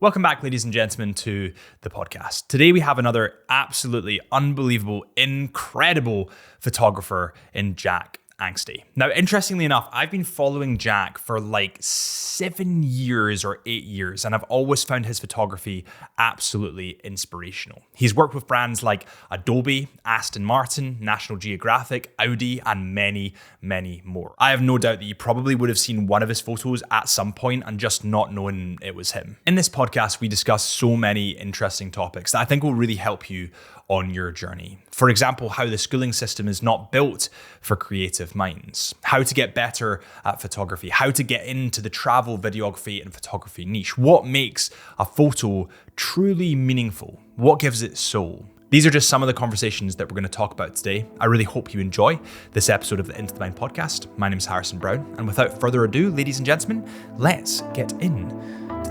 Welcome back, ladies and gentlemen, to the podcast. Today we have another absolutely unbelievable, incredible photographer in Jack Anstey. Now, interestingly enough, I've been following Jack for like 7 years or 8 years, and I've always found his photography absolutely inspirational. He's worked with brands like Adobe, Aston Martin, National Geographic, Audi, and many, many more. I have no doubt that you probably would have seen one of his photos at some point and just not known it was him. In this podcast, we discuss so many interesting topics that I think will really help you on your journey. For example, how the schooling system is not built for creative minds, how to get better at photography, how to get into the travel, videography, and photography niche, what makes a photo truly meaningful, what gives it soul. These are just some of the conversations that we're going to talk about today. I really hope you enjoy this episode of the Into the Mind podcast. My name is Harrison Brown, and without further ado, ladies and gentlemen, let's get into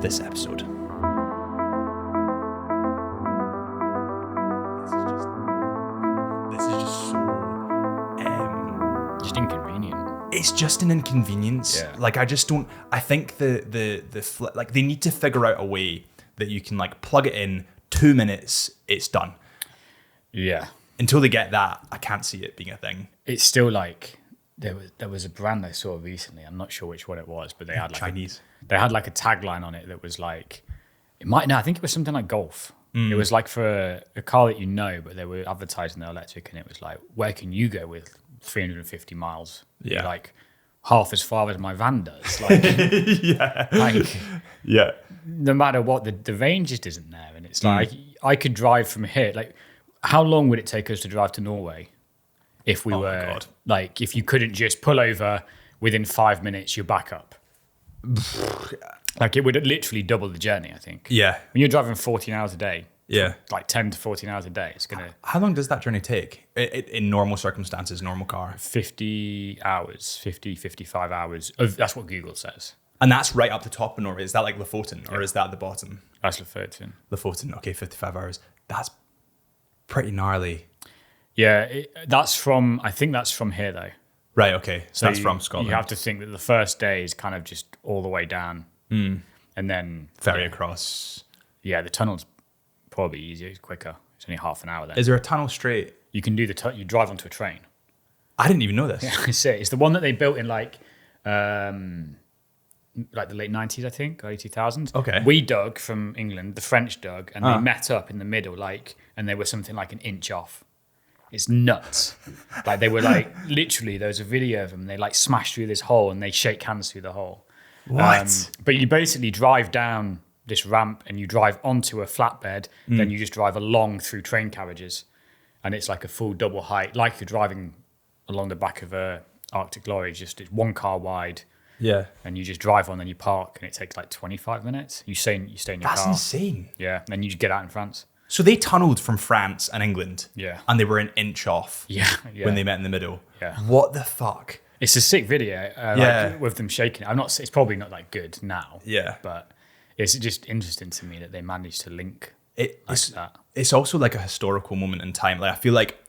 this episode. It's just an inconvenience. Yeah. Like I think like they need to figure out a way that you can like plug it in 2 minutes, it's done. Yeah. Until they get that, I can't see it being a thing. It's still like there was a brand I saw recently. I'm not sure which one it was, but they had like Chinese. They had like a tagline on it that was like I think it was something like golf. It was like for a car that you know, but they were advertising their electric, and it was like, where can you go with 350 miles? Yeah. You're like half as far as my van does. Like, Yeah. No matter what, the range just isn't there. And it's like, I could drive from here. Like, how long would it take us to drive to Norway if we like, if you couldn't just pull over within 5 minutes, you're back up? Like, it would literally double the journey, I think. Yeah. When you're driving 14 hours a day, Yeah. like 10 to 14 hours a day, it's going to... How long does that journey take in normal circumstances, normal car? 50 hours, 50, 55 hours. That's what Google says. And that's right up the top of Norway. Is that like Lofoten or is that the bottom? That's Lofoten. Lofoten, okay, 55 hours. That's pretty gnarly. Yeah, I think that's from here though. Right, okay. So that's from Scotland. You have to think that the first day is kind of just all the way down. And then... Ferry across. Yeah, the tunnel's probably easier, it's quicker. It's only half an hour then. Is there a tunnel straight? You can do you drive onto a train. I didn't even know this. Yeah, it's the one that they built in like the late 90s, I think, early 2000s. Okay. We dug from England, the French dug, and they met up in the middle, like, and they were something like an inch off. It's nuts. Like they were like, literally, there was a video of them, they like smashed through this hole and they shake hands through the hole. What? But you basically drive down this ramp and you drive onto a flatbed, then you just drive along through train carriages. And it's like a full double height, like you're driving along the back of a Arctic lorry, just it's one car wide. Yeah. And you just drive on, then you park, and it takes like 25 minutes. You stay in your car. That's insane. Yeah, and then you just get out in France. So they tunneled from France and England. Yeah. And they were an inch off. Yeah. When they met in the middle. Yeah. What the fuck? It's a sick video. Like, with them shaking it. It's probably not that good now. Yeah. But it's just interesting to me that they managed to link that. It's also like a historical moment in time. Like I feel like,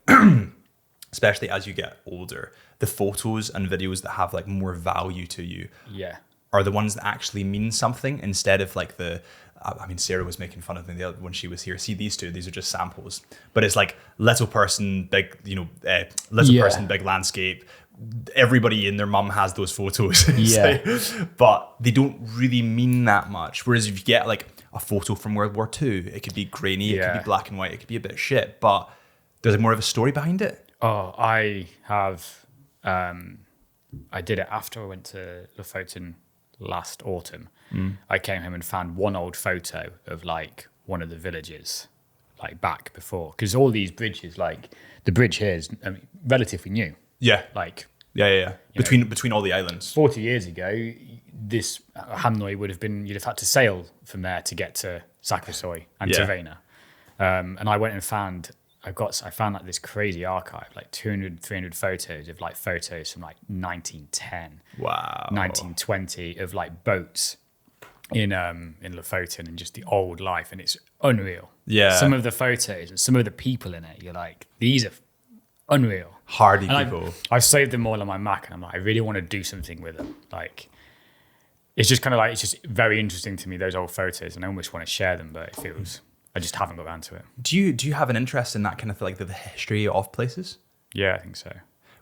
especially as you get older, the photos and videos that have like more value to you are the ones that actually mean something instead of like Sarah was making fun of me the other when she was here. See these two, these are just samples, but it's like little person, big, person, big landscape. Everybody and their mum has those photos. But they don't really mean that much. Whereas if you get like a photo from World War II, it could be grainy, it could be black and white, it could be a bit shit, but there's more of a story behind it. Oh, I have, I did it after I went to Lofoten last autumn. I came home and found one old photo of like one of the villages, like back before, because all these bridges, like the bridge here is relatively new. Yeah. Like, Between all the islands. 40 years ago, this Hanoi you'd have had to sail from there to get to Sakrisoi and Tavena. And I went and found like this crazy archive, like 200, 300 photos of like photos from like 1910, wow, 1920 of like boats in Lofoten and just the old life, and it's unreal. Yeah, some of the photos and some of the people in it, you're like, these are unreal, hardy people. I've saved them all on my Mac, and I'm like, I really want to do something with them. Like, it's just kind of like, it's just very interesting to me, those old photos, and I almost want to share them, but it feels, I just haven't got around to it. Do you have an interest in that kind of like the history of places? Yeah, I think so.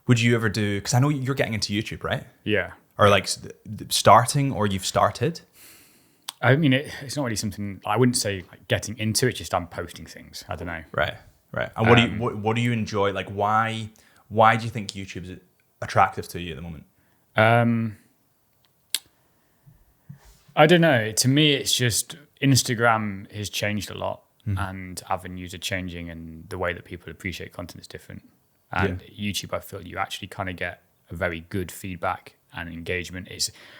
Would you ever do, because I know you're getting into YouTube, right? Yeah. Or like starting, or you've started? I mean, it's not really something, I wouldn't say like getting into it, just I'm posting things. I don't know. Right. And what do you enjoy? Like, why do you think YouTube's attractive to you at the moment? I don't know. To me, it's just Instagram has changed a lot, and avenues are changing, and the way that people appreciate content is different. And YouTube, I feel you actually kind of get a very good feedback and engagement.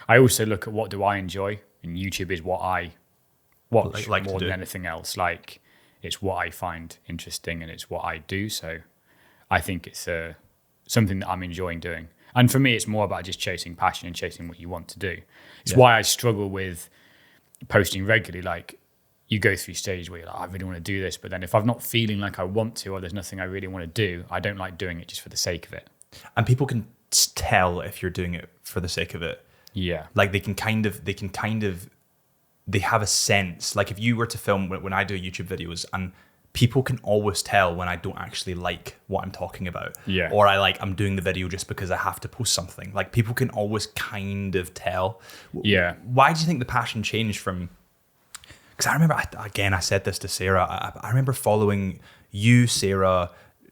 I also look at what do I enjoy, and YouTube is what I watch like more than anything else. Like, it's what I find interesting, and it's what I do. So I think it's something that I'm enjoying doing. And for me, it's more about just chasing passion and chasing what you want to do. It's why I struggle with posting regularly. Like, you go through stages where you're like, I really want to do this. But then if I'm not feeling like I want to, or there's nothing I really want to do, I don't like doing it just for the sake of it. And people can tell if you're doing it for the sake of it. Yeah. Like they have a sense. Like if you were to film, when I do YouTube videos, and people can always tell when I don't actually like what I'm talking about. Yeah. Or I'm doing the video just because I have to post something. Like people can always kind of tell. Yeah. Why do you think the passion changed from, because I remember, I said this to Sarah, I remember following you, Sarah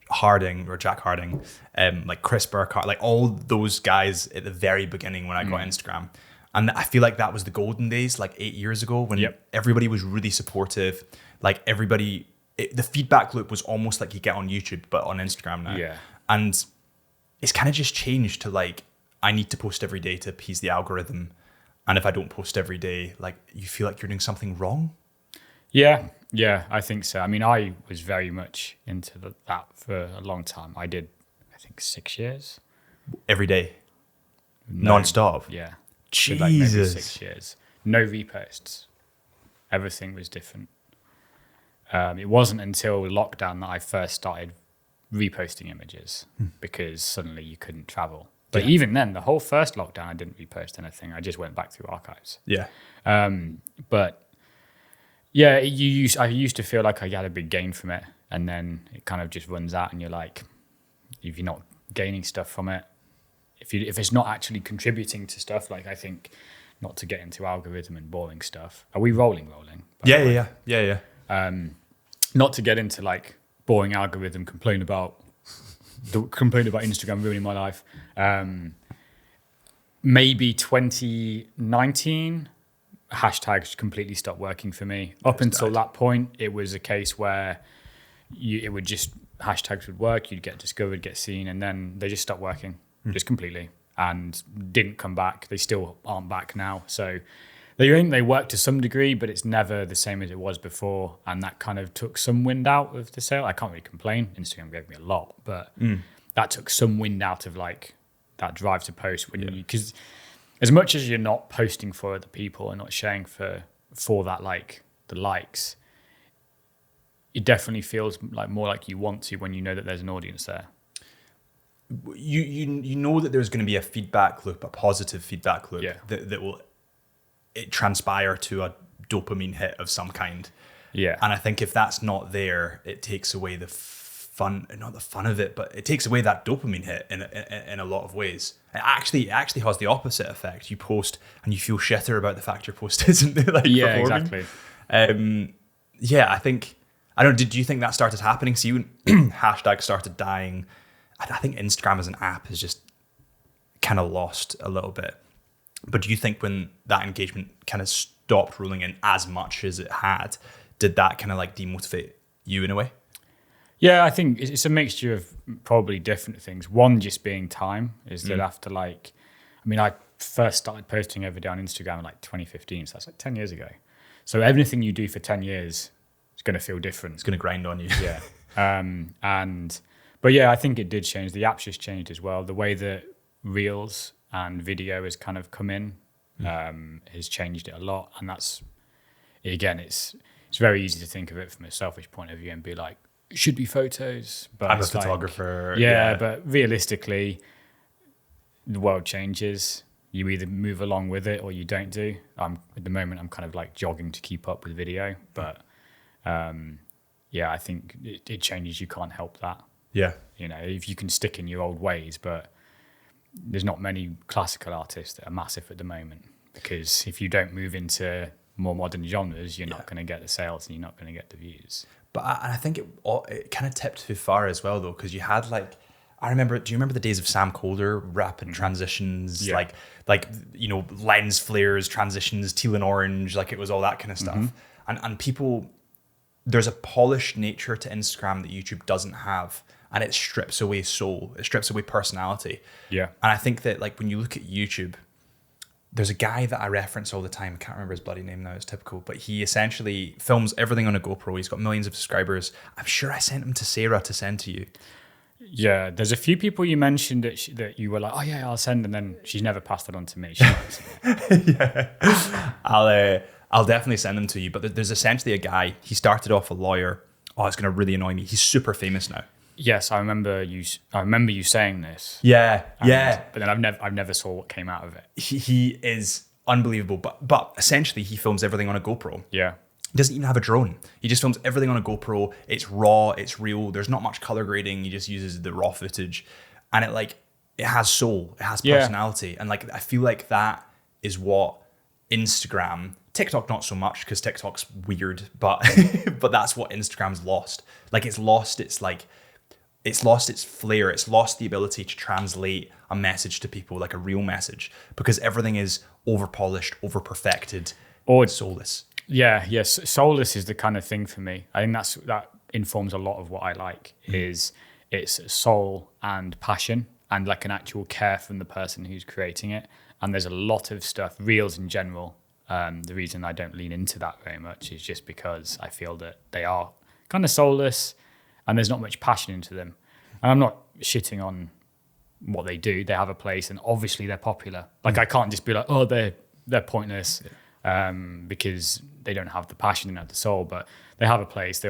Harding, or Jack Harding, like Chris Burkhardt, like all those guys at the very beginning when I got Instagram. And I feel like that was the golden days, like 8 years ago, when everybody was really supportive. Like everybody, the feedback loop was almost like you get on YouTube, but on Instagram now. Yeah. And it's kind of just changed to like, I need to post every day to appease the algorithm. And if I don't post every day, like you feel like you're doing something wrong. Yeah, I think so. I mean, I was very much into that for a long time. I did, I think, 6 years. Every day? Non-stop? Yeah. Jesus. Like maybe 6 years. No reposts. Everything was different. It wasn't until lockdown that I first started reposting images, because suddenly you couldn't travel. But even then, the whole first lockdown, I didn't repost anything. I just went back through archives. Yeah. But yeah, I used to feel like I had a big gain from it, and then it kind of just runs out, and you're like, if you're not gaining stuff from it, if it's not actually contributing to stuff, like I think, not to get into algorithm and boring stuff. Are we rolling? Yeah. Not to get into like boring algorithm, complain about Instagram ruining my life. Maybe 2019, hashtags completely stopped working for me. Up until that point, it was a case where hashtags would work, you'd get discovered, get seen, and then they just stopped working, just completely, and didn't come back. They still aren't back now. So they work to some degree, but it's never the same as it was before, and that kind of took some wind out of the sail. I can't really complain. Instagram gave me a lot, but that took some wind out of like that drive to post because as much as you're not posting for other people and not sharing for that, like the likes, it definitely feels like more like you want to when you know that there's an audience there. You know that there's going to be a feedback loop, a positive feedback loop that will transpire to a dopamine hit of some kind. Yeah. And I think if that's not there, it takes away the fun, not the fun of it, but it takes away that dopamine hit in a lot of ways. It actually has the opposite effect. You post and you feel shitter about the fact your post isn't like performing. Exactly. I think, I don't know, did you think that started happening? See, when hashtags started dying, I think Instagram as an app has just kind of lost a little bit. But do you think when that engagement kind of stopped rolling in as much as it had, did that kind of like demotivate you in a way? Yeah, I think it's a mixture of probably different things. One just being time is that after I first started posting every day on Instagram in like 2015, so that's like 10 years ago. So everything you do for 10 years is going to feel different. It's going to grind on you. Yeah. But yeah, I think it did change. The app's just changed as well. The way that Reels and video has kind of come in has changed it a lot. And that's, again, it's very easy to think of it from a selfish point of view and be like, it should be photos. But I'm a photographer. Yeah, but realistically, the world changes. You either move along with it or you don't do. At the moment, I'm kind of like jogging to keep up with video, but I think it changes. You can't help that. Yeah. If you can stick in your old ways, but there's not many classical artists that are massive at the moment, because if you don't move into more modern genres, you're not going to get the sales and you're not going to get the views. But I think it kind of tipped too far as well, though, because you had like, do you remember the days of Sam Colder, rapid transitions, like lens flares, transitions, teal and orange, like it was all that kind of stuff. And people, there's a polished nature to Instagram that YouTube doesn't have, and it strips away soul, it strips away personality. Yeah. And I think that like when you look at YouTube, there's a guy that I reference all the time. I can't remember his bloody name now. It's typical. But he essentially films everything on a GoPro. He's got millions of subscribers. I'm sure I sent him to Sarah to send to you. Yeah, there's a few people you mentioned that you were like, oh yeah, I'll send, and then she's never passed it on to me. Yeah, I'll definitely send them to you. But there's essentially a guy. He started off a lawyer. Oh, it's going to really annoy me. He's super famous now. Yes, I remember you saying this. Yeah. But then I've never saw what came out of it. He is unbelievable. But essentially, he films everything on a GoPro. Yeah. He doesn't even have a drone. He just films everything on a GoPro. It's raw, it's real. There's not much color grading. He just uses the raw footage. And it has soul, it has personality. And like I feel like that is what Instagram, TikTok not so much because TikTok's weird, but but that's what Instagram's lost. Like it's lost its flair. It's lost the ability to translate a message to people, like a real message, because everything is over polished, over perfected, or soulless. Yes. Soulless is the kind of thing for me. I think that informs a lot of what I like. Is it's soul and passion and like an actual care from the person who's creating it. And there's a lot of stuff, reels in general. The reason I don't lean into that very much is just because I feel that they are kind of soulless and there's not much passion into them. And I'm not shitting on what they do. They have a place and obviously they're popular. Like I can't just be like, oh, they're pointless. Because they don't have the passion and have the soul, but they have a place.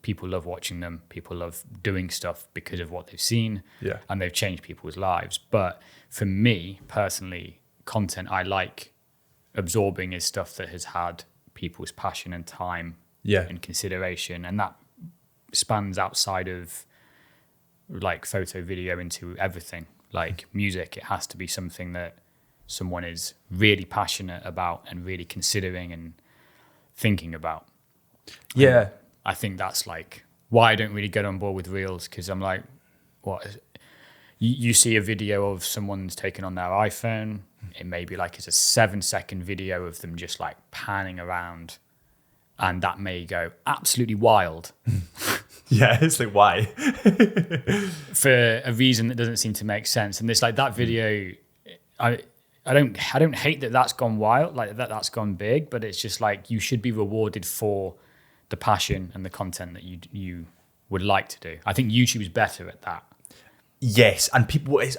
People love watching them. People love doing stuff because of what they've seen, and they've changed people's lives. But for me personally, content I like absorbing is stuff that has had people's passion and time and consideration, and that spans outside of like photo, video into everything. Like music, it has to be something that someone is really passionate about and really considering and thinking about. Yeah. And I think that's like why I don't really get on board with reels, because I'm like, what? You see a video of someone's taken on their iPhone, it may be like it's a 7-second video of them just like panning around, and that may go absolutely wild. Yeah, it's like, why? For a reason that doesn't seem to make sense. And it's like that video, I don't hate that that's gone wild, like that's gone big, but it's just like you should be rewarded for the passion and the content that you would like to do. I think YouTube is better at that. Yes, and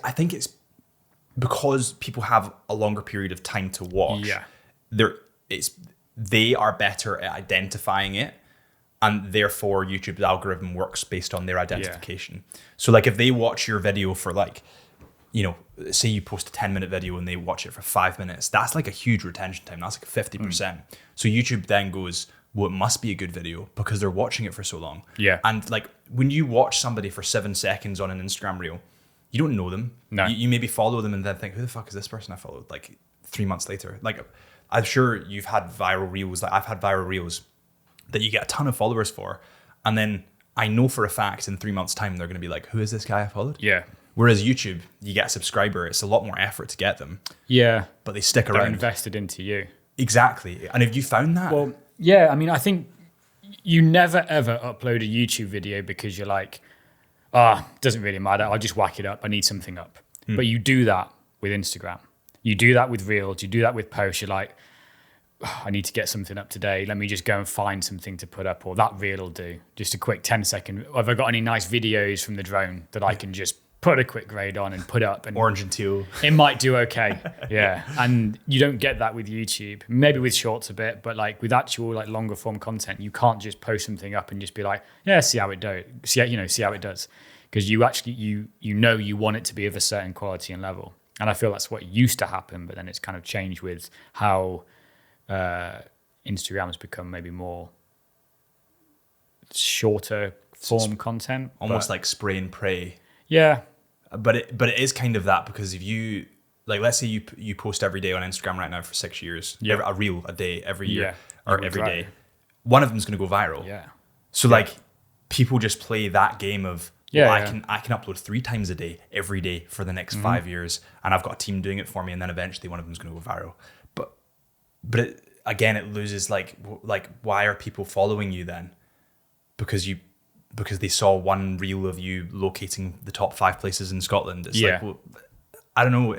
I think it's because people have a longer period of time to watch. Yeah, they are better at identifying it, and therefore YouTube's algorithm works based on their identification. Yeah. So like if they watch your video for like, say you post a 10-minute video and they watch it for 5 minutes, that's like a huge retention time. That's like 50%. So YouTube then goes, well, it must be a good video because they're watching it for so long. Yeah. And like when you watch somebody for 7 seconds on an Instagram reel, you don't know them. No. You maybe follow them and then think, who the fuck is this person I followed? Like 3 months later. Like I'm sure you've had viral reels. Like I've had viral reels that you get a ton of followers for. And then I know for a fact in 3 months' time, they're going to be like, who is this guy I followed? Yeah. Whereas YouTube, you get a subscriber, it's a lot more effort to get them. Yeah. But they stick around. They're invested into you. Exactly. And have you found that? Well, yeah. I mean, I think you never, ever upload a YouTube video because you're like, doesn't really matter. I'll just whack it up. I need something up. But you do that with Instagram. You do that with Reels. You do that with posts. You're like, I need to get something up today. Let me just go and find something to put up, or that reel will do. Just a quick 10-second. Have I got any nice videos from the drone that I can just put a quick grade on and put up? And orange and teal. It might do okay. Yeah. And you don't get that with YouTube. Maybe with shorts a bit, but like with actual like longer form content, you can't just post something up and just be like, yeah, see how it does. See how it does. Because you actually you want it to be of a certain quality and level. And I feel that's what used to happen, but then it's kind of changed with how Instagram has become maybe more shorter form content. Almost like spray and pray. Yeah. But it is kind of that, because if you, like, let's say you post every day on Instagram right now for 6 years, a reel a day every year or every day, one of them's going to go viral. Yeah. So like people just play that game of, I can upload 3 times a day every day for the next 5 years, and I've got a team doing it for me, and then eventually one of them's going to go viral. But again, it loses like why are people following you then? Because they saw one reel of you locating the top 5 places in Scotland. It's like, well, I don't know.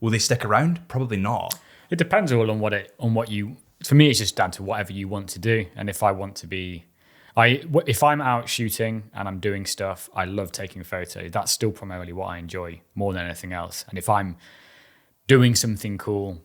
Will they stick around? Probably not. It depends all on what you. For me, it's just down to whatever you want to do, and if I want to be. If I'm out shooting and I'm doing stuff, I love taking photos. That's still primarily what I enjoy more than anything else. And if I'm doing something cool,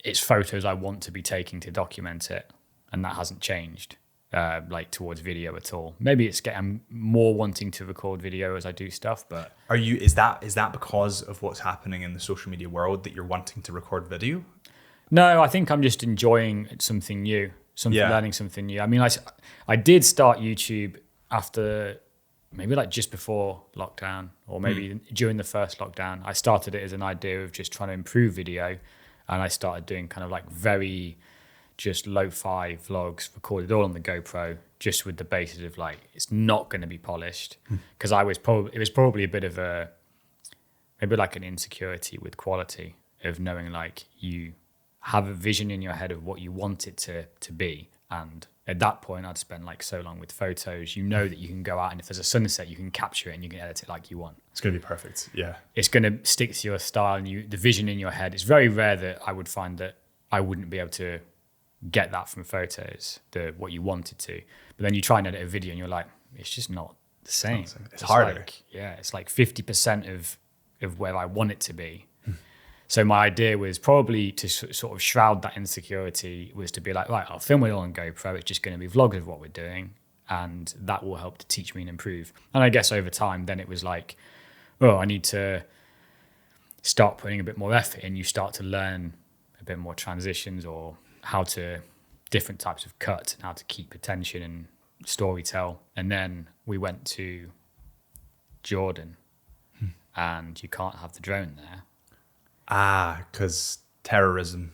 it's photos I want to be taking to document it. And that hasn't changed like towards video at all. Maybe I'm more wanting to record video as I do stuff, but... Is that because of what's happening in the social media world that you're wanting to record video? No, I think I'm just enjoying something new. Learning something new. I mean, I did start YouTube after maybe like just before lockdown, or maybe during the first lockdown. I started it as an idea of just trying to improve video, and I started doing kind of like very just lo-fi vlogs, recorded all on the GoPro, just with the basis of like it's not going to be polished, because it was probably a bit of maybe like an insecurity with quality of knowing like you have a vision in your head of what you want it to be. And at that point, I'd spent like so long with photos. You know that you can go out, and if there's a sunset, you can capture it and you can edit it like you want. It's going to be perfect. Yeah. It's going to stick to your style and the vision in your head. It's very rare that I would find that I wouldn't be able to get that from photos, what you wanted to. But then you try and edit a video and you're like, it's just not the same. It's harder. It's like 50% of where I want it to be. So my idea was probably to sort of shroud that insecurity, was to be like, right, I'll film it all on GoPro. It's just going to be vlogs of what we're doing, and that will help to teach me and improve. And I guess over time, then it was like, oh, I need to start putting a bit more effort in. You start to learn a bit more transitions, or different types of cut, and how to keep attention and story tell. And then we went to Jordan, and you can't have the drone there. Because terrorism.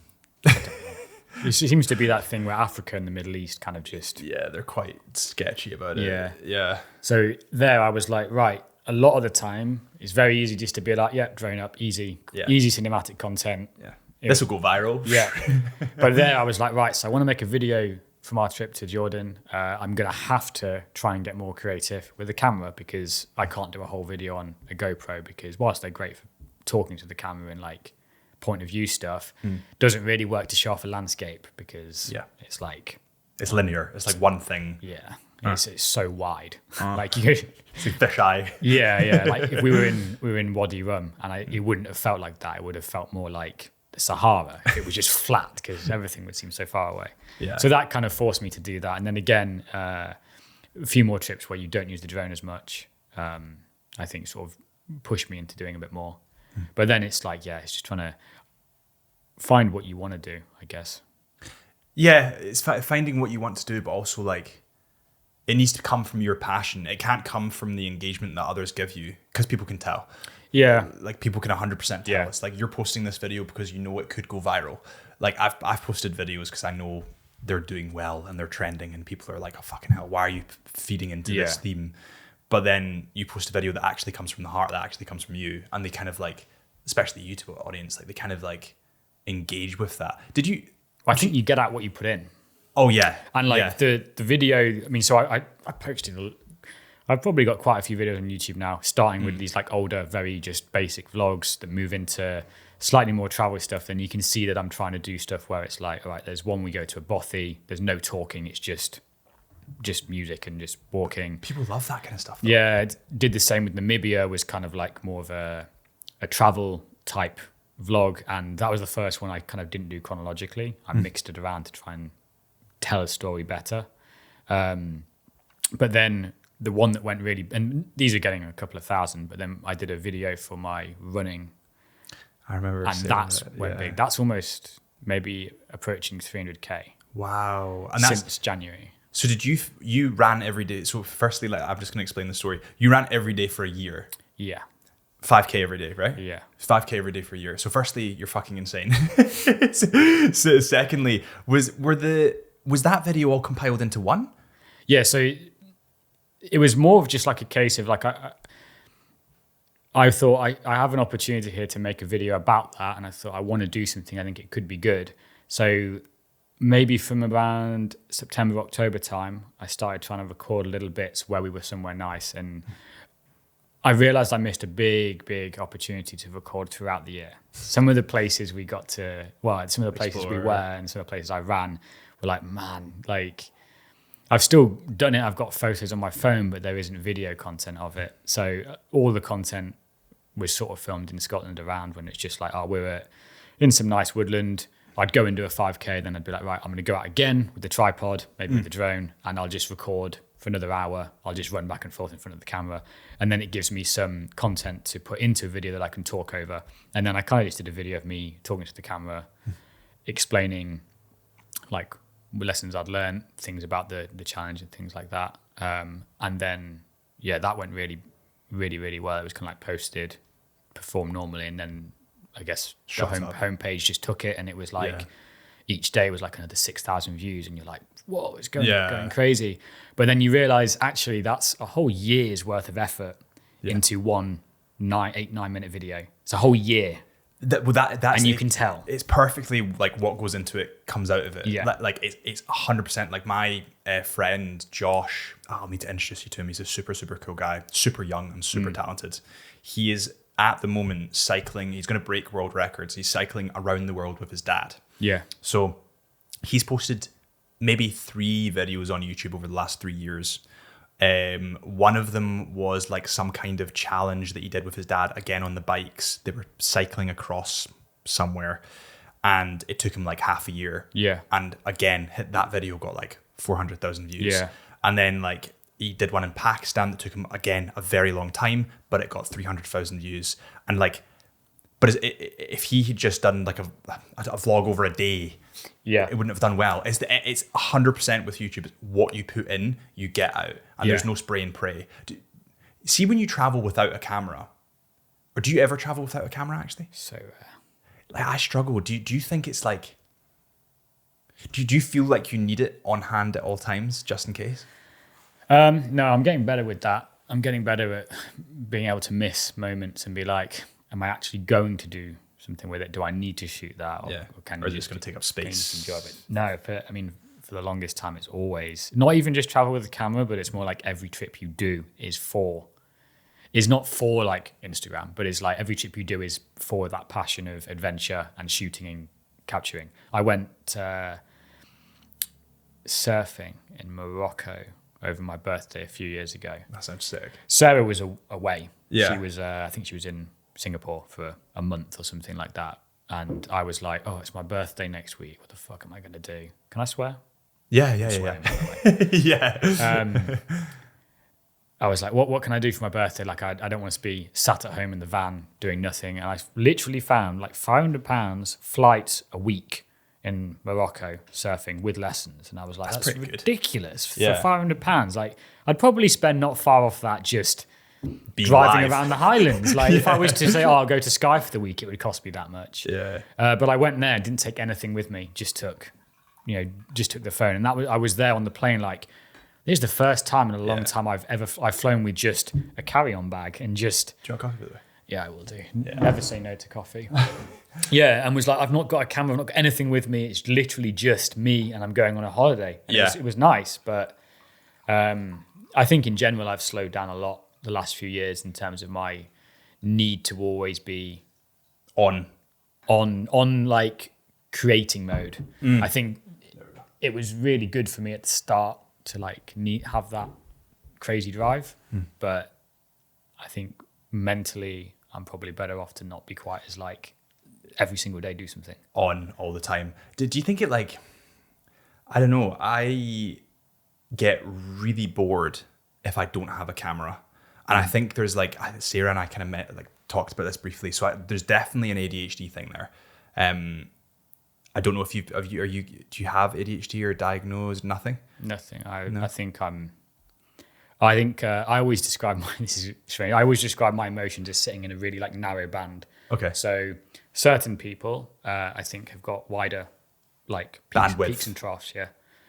It seems to be that thing where Africa and the Middle East kind of just... Yeah, they're quite sketchy about it. Yeah. So there I was like, right, a lot of the time, it's very easy just to be like, drone up, easy cinematic content. Yeah. This will go viral. Yeah. But there I was like, right, so I want to make a video from our trip to Jordan. I'm going to have to try and get more creative with the camera, because I can't do a whole video on a GoPro, because whilst they're great for talking to the camera and like point of view stuff, doesn't really work to show off a landscape, because it's like... It's linear. It's like one thing. Yeah. It's so wide. Like you... It's like fisheye. Yeah. Like if we were in Wadi Rum, and it wouldn't have felt like that. It would have felt more like the Sahara if it was just flat, because everything would seem so far away. Yeah. So that kind of forced me to do that. And then again, a few more trips where you don't use the drone as much, I think sort of pushed me into doing a bit more. But then it's like, it's just trying to find what you want to do, I guess. Yeah, it's finding what you want to do, but also like it needs to come from your passion. It can't come from the engagement that others give you, because people can tell. Yeah. Like people can 100% tell. It's like you're posting this video because you know it could go viral. Like I've posted videos because I know they're doing well and they're trending, and people are like, oh fucking hell, why are you feeding into this theme? But then you post a video that actually comes from the heart, that actually comes from you, and they kind of like, especially the YouTube audience, like they kind of like engage with that. I think you get out what you put in. Oh yeah. And like the video, I mean, so I posted, I've probably got quite a few videos on YouTube now, starting with these like older, very just basic vlogs that move into slightly more travel stuff. Then you can see that I'm trying to do stuff where it's like, all right, there's one, we go to a bothy, there's no talking, it's just music and just walking. People love that kind of stuff though. Yeah, did the same with Namibia, was kind of like more of a travel type vlog, and that was the first one I kind of didn't do chronologically. I mixed it around to try and tell a story better. But then the one that went really, and these are getting a couple of thousand, but then I did a video for my running I remember. And seeing that's that, went big. That's almost maybe approaching 300K Wow. And since January. so did you ran every day? So firstly, like I'm just going to explain the story. You ran every day for a year. Yeah. 5K every day, right? Yeah. 5K every day for a year. So firstly, you're fucking insane. So secondly, was that video all compiled into one? Yeah, so it was more of just like a case of like I thought I have an opportunity here to make a video about that, and I thought I want to do something. I think it could be good. So maybe from around September, October time, I started trying to record little bits where we were somewhere nice, and I realized I missed a big opportunity to record throughout the year. Some of the places we got to, some of the places we were and some of the places I ran were like, man, like I've still done it. I've got photos on my phone, but there isn't video content of it. So all the content was sort of filmed in Scotland around when it's just like, oh, we're in some nice woodland. I'd go and do a 5K, then I'd be like, right, I'm going to go out again with the tripod, maybe with the drone, and I'll just record for another hour. I'll just run back and forth in front of the camera. And then it gives me some content to put into a video that I can talk over. And then I kind of just did a video of me talking to the camera, explaining like lessons I'd learned, things about the challenge and things like that. And then, yeah, that went really well. It was kind of like posted, performed normally, and then I guess the homepage just took it, and it was like each day was like another 6,000 views, and you're like, whoa, it's going crazy. But then you realize actually that's a whole year's worth of effort into one 8-9 minute video. It's a whole year. That's and you can tell it's perfectly like what goes into it comes out of it. Yeah, like it's 100%. Like my friend Josh, I'll need to introduce you to him. He's a super cool guy, super young and super talented. He is at the moment cycling. He's going to break world records. He's cycling around the world with his dad. Yeah. So he's posted maybe 3 videos on YouTube over the last 3 years. One of them was like some kind of challenge that he did with his dad, again on the bikes. They were cycling across somewhere, and it took him like half a year. Yeah. And again, that video got like 400,000 views. Yeah. And then like he did one in Pakistan that took him again a very long time, but it got 300,000 views. And like, but if he had just done like a vlog over a day, it wouldn't have done well. It's 100% with YouTube. It's what you put in, you get out, and there's no spray and pray. See, when you travel without a camera, or do you ever travel without a camera? Actually, so rare. Like I struggle. Do you think it's like? Do you feel like you need it on hand at all times, just in case? No, I'm getting better with that. I'm getting better at being able to miss moments and be like, am I actually going to do something with it? Do I need to shoot that? Or can you just going to take up space? Enjoy it? No, I mean, for the longest time, it's always not even just travel with the camera, but it's more like every trip you do is not for like Instagram, but it's like every trip you do is for that passion of adventure and shooting and capturing. I went surfing in Morocco over my birthday a few years ago. That sounds sick. Sarah was away. Yeah. She was, I think she was in Singapore for a month or something like that. And I was like, oh, it's my birthday next week. What the fuck am I going to do? Can I swear? Yeah. I was like, what can I do for my birthday? Like, I don't want to be sat at home in the van doing nothing. And I literally found like £500 flights a week in Morocco surfing with lessons. And I was like, that's ridiculous for £500. Like, I'd probably spend not far off that just driving around the Highlands. Like if I was to say, I'll go to Skye for the week, it would cost me that much. Yeah. But I went there, didn't take anything with me, just took the phone. And I was there on the plane like, this is the first time in a long time I've flown with just a carry-on bag and just... Do you want coffee, by the way? Yeah, I will do. Yeah. Never say no to coffee. And was like, I've not got a camera, I've not got anything with me. It's literally just me and I'm going on a holiday. And it was nice, but I think in general I've slowed down a lot the last few years in terms of my need to always be on like creating mode. I think it was really good for me at the start to like have that crazy drive, but I think mentally I'm probably better off to not be quite as like every single day do something on all the time. Do you think it like, I don't know, I get really bored if I don't have a camera. And I think there's like, Sarah and I kind of talked about this briefly. So there's definitely an ADHD thing there. I don't know if do you have ADHD or diagnosed? Nothing? Nothing. I think I always describe this is strange. I always describe my emotions as sitting in a really like narrow band. Okay. So certain people, I think, have got wider like peaks and troughs. Yeah.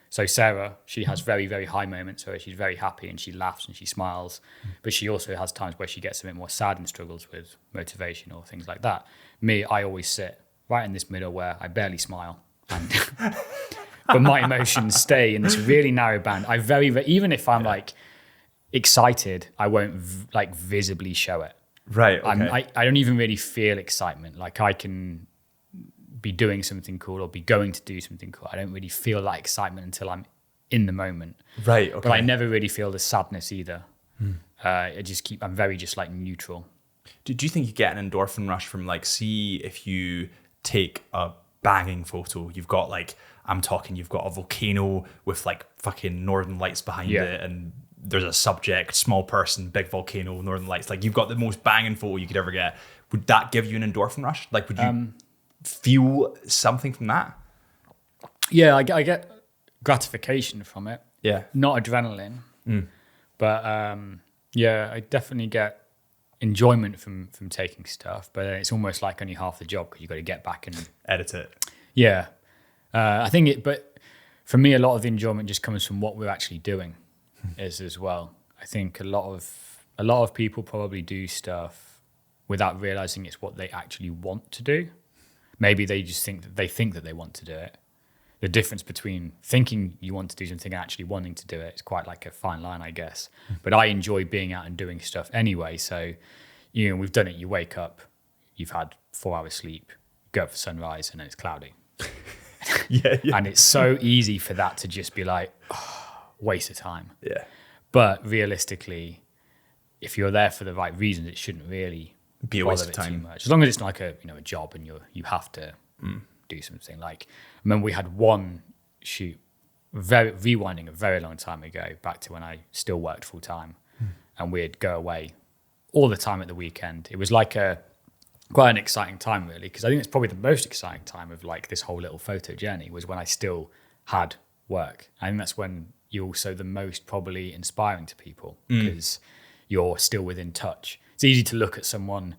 So Sarah, she has very, very high moments where she's very happy and she laughs and she smiles, but she also has times where she gets a bit more sad and struggles with motivation or things like that. Me, I always sit right in this middle where I barely smile, and but my emotions stay in this really narrow band. I even if I'm like excited, I won't like visibly show it. Right. Okay. I don't even really feel excitement. Like I can be doing something cool or be going to do something cool. I don't really feel that excitement until I'm in the moment. Right. Okay. But I never really feel the sadness either. I'm very just like neutral. Do you think you get an endorphin rush from like, see if you take a banging photo, you've got like, you've got a volcano with like fucking northern lights behind it, and there's a subject, small person, big volcano, northern lights. Like you've got the most banging photo you could ever get. Would that give you an endorphin rush? Like would you feel something from that? Yeah, I get gratification from it. Yeah. Not adrenaline. But I definitely get enjoyment from taking stuff, but it's almost like only half the job because you've got to get back and edit it. Yeah. I think but for me, a lot of the enjoyment just comes from what we're actually doing as well. I think a lot of people probably do stuff without realizing it's what they actually want to do. Maybe they just think that they want to do it. The difference between thinking you want to do something and actually wanting to do it is quite like a fine line, I guess. But I enjoy being out and doing stuff anyway. So, we've done it. You wake up, you've had 4 hours sleep, go up for sunrise, and then it's cloudy. Yeah. And it's so easy for that to just be like, waste of time. Yeah. But realistically, if you're there for the right reasons, it shouldn't really be a waste of time too much. As long as it's not like a job and you have to do something. Like, I remember we had one shoot, rewinding a very long time ago, back to when I still worked full time, and we'd go away all the time at the weekend. It was like quite an exciting time, really, because I think it's probably the most exciting time of like this whole little photo journey was when I still had work. I think that's when you're also the most probably inspiring to people because you're still within touch. It's easy to look at someone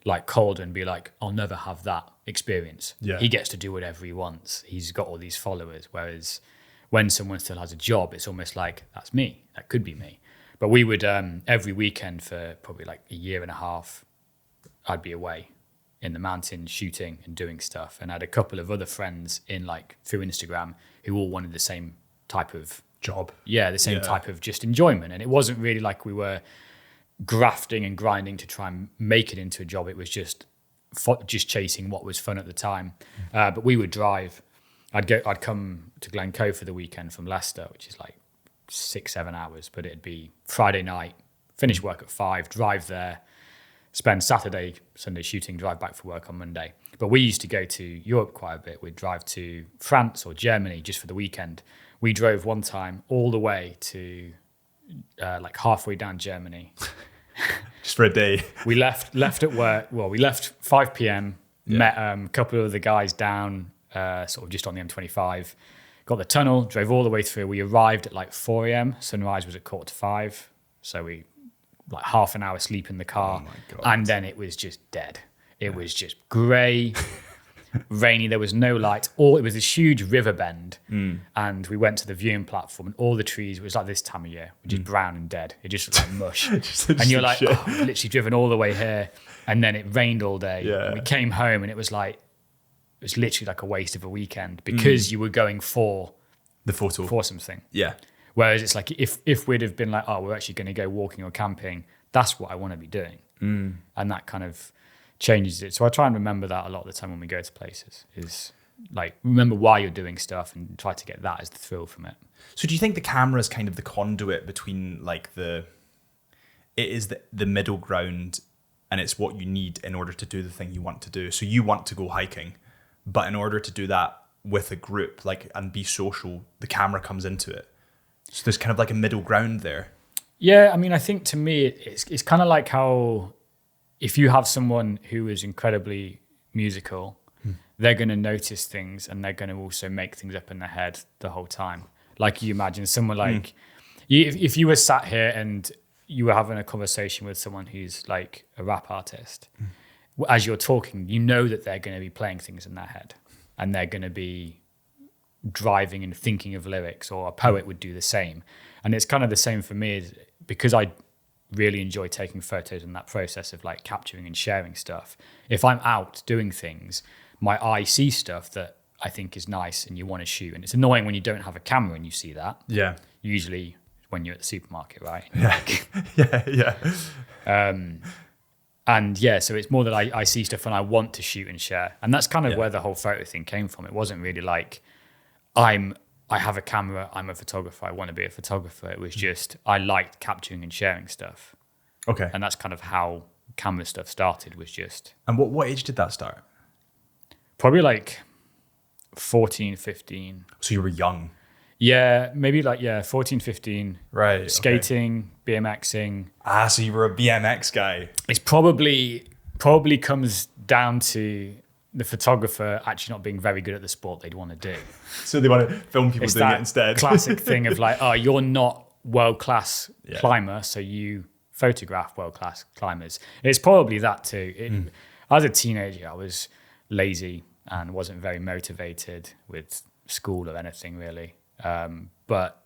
like Calder and be like, I'll never have that experience. Yeah. He gets to do whatever he wants. He's got all these followers. Whereas when someone still has a job, it's almost like, that's me. That could be me. But we would, every weekend for probably like a year and a half, I'd be away in the mountains shooting and doing stuff. And I had a couple of other friends through Instagram who all wanted the same type of job. Yeah, the same type of just enjoyment. And it wasn't really like we were grafting and grinding to try and make it into a job. It was just chasing what was fun at the time. But we would drive. I'd come to Glencoe for the weekend from Leicester, which is like 6-7 hours, but it'd be Friday night, finish work at 5, drive there, spend Saturday, Sunday shooting, drive back for work on Monday. But we used to go to Europe quite a bit. We'd drive to France or Germany just for the weekend. We drove one time all the way to like halfway down Germany. Just for a day. We left at work. Well, we left 5 p.m. Met a couple of other guys down, sort of just on the M25. Got the tunnel, drove all the way through. We arrived at like 4 a.m. Sunrise was at 4:45. So we like half an hour sleep in the car. Oh my God. And then it was just dead. It was just grey, rainy. There was no light. It was this huge river bend. And we went to the viewing platform and all the trees, it was like this time of year, were just brown and dead. It just looked like mush. And you're like, we've literally driven all the way here. And then it rained all day. Yeah. And we came home and it was literally like a waste of a weekend because you were going for the photo. For something. Yeah. Whereas it's like, if we'd have been like, we're actually going to go walking or camping, that's what I want to be doing. And that kind of changes it. So I try and remember that a lot of the time when we go to places is like, remember why you're doing stuff and try to get that as the thrill from it. So do you think the camera is kind of the conduit between like it is the middle ground and it's what you need in order to do the thing you want to do? So you want to go hiking, but in order to do that with a group and be social, the camera comes into it. So there's kind of like a middle ground there. Yeah, I mean, I think to me, it's kind of like how if you have someone who is incredibly musical, they're going to notice things and they're going to also make things up in their head the whole time. Like you imagine someone like, if you were sat here and you were having a conversation with someone who's like a rap artist, as you're talking, you know that they're going to be playing things in their head and they're going to be driving and thinking of lyrics, or a poet would do the same. And it's kind of the same for me because I really enjoy taking photos in that process of like capturing and sharing stuff. If I'm out doing things, my eye sees stuff that I think is nice and you want to shoot. And it's annoying when you don't have a camera and you see that. Yeah. Usually when you're at the supermarket, right? Yeah. Yeah. And yeah, so it's more that I see stuff and I want to shoot and share. And that's kind of where the whole photo thing came from. It wasn't really like I have a camera, I'm a photographer, I want to be a photographer. It was just I liked capturing and sharing stuff. Okay. And that's kind of how camera stuff started, was just... And what age did that start? Probably like 14, 15. So you were young. Yeah, maybe like, 14, 15. Right. Skating, BMXing. So you were a BMX guy. It's probably comes down to the photographer actually not being very good at the sport they'd want to do. So they want to film people It's doing that it instead. classic thing of like, oh, you're not world-class climber, so you photograph world-class climbers. It's probably that too. As a teenager, I was lazy and wasn't very motivated with school or anything really. But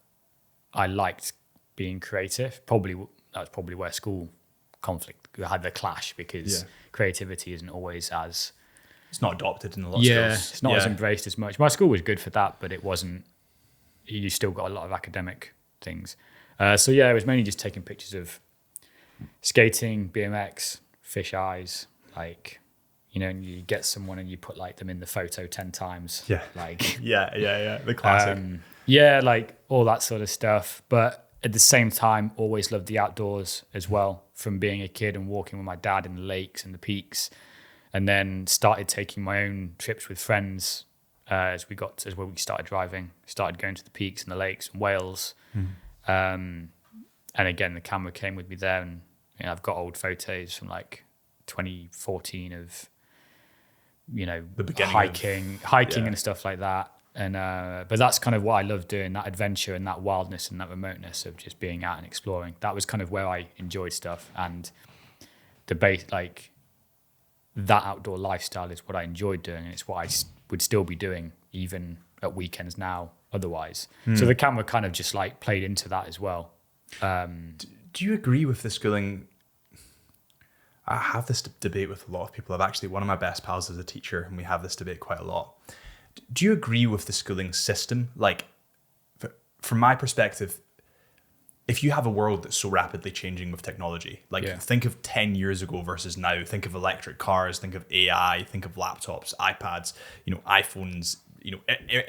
I liked being creative. That's probably where school conflict had the clash, because creativity isn't always as... It's not adopted in a lot of schools. It's not as embraced as much. My school was good for that, but it wasn't... You still got a lot of academic things. So yeah, it was mainly just taking pictures of skating, BMX, fish eyes, like... You know, and you get someone and you put like them in the photo 10 times. Yeah. Like, yeah. The classic. Like all that sort of stuff. But at the same time, always loved the outdoors as well, from being a kid and walking with my dad in the lakes and the peaks. And then started taking my own trips with friends as we started driving, started going to the peaks and the lakes and Wales. And again, the camera came with me there. And you know, I've got old photos from like 2014 of, you know, the beginning hiking and stuff like that. And but that's kind of what I love doing, that adventure and that wildness and that remoteness of just being out and exploring. That was kind of where I enjoyed stuff, and like that outdoor lifestyle is what I enjoyed doing, and it's what I would still be doing even at weekends now otherwise. So the camera kind of just like played into that as well. Do you agree with the schooling? I have this debate with a lot of people. One of my best pals is a teacher, and we have this debate quite a lot. Do you agree with the schooling system? Like, from my perspective, if you have a world that's so rapidly changing with technology, like think of 10 years ago versus now, think of electric cars, think of AI, think of laptops, iPads, you know, iPhones, you know,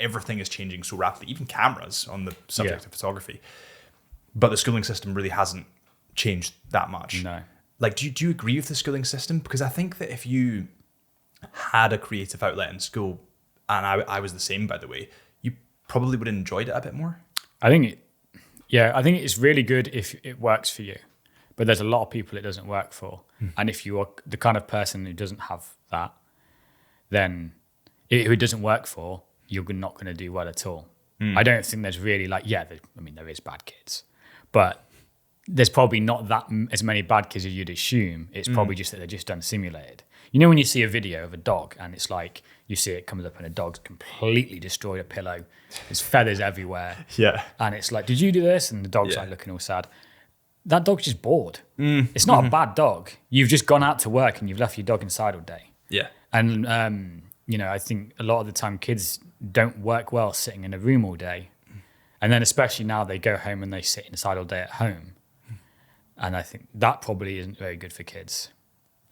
everything is changing so rapidly, even cameras on the subject of photography. But the schooling system really hasn't changed that much. No. Like, do you agree with the schooling system? Because I think that if you had a creative outlet in school, and I was the same, by the way, you probably would have enjoyed it a bit more. I think it's really good if it works for you, but there's a lot of people it doesn't work for. And if you are the kind of person who doesn't have that, then if it doesn't work for, you're not going to do well at all. I don't think there's really like, there is bad kids, but there's probably not as many bad kids as you'd assume. It's probably just that they're just unsimulated. You know, when you see a video of a dog and it's like, you see it comes up and a dog's completely destroyed a pillow. There's feathers everywhere. Yeah. And it's like, did you do this? And the dog's like looking all sad. That dog's just bored. It's not a bad dog. You've just gone out to work and you've left your dog inside all day. Yeah. And, you know, I think a lot of the time kids don't work well sitting in a room all day. And then especially now they go home and they sit inside all day at home. And I think that probably isn't very good for kids.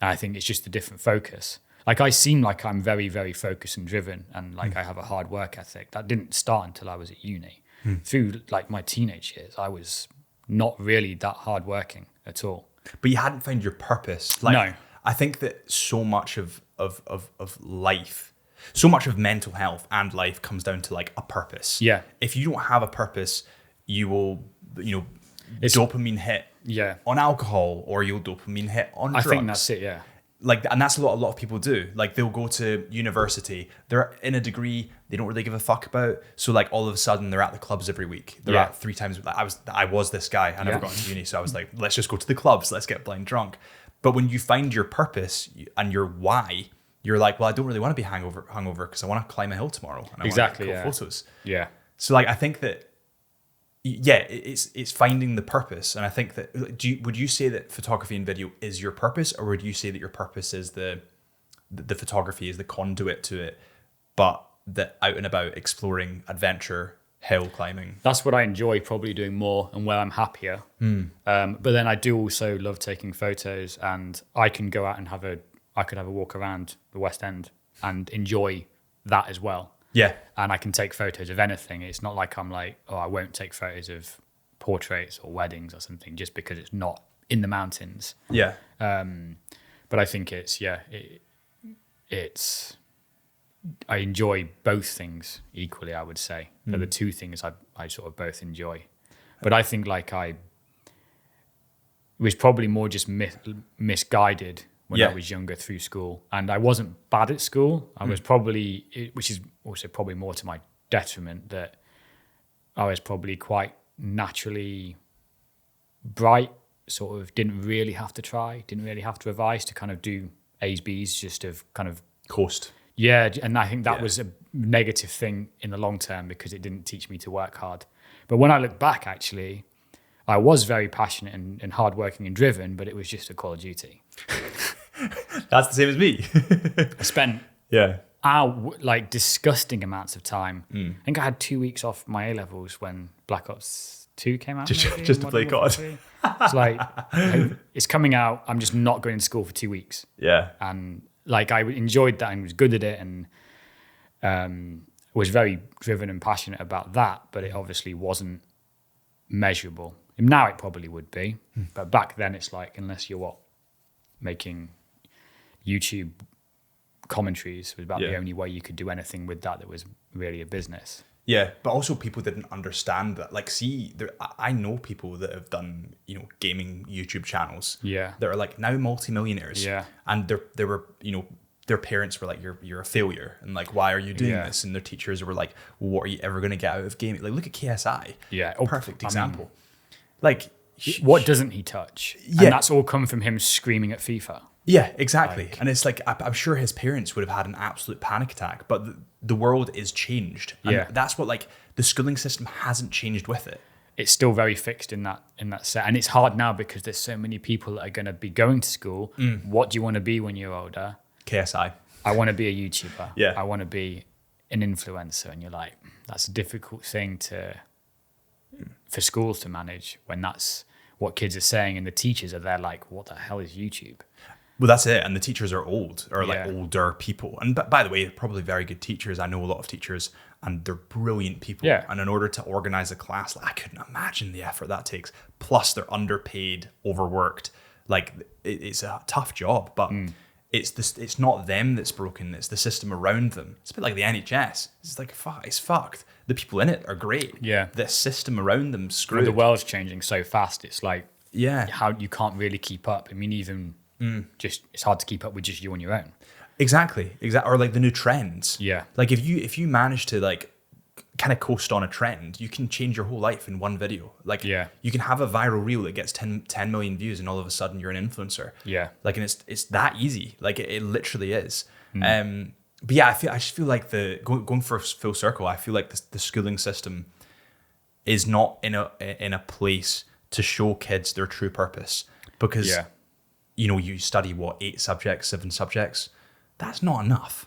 And I think it's just a different focus. Like, I seem like I'm very, very focused and driven, and like I have a hard work ethic. That didn't start until I was at uni. Through like my teenage years, I was not really that hardworking at all. But you hadn't found your purpose. Like, no. I think that so much of life, so much of mental health and life comes down to like a purpose. Yeah. If you don't have a purpose, you will, you know, dopamine hit Yeah. on alcohol, or you'll dopamine hit on drugs. I think that's it, yeah. Like, and that's what a lot of people do. Like, they'll go to university, they're in a degree they don't really give a fuck about. So like all of a sudden they're at the clubs every week. They're at 3 times. I was this guy. I never got into uni, so I was like, let's just go to the clubs. Let's get blind drunk. But when you find your purpose and your why, you're like, well, I don't really want to be hungover because I want to climb a hill tomorrow and I want to take cool photos. Yeah. So like, I think that, it's finding the purpose. And I think that, would you say that photography and video is your purpose, or would you say that your purpose is the photography is the conduit to it, but the out and about exploring, adventure, hill climbing? That's what I enjoy probably doing more and where I'm happier. But then I do also love taking photos, and I can go out and have a walk around the West End and enjoy that as well. Yeah. And I can take photos of anything. It's not like I'm like, oh, I won't take photos of portraits or weddings or something just because it's not in the mountains. Yeah. But I think it's I enjoy both things equally, I would say. They're the two things I sort of both enjoy. But I think like I was probably more just misguided when I was younger through school. And I wasn't bad at school. I was probably, which is also probably more to my detriment, that I was probably quite naturally bright, sort of didn't really have to try, didn't really have to revise to kind of do A's, B's, just to kind of coast. Yeah, and I think that was a negative thing in the long term because it didn't teach me to work hard. But when I look back, actually, I was very passionate and hardworking and driven, but it was just a Call of Duty. That's the same as me. I spent disgusting amounts of time. I think I had 2 weeks off my A-levels when Black Ops 2 came out. Just to play COD. It's like, it's coming out, I'm just not going to school for 2 weeks. Yeah. And like I enjoyed that and was good at it and was very driven and passionate about that, but it obviously wasn't measurable. And now it probably would be, but back then it's like, unless you're making YouTube commentaries, was about the only way you could do anything with that was really a business. Yeah, but also people didn't understand that. Like, I know people that have done, gaming YouTube channels. Yeah, that are like now multimillionaires. Yeah, and they were, their parents were like, "You're a failure," and like, "Why are you doing this?" And their teachers were like, "Well, what are you ever going to get out of gaming?" Like, look at KSI. Yeah, perfect example. Like, what doesn't he touch? Yeah, and that's all come from him screaming at FIFA. Yeah, exactly. And it's like, I'm sure his parents would have had an absolute panic attack, but the world is changed. And that's what, like, the schooling system hasn't changed with it. It's still very fixed in that set. And it's hard now because there's so many people that are going to be going to school. What do you want to be when you're older? KSI. I want to be a YouTuber. Yeah. I want to be an influencer. And you're like, that's a difficult thing for schools to manage when that's what kids are saying. And the teachers are there like, what the hell is YouTube? Well, that's it. And the teachers are old, or like older people. And by the way, probably very good teachers. I know a lot of teachers and they're brilliant people. Yeah. And in order to organize a class, I couldn't imagine the effort that takes. Plus they're underpaid, overworked. Like, it's a tough job, but it's not them that's broken. It's the system around them. It's a bit like the NHS. It's like, it's fucked. The people in it are great. Yeah. The system around them screwed. The world's changing so fast. It's like, yeah, how you can't really keep up. I mean, even just it's hard to keep up with just you on your own. Exactly. Or like the new trends. Yeah. Like if you manage to like kind of coast on a trend, you can change your whole life in one video. Like you can have a viral reel that gets 10 million views and all of a sudden you're an influencer. Yeah. Like, and it's that easy. Like it literally is. But yeah, I just feel like going for full circle, I feel like the schooling system is not in a place to show kids their true purpose, because you study 8 subjects, 7 subjects. That's not enough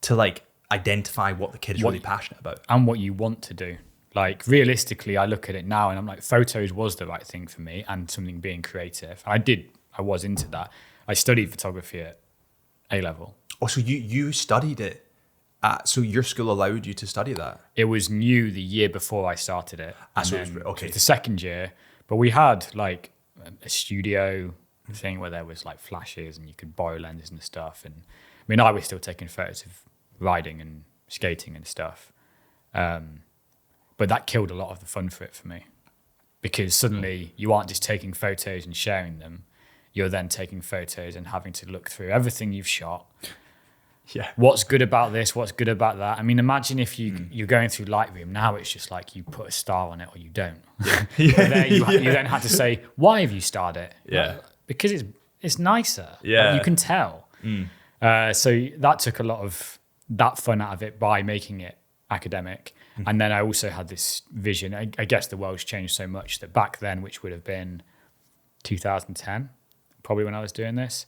to like identify what the kid is really passionate about and what you want to do. Like, realistically, I look at it now and I'm like, photos was the right thing for me, and something being creative. I was into that. I studied photography at A-level. Oh, so you studied it. So your school allowed you to study that? It was new the year before I started it. So it was, okay. The second year. But we had like a studio thing where there was like flashes and you could borrow lenses and stuff. And I mean, I was still taking photos of riding and skating and stuff. But that killed a lot of the fun for me because suddenly you aren't just taking photos and sharing them. You're then taking photos and having to look through everything you've shot. Yeah. What's good about this? What's good about that? I mean, imagine if you're going through Lightroom. Now it's just like you put a star on it or you don't. Yeah. There you then have to say, why have you starred it? Yeah. Because it's nicer. Yeah. Like, you can tell. So that took a lot of that fun out of it by making it academic. And then I also had this vision. I guess the world's changed so much that back then, which would have been 2010, probably when I was doing this,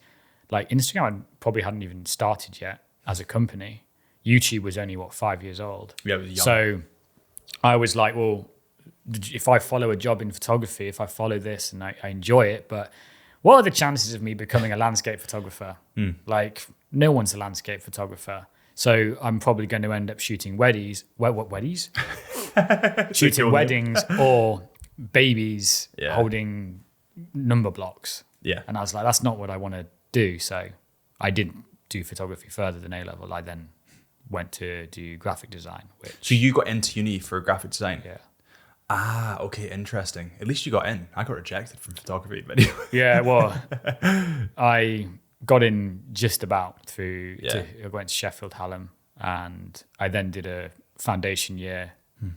like Instagram probably hadn't even started yet as a company. YouTube was only 5 years old. Yeah, it was young. So I was like, well, if I follow a job in photography, if I follow this and I enjoy it, but what are the chances of me becoming a landscape photographer? Like, no one's a landscape photographer. So I'm probably going to end up shooting weddings. What weddings? Shooting weddings or babies holding number blocks. Yeah. And I was like, that's not what I want to do. So I didn't do photography further than A-level. I then went to do graphic design. So you got into uni for graphic design? Yeah. Ah, okay, interesting. At least you got in. I got rejected from photography, but anyway. Yeah, well, I got in just about through, I went to Sheffield Hallam, and I then did a foundation year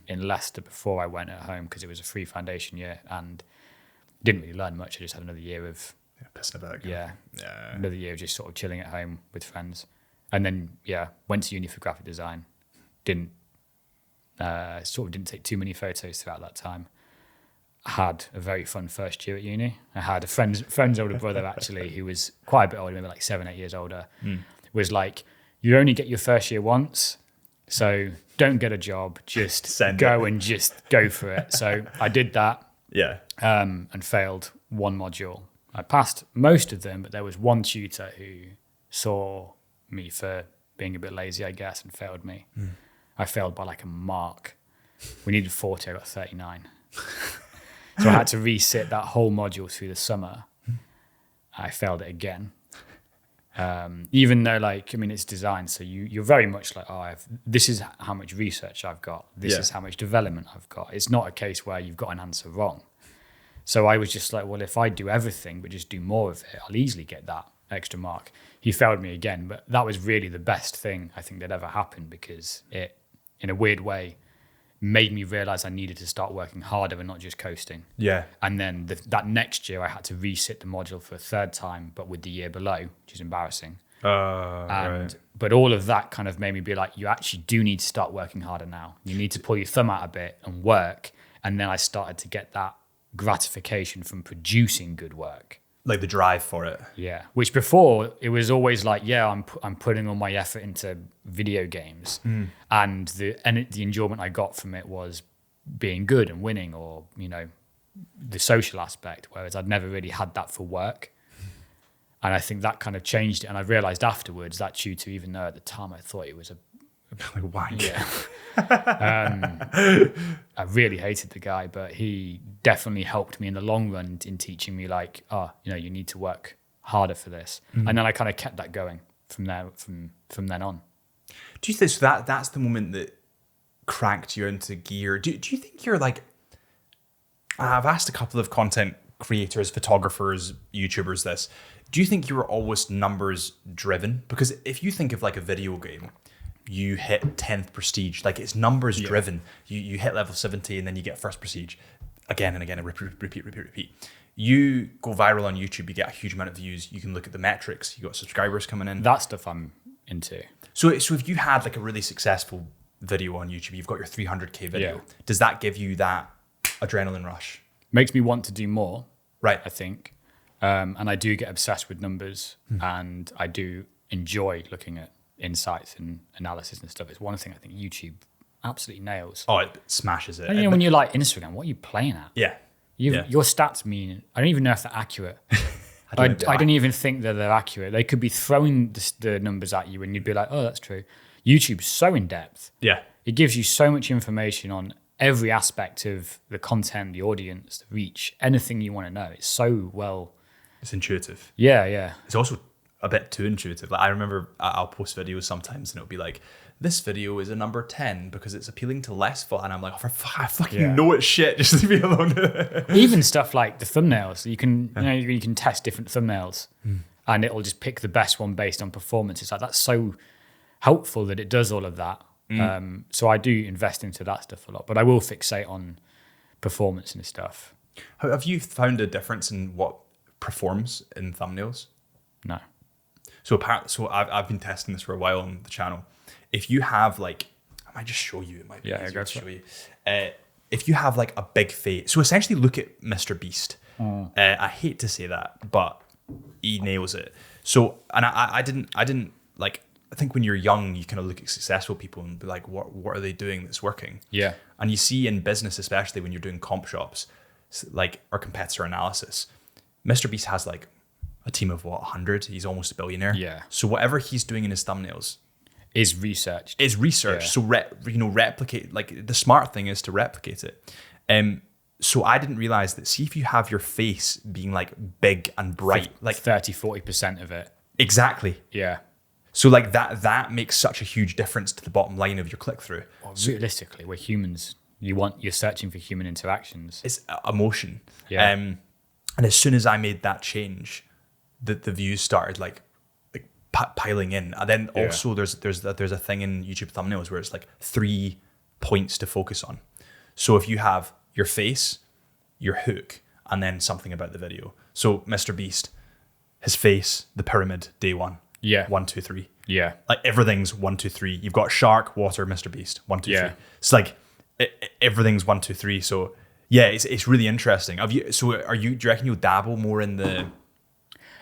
in Leicester before I went at home because it was a free foundation year and didn't really learn much. I just had another year of pissing about. Another year of just sort of chilling at home with friends. And then, went to uni for graphic design. Didn't take too many photos throughout that time. I had a very fun first year at uni. I had a friend's older brother, actually, who was quite a bit older, maybe like 7-8 years older, was like, you only get your first year once, so don't get a job, just just go for it. So I did that and failed one module. I passed most of them, but there was one tutor who saw me for being a bit lazy, I guess, and failed me. I failed by like a mark. We needed 40, I got 39. So I had to resit that whole module through the summer. I failed it again. Even though, it's design, so you're very much like, this is how much research I've got. This is how much development I've got. It's not a case where you've got an answer wrong. So I was just like, well, if I do everything but just do more of it, I'll easily get that extra mark. He failed me again, but that was really the best thing I think that ever happened because it, in a weird way, made me realize I needed to start working harder and not just coasting. Yeah. And then that next year I had to resit the module for a third time, but with the year below, which is embarrassing. But all of that kind of made me be like, you actually do need to start working harder now. You need to pull your thumb out a bit and work. And then I started to get that gratification from producing good work. Like the drive for it. Yeah. Which before it was always like, I'm putting all my effort into video games. And the enjoyment I got from it was being good and winning or, the social aspect, whereas I'd never really had that for work. And I think that kind of changed it. And I realized afterwards that tutor, even though at the time I thought it was a wank. Yeah. I really hated the guy, but he definitely helped me in the long run in teaching me you need to work harder for this. And then I kind of kept that going from there, from then on. Do you think so that's the moment that cracked you into gear? Do you think you're like, I've asked a couple of content creators, photographers, YouTubers this, do you think you were always numbers driven? Because if you think of like a video game, you hit 10th prestige, like it's numbers driven. You hit level 70 and then you get first prestige again and again and repeat. You go viral on YouTube, you get a huge amount of views. You can look at the metrics, you got subscribers coming in. That stuff I'm into. So if you had like a really successful video on YouTube, you've got your 300k video, does that give you that adrenaline rush? Makes me want to do more, right? I think. And I do get obsessed with numbers and I do enjoy looking at insights and analysis and stuff. It's one thing I think YouTube absolutely nails. Oh, it smashes it. And when you're like Instagram, what are you playing at? Yeah. Your stats mean, I don't even know if they're accurate. I don't even think that they're accurate. They could be throwing the numbers at you and you'd be like, oh, that's true. YouTube's so in depth. Yeah. It gives you so much information on every aspect of the content, the audience, the reach, anything you want to know. It's so well. It's intuitive. Yeah. It's also a bit too intuitive. Like I remember I'll post videos sometimes and it'll be like this video is a number 10 because it's appealing to less fun. And I'm like, I fucking Yeah. know it's shit. Just leave me alone. Even stuff like the thumbnails, you can test different thumbnails, and it'll just pick the best one based on performance. It's like that's so helpful that it does all of that. So I do invest into that stuff a lot, but I will fixate on performance and stuff. Have you found a difference in what performs in thumbnails? No. So I've been testing this for a while on the channel. If you have like, I might just show you. It might be easier to show you. If you have like a big face, so essentially look at Mr. Beast. I hate to say that, but he nails it. So, and I didn't like. I think when you're young, you kind of look at successful people and be like, what are they doing that's working? Yeah. And you see in business, especially when you're doing comp shops, like our competitor analysis, Mr. Beast has like a team of 100. He's almost a billionaire. Yeah. So whatever he's doing in his thumbnails Is researched. Yeah. So replicate. Like the smart thing is to replicate it. So I didn't realize that. See, if you have your face being like big and bright, like 30-40% of it. Exactly. Yeah. So like that makes such a huge difference to the bottom line of your click through. Well, realistically, we're humans. You're searching for human interactions. It's emotion. Yeah. And as soon as I made that change, the views started like piling in. And then also there's a thing in YouTube thumbnails where it's like 3 points to focus on. So if you have your face, your hook, and then something about the video. So Mr. Beast, his face, the pyramid, day 1. Yeah. 1, 2, 3. Yeah. Like everything's 1, 2, 3. You've got shark, water, Mr. Beast. 1, 2, 3. Yeah. It's like everything's 1, 2, 3. So yeah, it's really interesting. Do you reckon you'll dabble more in the?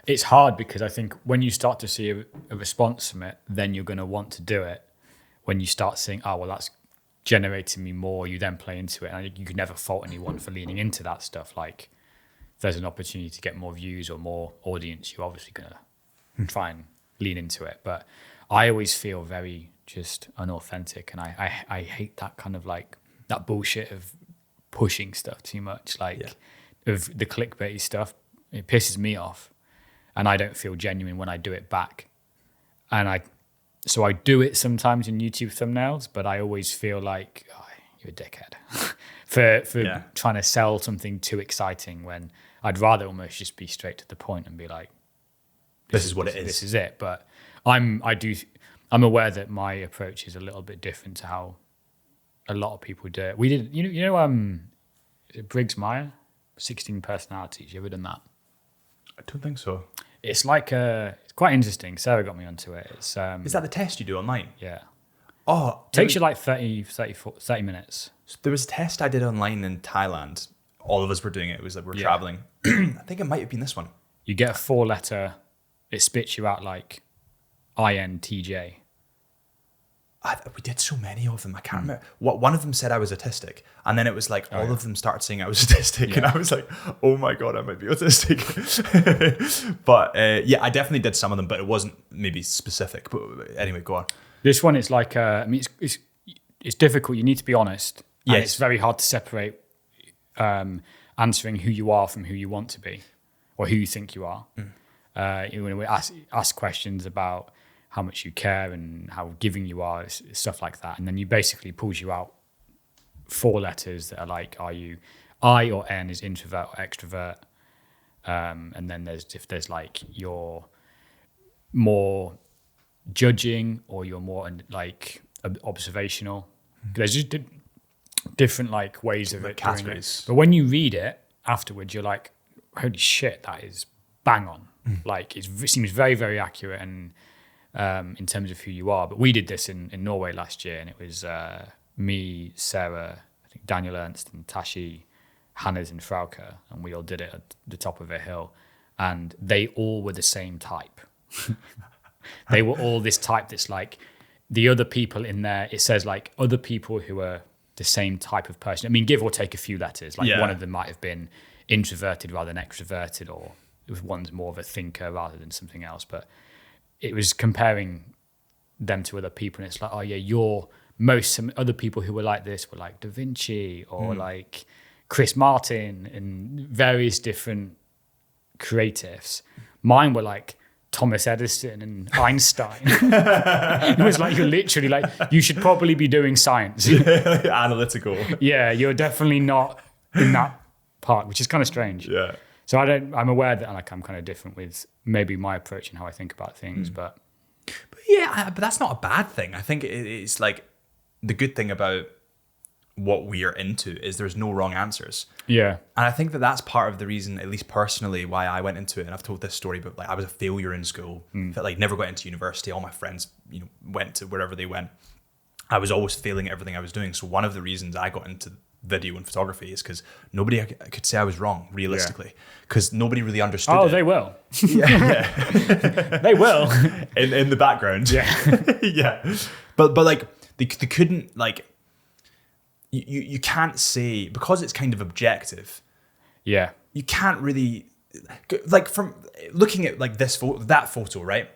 It's hard because I think when you start to see a response from it, then you're going to want to do it. When you start seeing, oh well, that's generating me more, you then play into it, and you could never fault anyone for leaning into that stuff. Like, if there's an opportunity to get more views or more audience, you're obviously going to try and lean into it. But I always feel very just unauthentic, and I hate that kind of like that bullshit of pushing stuff too much, like of the clickbaity stuff. It pisses me off, and I don't feel genuine when I do it back. And so I do it sometimes in YouTube thumbnails, but I always feel like, oh, you're a dickhead for trying to sell something too exciting, when I'd rather almost just be straight to the point and be like, This is what it is. This is it. But I'm aware that my approach is a little bit different to how a lot of people do it. We did, is it Briggs Meyer, 16 Personalities. You ever done that? I don't think so. It's like it's quite interesting. Sarah got me onto it. It's Is that the test you do online? yeah. Oh, Takes you like 30 minutes. there was a test I did online in Thailand. All of us were doing it. It was like we're traveling. I think it might have been this one. You get a 4-letter. It spits you out like INTJ. We did so many of them. I can't remember. One of them said I was autistic, and then it was like all of them started saying I was autistic, and I was like, "Oh my god, I might be autistic." But I definitely did some of them, but it wasn't maybe specific. But anyway, go on. This one is like, it's difficult. You need to be honest. And Yes. it's very hard to separate answering who you are from who you want to be, or who you think you are. When we ask questions about how much you care and how giving you are, stuff like that. And then you basically pulls you out 4 letters that are like, are you I or N is introvert or extrovert? And then there's like you're more judging or you're more like observational. There's just different like ways of it doing it. But when you read it afterwards, you're like, holy shit, that is bang on. Like it seems very, very accurate and in terms of who you are. But we did this in Norway last year, and it was me, Sarah, I think Daniel Ernst and Tashi Hannes and Frauke, and we all did it at the top of a hill, and they all were the same type. They were all this type that's like the other people in there, it says like other people who are the same type of person. I mean, give or take a few letters. Like one of them might have been introverted rather than extroverted, or one's more of a thinker rather than something else. But it was comparing them to other people, and it's like, oh yeah, some other people who were like this were like Da Vinci or like Chris Martin and various different creatives. Mine were like Thomas Edison and Einstein. It was like, you're literally like, you should probably be doing science. Analytical. Yeah, you're definitely not in that part, which is kind of strange. Yeah. So I'm aware that like I'm kind of different with maybe my approach and how I think about things, but but that's not a bad thing. I think it's like the good thing about what we are into is there's no wrong answers. yeah, And I think that that's part of the reason, at least personally, why I went into it. And I've told this story, but like I was a failure in school. Felt like never got into university. All my friends, went to wherever they went. I was always failing at everything I was doing. So one of the reasons I got into video and photography is because nobody could say I was wrong, realistically, because nobody really understood it. they will. Yeah. They will. In the background. Yeah. Yeah. But like they couldn't like you can't say, because it's kind of objective, Yeah. you can't really like, from looking at like that photo, right?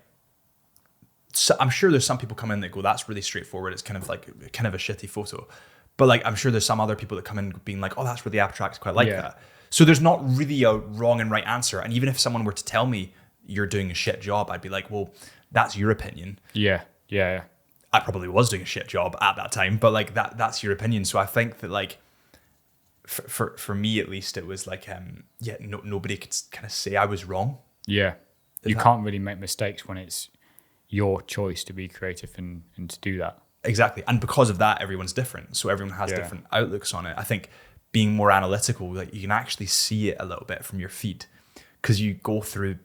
So I'm sure there's some people come in that go, that's really straightforward. It's kind of a shitty photo. But like, I'm sure there's some other people that come in being like, oh, that's really abstract. I quite like that. So there's not really a wrong and right answer. And even if someone were to tell me you're doing a shit job, I'd be like, well, that's your opinion. Yeah. I probably was doing a shit job at that time, but like that's your opinion. So I think that like for me at least, it was like nobody could kind of say I was wrong. Yeah. You can't really make mistakes when it's your choice to be creative and to do that. Exactly. And because of that, everyone's different. So everyone has different outlooks on it. I think being more analytical, like you can actually see it a little bit from your feed, because you go through,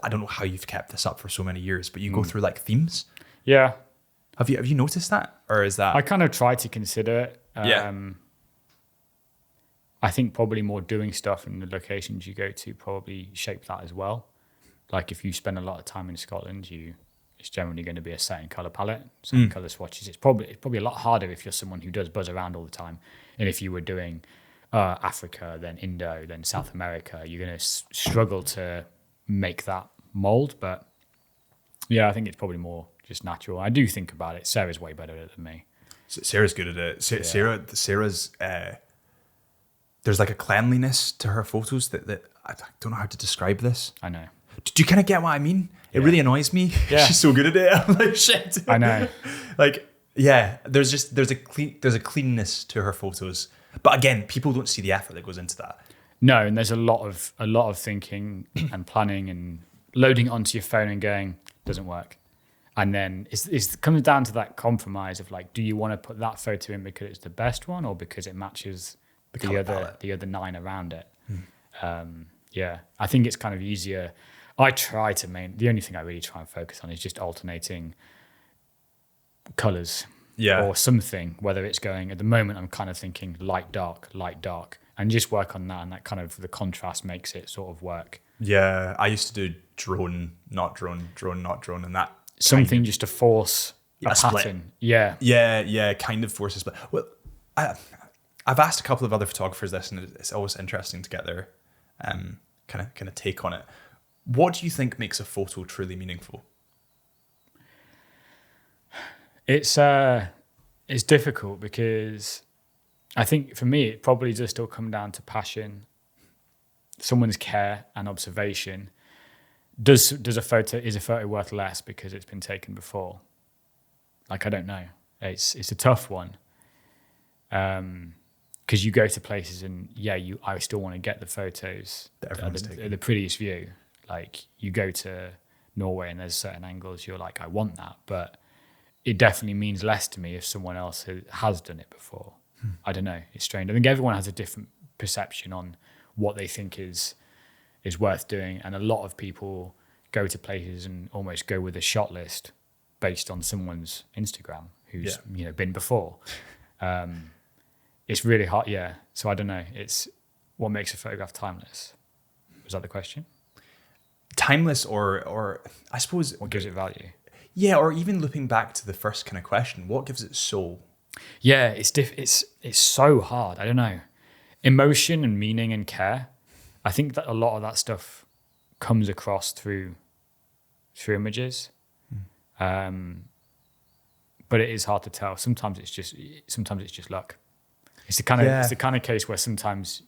I don't know how you've kept this up for so many years, but you go through like themes. Yeah. Have you noticed that? Or is that? I kind of try to consider it. Yeah. I think probably more doing stuff and the locations you go to probably shape that as well. Like if you spend a lot of time in Scotland, it's generally going to be a certain color palette, certain color swatches. It's probably a lot harder if you're someone who does buzz around all the time. And if you were doing Africa, then Indo, then South America, you're going to struggle to make that mold. But yeah, I think it's probably more just natural. I do think about it. Sarah's way better at it than me. Sarah's good at it. Sarah's there's like a cleanliness to her photos that I don't know how to describe this. I know. Do you kind of get what I mean? It really annoys me. Yeah. She's so good at it. I'm like, shit. I know. Like, yeah, there's a cleanness to her photos. But again, people don't see the effort that goes into that. No, and there's a lot of thinking and planning and loading it onto your phone and going, doesn't work. And then it's coming down to that compromise of like, do you want to put that photo in because it's the best one or because it matches the other 9 around it? Yeah, I think it's kind of easier. I try to the only thing I really try and focus on is just alternating colors or something, whether it's going, at the moment I'm kind of thinking light, dark, and just work on that, and that kind of, the contrast makes it sort of work. Yeah, I used to do drone, not drone, drone, not drone, and that something just to force a split. pattern. Yeah, kind of forces split. Well, I've asked a couple of other photographers this, and it's always interesting to get their kind of take on it. What do you think makes a photo truly meaningful? It's difficult because I think for me it probably does still come down to passion, someone's care and observation. Is a photo worth less because it's been taken before? Like, I don't know. It's a tough one. Because you go to places and I still want to get the photos at the prettiest view. Like, you go to Norway and there's certain angles you're like, I want that, but it definitely means less to me if someone else has done it before. I don't know. It's strange. I think everyone has a different perception on what they think is worth doing, and a lot of people go to places and almost go with a shot list based on someone's Instagram who's been before. It's really hard. Yeah. So I don't know. It's what makes a photograph timeless. Was that the question? Timeless, or I suppose what gives it value? Yeah, or even looping back to the first kind of question, what gives it soul? Yeah, it's so hard. I don't know. Emotion and meaning and care. I think that a lot of that stuff comes across through images. But it is hard to tell. Sometimes it's just luck. It's the kind of case where sometimes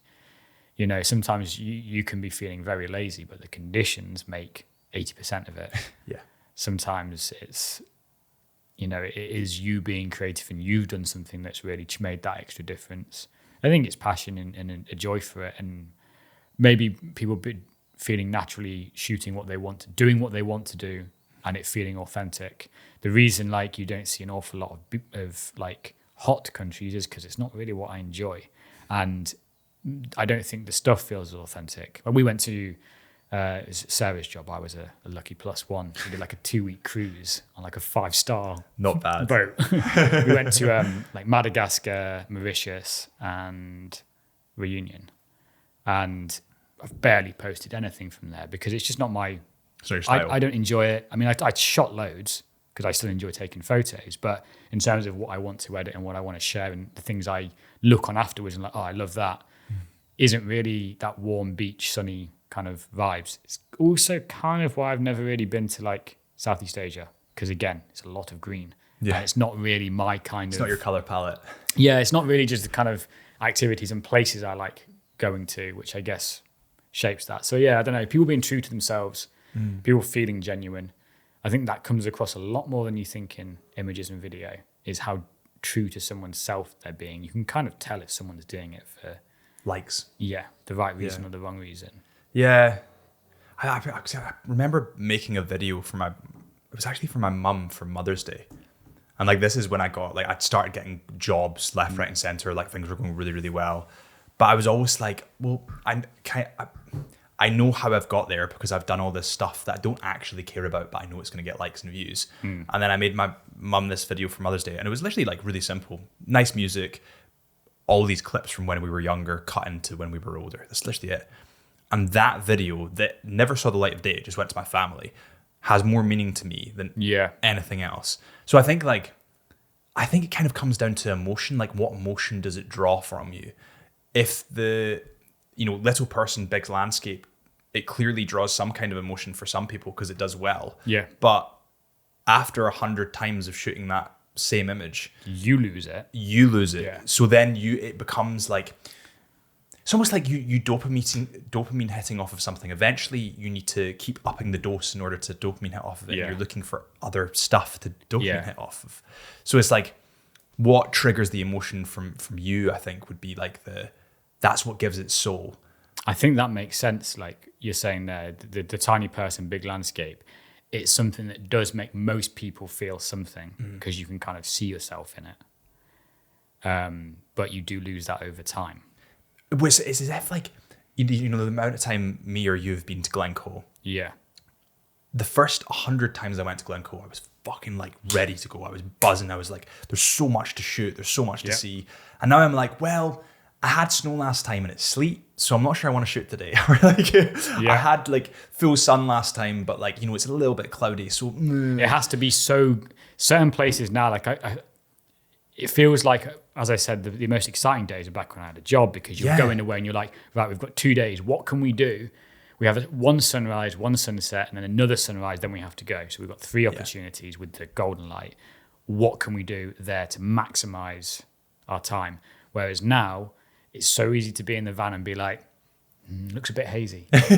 you can be feeling very lazy, but the conditions make 80% of it. Yeah. Sometimes it's, it is you being creative and you've done something that's really made that extra difference. I think it's passion and a joy for it. And maybe people be feeling naturally shooting what they want to, doing what they want to do, and it feeling authentic. The reason like you don't see an awful lot of like hot countries is because it's not really what I enjoy. And I don't think the stuff feels authentic. When we went to it was Sarah's job, I was a lucky +1. We did like a 2-week cruise on like a 5-star Not bad. boat. We went to like Madagascar, Mauritius, and Reunion. And I've barely posted anything from there because it's just not my... So your style. I don't enjoy it. I mean, I shot loads because I still enjoy taking photos. But in terms of what I want to edit and what I want to share and the things I look on afterwards and like, oh, I love that, isn't really that warm beach, sunny kind of vibes. It's also kind of why I've never really been to like Southeast Asia because again, it's a lot of green. Yeah. And it's not really my kind of... It's not your color palette. Yeah, it's not really just the kind of activities and places I like going to, which I guess shapes that. So yeah, I don't know, people being true to themselves, people feeling genuine. I think that comes across a lot more than you think in images and video, is how true to someone's self they're being. You can kind of tell if someone's doing it for... Likes. Yeah, the right reason or the wrong reason. Yeah. I remember making a video it was actually for my mum for Mother's Day. And like, this is when I'd started getting jobs left, right and center, like things were going really, really well. But I was always like, well, I know how I've got there because I've done all this stuff that I don't actually care about, but I know it's going to get likes and views. And then I made my mum this video for Mother's Day and it was literally like really simple, nice music, all these clips from when we were younger cut into when we were older. That's literally it. And that video that never saw the light of day, it just went to my family, has more meaning to me than anything else. So I think it kind of comes down to emotion. Like, what emotion does it draw from you? If the, little person, big landscape, it clearly draws some kind of emotion for some people because it does well. Yeah. But after 100 times of shooting that same image, you lose it. Yeah. So then it becomes like, it's almost like you dopamine hitting off of something. Eventually, you need to keep upping the dose in order to dopamine hit off of it. Yeah. And you're looking for other stuff to dopamine hit off of. So it's like, what triggers the emotion from you, I think, would be like that's what gives it soul. I think that makes sense. Like you're saying there, the tiny person, big landscape, it's something that does make most people feel something because you can kind of see yourself in it. But you do lose that over time. It's as if like, the amount of time me or you have been to Glencoe. Yeah. The first 100 times I went to Glencoe, I was fucking like ready to go. I was buzzing. I was like, there's so much to shoot. There's so much to see. And now I'm like, well, I had snow last time and it's sleet, so I'm not sure I want to shoot today. I had like full sun last time, but like, it's a little bit cloudy. So it has to be certain places now, like it feels like, as I said, the most exciting days are back when I had a job because you're going away and you're like, right, we've got 2 days. What can we do? We have one sunrise, one sunset, and then another sunrise, then we have to go. So we've got 3 opportunities with the golden light. What can we do there to maximize our time? Whereas now, it's so easy to be in the van and be like, looks a bit hazy. Looks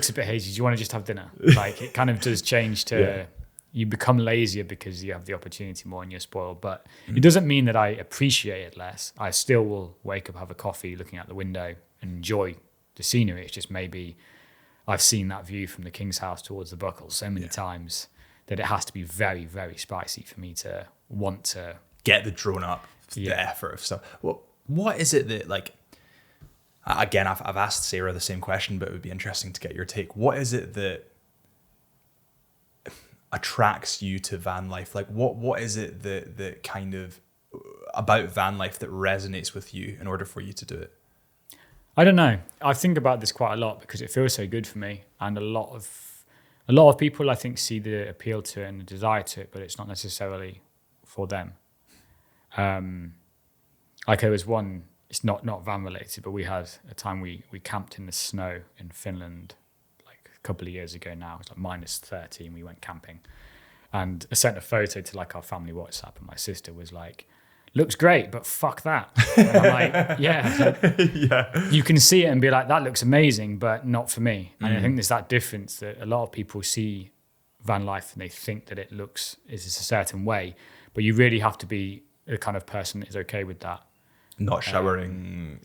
a bit hazy. Do you want to just have dinner? Like, it kind of does change to... You become lazier because you have the opportunity more and you're spoiled. But it doesn't mean that I appreciate it less. I still will wake up, have a coffee, looking out the window and enjoy the scenery. It's just maybe I've seen that view from the King's House towards the Buckle so many times that it has to be very, very spicy for me to want to... Get the drone up, the effort of stuff. Well, what is it that, like... Again, I've asked Sarah the same question, but it would be interesting to get your take. What is it that attracts you to van life? Like, what is it that kind of about van life that resonates with you in order for you to do it? I don't know. I think about this quite a lot because it feels so good for me, and a lot of people I think see the appeal to it and the desire to it, but it's not necessarily for them. Like there was one, it's not van related, but we had a time we camped in the snow in Finland like a couple of years ago now. It was like -30 and we went camping. And I sent a photo to like our family WhatsApp and my sister was like, looks great, but fuck that. And I'm like, yeah. You can see it and be like, that looks amazing, but not for me. And I think there's that difference that a lot of people see van life and they think that it is a certain way, but you really have to be the kind of person that is okay with that. Not showering,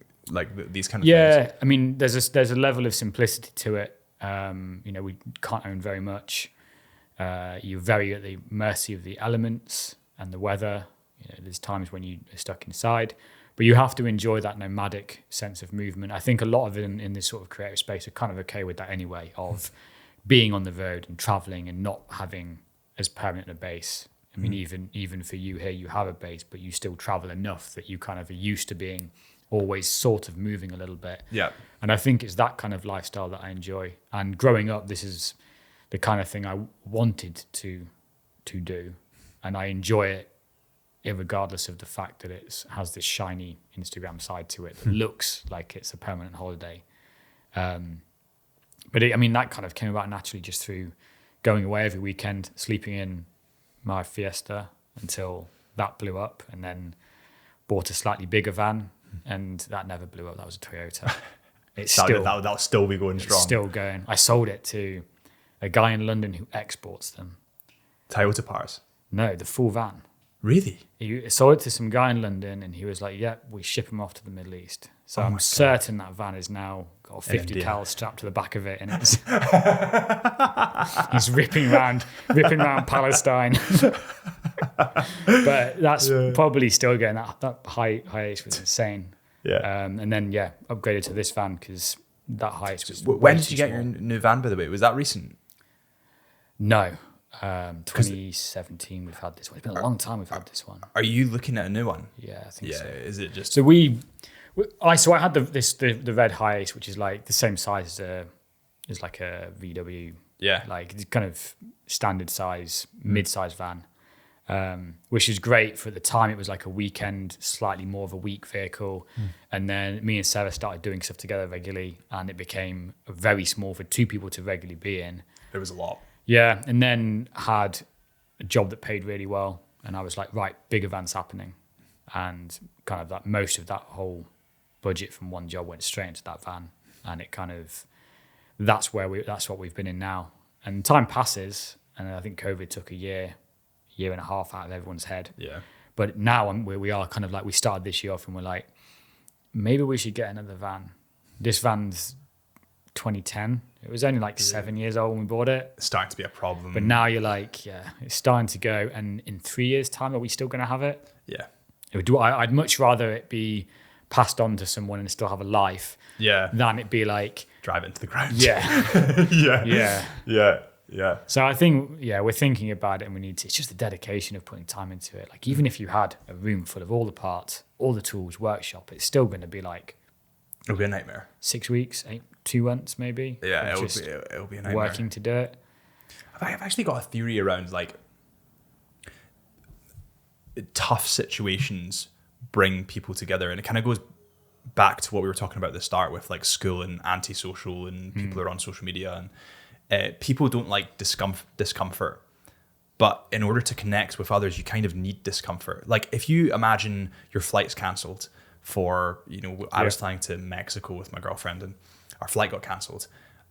these kind of things. I mean, there's a level of simplicity to it. We can't own very much. You're very at the mercy of the elements and the weather. There's times when you are stuck inside, but you have to enjoy that nomadic sense of movement. I think a lot of it in this sort of creative space are kind of okay with that anyway, of being on the road and traveling and not having as permanent a base. I mean, even for you here, you have a base, but you still travel enough that you kind of are used to being always sort of moving a little bit. Yeah. And I think it's that kind of lifestyle that I enjoy. And growing up, this is the kind of thing I wanted to do. And I enjoy it irregardless of the fact that it has this shiny Instagram side to it that looks like it's a permanent holiday. But that kind of came about naturally just through going away every weekend, sleeping in my Fiesta until that blew up, and then bought a slightly bigger van, and that never blew up. That was a Toyota. That'll still be going strong. Still going. I sold it to a guy in London who exports them. Toyota Pars? No, the full van. Really? He sold it to some guy in London, and he was like, "Yeah, we ship them off to the Middle East." So I'm certain that van is now got a 50 cal strapped to the back of it, and it's he's ripping around Palestine. But that's probably still going. That hiatus was insane. Yeah. And then upgraded to this van because that hiatus was. When did you get your new van, by the way? Was that recent? No. 2017 we've had this one. It's been a long time we've had this one. Are you looking at a new one? Yeah, I think so. Is it just... So I had the red Hiace, which is like the same size as like a VW. Yeah. Like it's kind of standard size, mid-size van, which is great for the time. It was like a weekend, slightly more of a week vehicle. And then me and Sarah started doing stuff together regularly, and it became very small for two people to regularly be in. It was a lot. Yeah, and then had a job that paid really well, and I was like, right, bigger van's happening, and kind of that most of that whole budget from one job went straight into that van, and it kind of that's what we've been in now. And time passes, and I think COVID took a year and a half out of everyone's head. Yeah. But now we are kind of like, we started this year off, and we're like, maybe we should get another van. This van's 2010. It was only like 7 years old when we bought it. It's starting to be a problem. But now you're like, it's starting to go. And in 3 years' time, are we still going to have it? Yeah. I'd much rather it be passed on to someone and still have a life than it be like... drive into the ground. Yeah. Yeah. So I think, we're thinking about it, and we need to... It's just the dedication of putting time into it. Like, even if you had a room full of all the parts, all the tools, workshop, it's still going to be like... It'll be a nightmare. 6 weeks, 2 months maybe. Yeah, it'll be a nightmare. Working to do it. I've actually got a theory around like tough situations bring people together, and it kind of goes back to what we were talking about at the start with like school and antisocial and people are on social media, and people don't like discomfort. But in order to connect with others, you kind of need discomfort. Like if you imagine your flight's cancelled for, I was flying to Mexico with my girlfriend, and our flight got cancelled.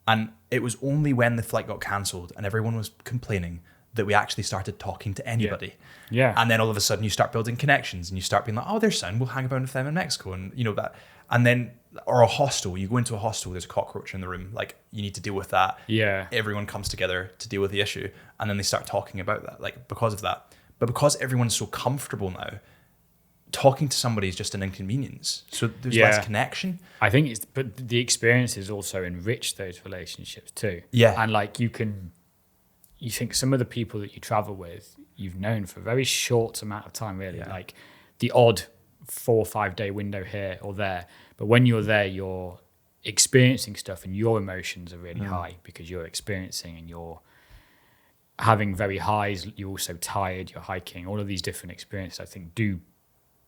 And it was only when the flight got cancelled and everyone was complaining that we actually started talking to anybody. Yeah. And then all of a sudden you start building connections, and you start being like, oh, there's sound, we'll hang about with them in Mexico. And that. And then, or a hostel, you go into a hostel, there's a cockroach in the room. Like you need to deal with that. Yeah. Everyone comes together to deal with the issue. And then they start talking about that, like because of that. But because everyone's so comfortable now, talking to somebody is just an inconvenience. So there's less connection. I think but the experiences also enrich those relationships too. Yeah. And like you think some of the people that you travel with, you've known for a very short amount of time, really. Yeah. Like the odd 4 or 5 day window here or there. But when you're there, you're experiencing stuff, and your emotions are really high because you're experiencing, and you're having very highs. You're also tired, you're hiking, all of these different experiences, I think, do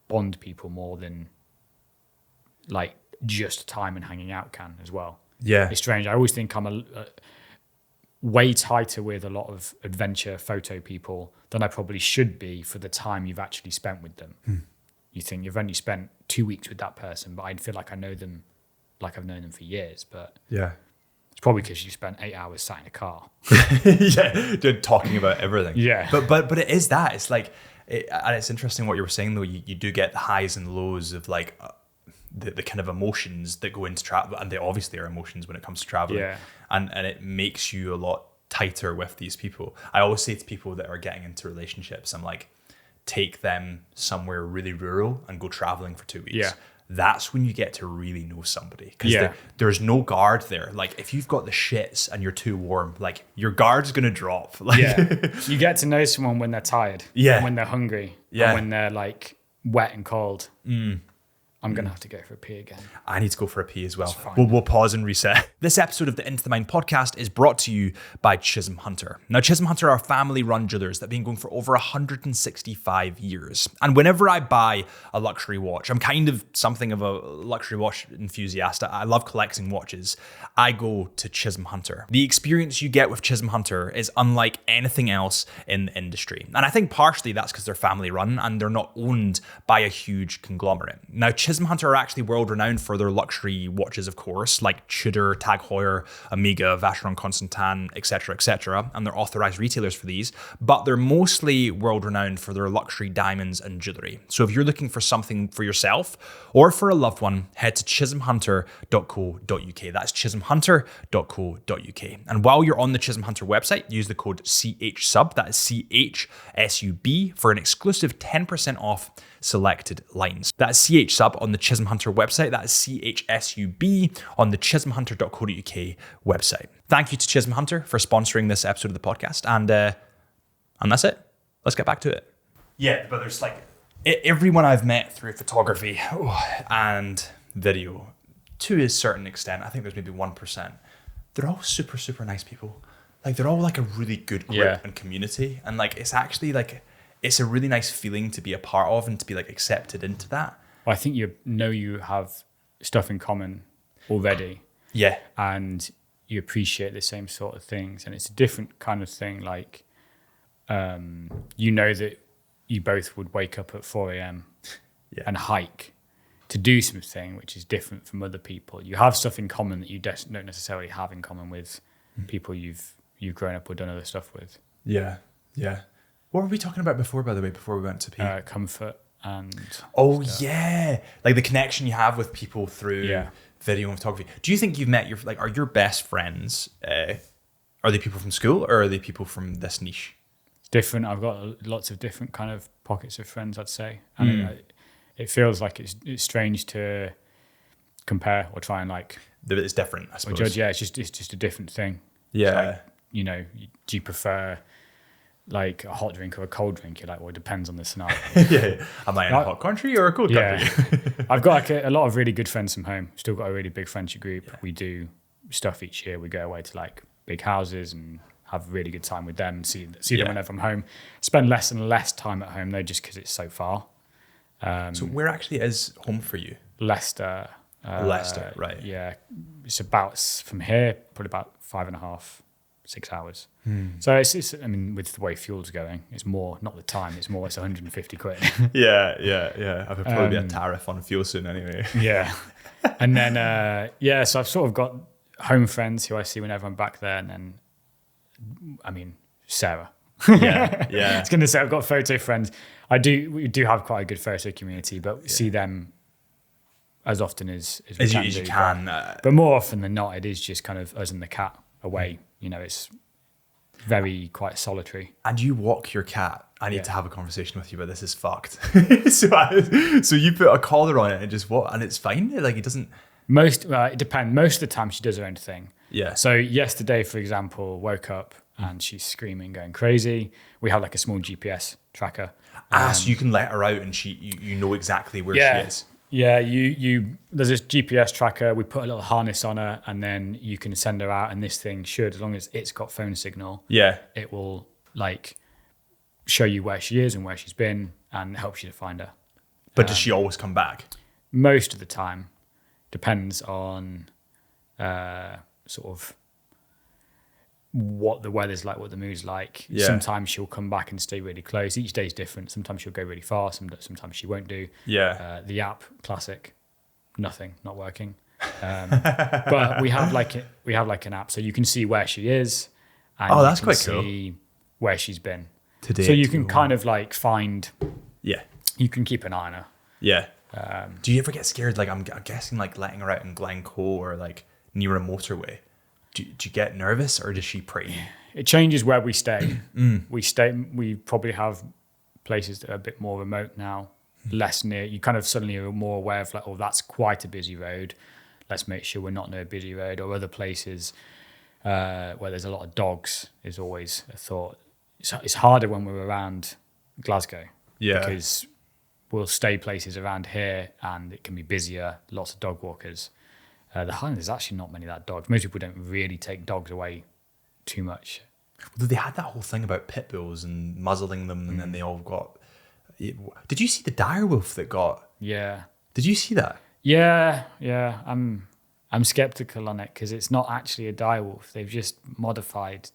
bond people more than like just time and hanging out can as well. Yeah. It's strange. I always think I'm a way tighter with a lot of adventure photo people than I probably should be for the time you've actually spent with them. you think you've only spent 2 weeks with that person, but I feel like I know them like I've known them for years. But Yeah. it's probably because you spent 8 hours sat in a car. Yeah, dude, talking about everything. Yeah. But it is that. It's like, and it's interesting what you were saying though. You do get the highs and lows of like the kind of emotions that go into travel, and they obviously are emotions when it comes to traveling. Yeah. And it makes you a lot tighter with these people. I always say to people that are getting into relationships, I'm like, take them somewhere really rural and go traveling for 2 weeks. Yeah. That's when you get to really know somebody, because there's no guard there. Like if you've got the shits and you're too warm, like your guard's gonna drop. Like, Yeah. You get to know someone when they're tired. Yeah. And when they're hungry. Yeah. And when they're like wet and cold. I'm going to have to go for a pee again. I need to go for a pee as well. Fine. We'll pause and reset. This episode of the Into the Mind podcast is brought to you by Chisholm Hunter. Now, Chisholm Hunter are family-run jewelers that have been going for over 165 years. And whenever I buy a luxury watch, I'm kind of something of a luxury watch enthusiast. I love collecting watches. I go to Chisholm Hunter. The experience you get with Chisholm Hunter is unlike anything else in the industry. And I think partially that's because they're family-run and they're not owned by a huge conglomerate. Now, Chisholm Hunter are actually world renowned for their luxury watches, of course, like Tudor, Tag Heuer, Omega, Vacheron Constantin, etc., and they're authorized retailers for these, but they're mostly world renowned for their luxury diamonds and jewelry. So if you're looking for something for yourself or for a loved one, head to chisholmhunter.co.uk. That's chisholmhunter.co.uk. And while you're on the Chisholm Hunter website, use the code CHSUB, that is CHSUB, for an exclusive 10% off selected lines. That's CHSUB on the Chisholm Hunter website. That's CHSUB on the chisholmhunter.co.uk website. Thank you to Chisholm Hunter for sponsoring this episode of the podcast. And that's it. Let's get back to it. Yeah, but there's like everyone I've met through photography and video, to a certain extent, I think there's maybe 1%. They're all super, super nice people. Like they're all like a really good group and community. And like, it's actually like, it's a really nice feeling to be a part of and to be like accepted into that. Well, I think you have stuff in common already. Yeah. And you appreciate the same sort of things. And it's a different kind of thing. Like, you know that you both would wake up at 4 a.m. and hike to do something which is different from other people. You have stuff in common that you don't necessarily have in common with people you've grown up or done other stuff with. Yeah. Yeah. What were we talking about before, by the way, before we went to pee? Comfort and... Oh, stuff. Yeah. Like the connection you have with people through video and photography. Do you think you've met are your best friends, are they people from school or are they people from this niche? It's different. I've got lots of different kind of pockets of friends, I'd say. And it feels like it's strange to compare or try and like... It's different, I suppose. Or judge, it's just a different thing. Yeah. Like, do you prefer... like a hot drink or a cold drink? You're like, well, it depends on the scenario. Am I in a hot country or a cold country? I've got like a lot of really good friends from home. Still got a really big friendship group. We do stuff each year. We go away to like big houses and have a really good time with them and see them whenever I'm home. Spend less and less time at home though, just because it's so far. So where actually is home for you? Leicester. Leicester, right. Yeah. It's about, from here, probably about 5.5, 6 hours. So it's I mean, with the way fuel's going, it's more, not the time, it's 150 quid. Yeah. I would probably be a tariff on fuel soon anyway. Yeah. And then, so I've sort of got home friends who I see whenever I'm back there. And then, I mean, Sarah. Yeah. I was going to say, I've got photo friends. We do have quite a good photo community, but see them as often as you can. But more often than not, it is just kind of us and the cat away. It's very quite solitary. And you walk your cat. I need to have a conversation with you, but this is fucked. So you put a collar on it and just walk, and it's fine. Like it doesn't. It depends. Most of the time, she does her own thing. Yeah. So yesterday, for example, woke up and she's screaming, going crazy. We have like a small GPS tracker. So you can let her out, and you know exactly where she is. Yeah, there's this GPS tracker. We put a little harness on her, and then you can send her out. And this thing should, as long as it's got phone signal, it will like show you where she is and where she's been, and helps you to find her. But does she always come back? Most of the time, depends on sort of what the weather's like, what the mood's like. Yeah. Sometimes she'll come back and stay really close. Each day's different. Sometimes she'll go really far. Sometimes she won't do. Yeah. The app, classic, nothing, not working. But we have like an app, so you can see where she is. And that's you can quite see cool. where she's been. Today. So you can kind of like find. Yeah. You can keep an eye on her. Yeah. Do you ever get scared? Like I'm guessing, like letting her out in Glencoe or like near a motorway. Do you get nervous, or does she pretty? It changes where we stay. We probably have places that are a bit more remote now, less near. You kind of suddenly are more aware of like, oh, that's quite a busy road. Let's make sure we're not near a busy road. Or other places where there's a lot of dogs is always a thought. It's harder when we're around Glasgow. Yeah. Because we'll stay places around here and it can be busier, lots of dog walkers. The Highlands, there's actually not many of that dogs. Most people don't really take dogs away too much. Well, they had that whole thing about pit bulls and muzzling them, and then they all got. Did you see the direwolf that got? Yeah. Did you see that? Yeah. I'm skeptical on it because it's not actually a direwolf. They've just modified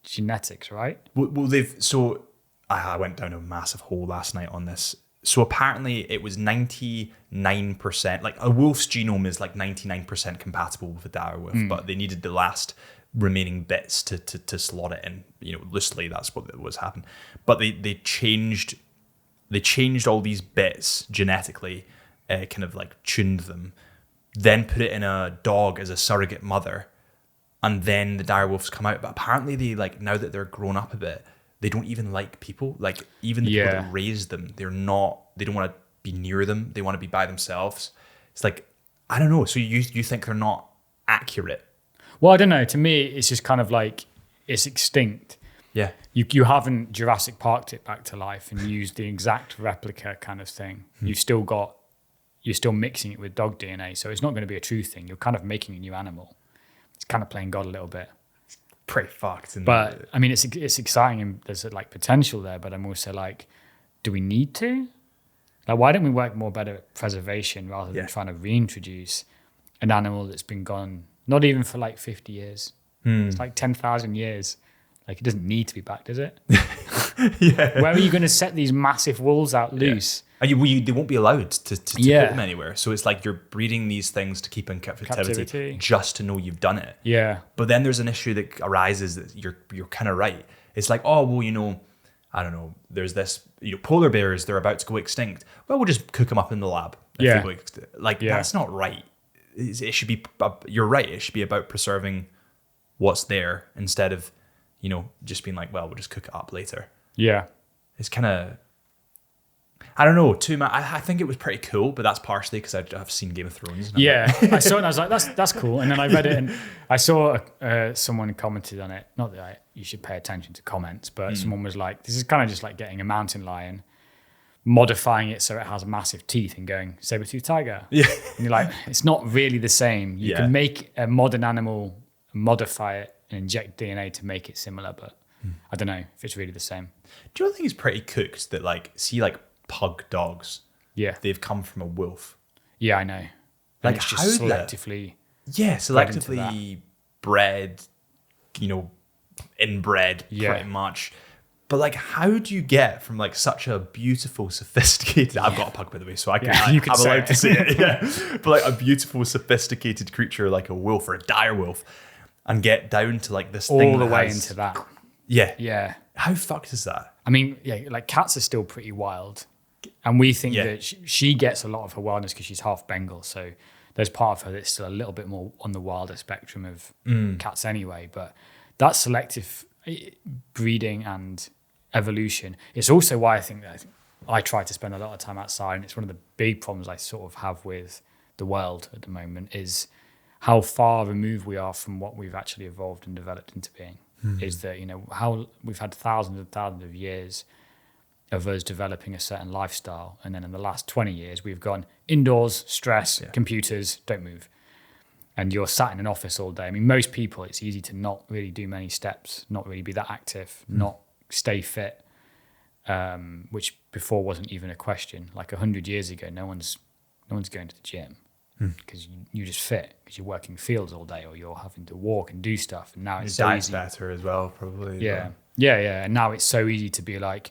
genetics, right? Well, they've so. I went down a massive hole last night on this. So apparently it was 99%, like a wolf's genome is like 99% compatible with a direwolf, but they needed the last remaining bits to slot it in, loosely, that's what was happening. But they changed all these bits genetically, kind of like tuned them, then put it in a dog as a surrogate mother, and then the direwolves come out. But apparently they, like, now that they're grown up a bit, they don't even like people. Like, even the people that raised them, they don't want to be near them. They want to be by themselves. It's like, I don't know. So you think they're not accurate? Well, I don't know. To me, it's just kind of like it's extinct. Yeah. You haven't Jurassic Parked it back to life and used the exact replica kind of thing. You're still mixing it with dog DNA. So it's not going to be a true thing. You're kind of making a new animal. It's kind of playing God a little bit. Pretty fucked. But I mean, it's exciting and there's like potential there. But I'm also like, do we need to? Like, why don't we work more better at preservation rather than trying to reintroduce an animal that's been gone, not even for like 50 years. It's like 10,000 years. Like, it doesn't need to be back, does it? Yeah. Where are you going to set these massive wolves out loose? And they won't be allowed to put them anywhere. So it's like you're breeding these things to keep in captivity just to know you've done it. Yeah. But then there's an issue that arises that you're kind of right. It's like, oh, well, I don't know, there's this, polar bears, they're about to go extinct. Well, we'll just cook them up in the lab. That's not right. It should be, you're right, it should be about preserving what's there instead of, just being like, well, we'll just cook it up later. Yeah. It's kind of, I don't know, I think it was pretty cool, but that's partially because I've seen Game of Thrones. I saw it and I was like, that's cool. And then I read it and I saw someone commented on it. Not that you should pay attention to comments, but someone was like, this is kind of just like getting a mountain lion, modifying it so it has massive teeth and going saber-toothed tiger. Yeah. And you're like, it's not really the same. You can make a modern animal, modify it and inject DNA to make it similar, but I don't know if it's really the same. Do you think it's pretty cooked that pug dogs? Yeah. They've come from a wolf. Yeah, I know. Like, it's just selectively. Yeah, selectively bred, inbred pretty much. But how do you get from such a beautiful, sophisticated? I've got a pug, by the way, so I'm allowed to say it. Yeah, but a beautiful, sophisticated creature like a wolf or a dire wolf, and get down to this all thing the way into that. Yeah, yeah. How fucked is that? I mean, cats are still pretty wild, and we think that she gets a lot of her wildness because she's half Bengal, so there's part of her that's still a little bit more on the wilder spectrum of cats anyway. But that selective breeding and evolution, it's also why I think that I try to spend a lot of time outside, and it's one of the big problems I sort of have with the world at the moment is how far removed we are from what we've actually evolved and developed into being. Is that, how we've had thousands and thousands of years of us developing a certain lifestyle, and then in the last 20 years we've gone indoors, stress, computers, don't move, and you're sat in an office all day. I mean, most people, it's easy to not really do many steps, not really be that active, not stay fit, which before wasn't even a question. 100 years ago, no one's going to the gym. because you just fit because you're working fields all day or you're having to walk and do stuff. And now it's Your so diet's easy. better as well, probably. Yeah. Yeah. And now it's so easy to be like,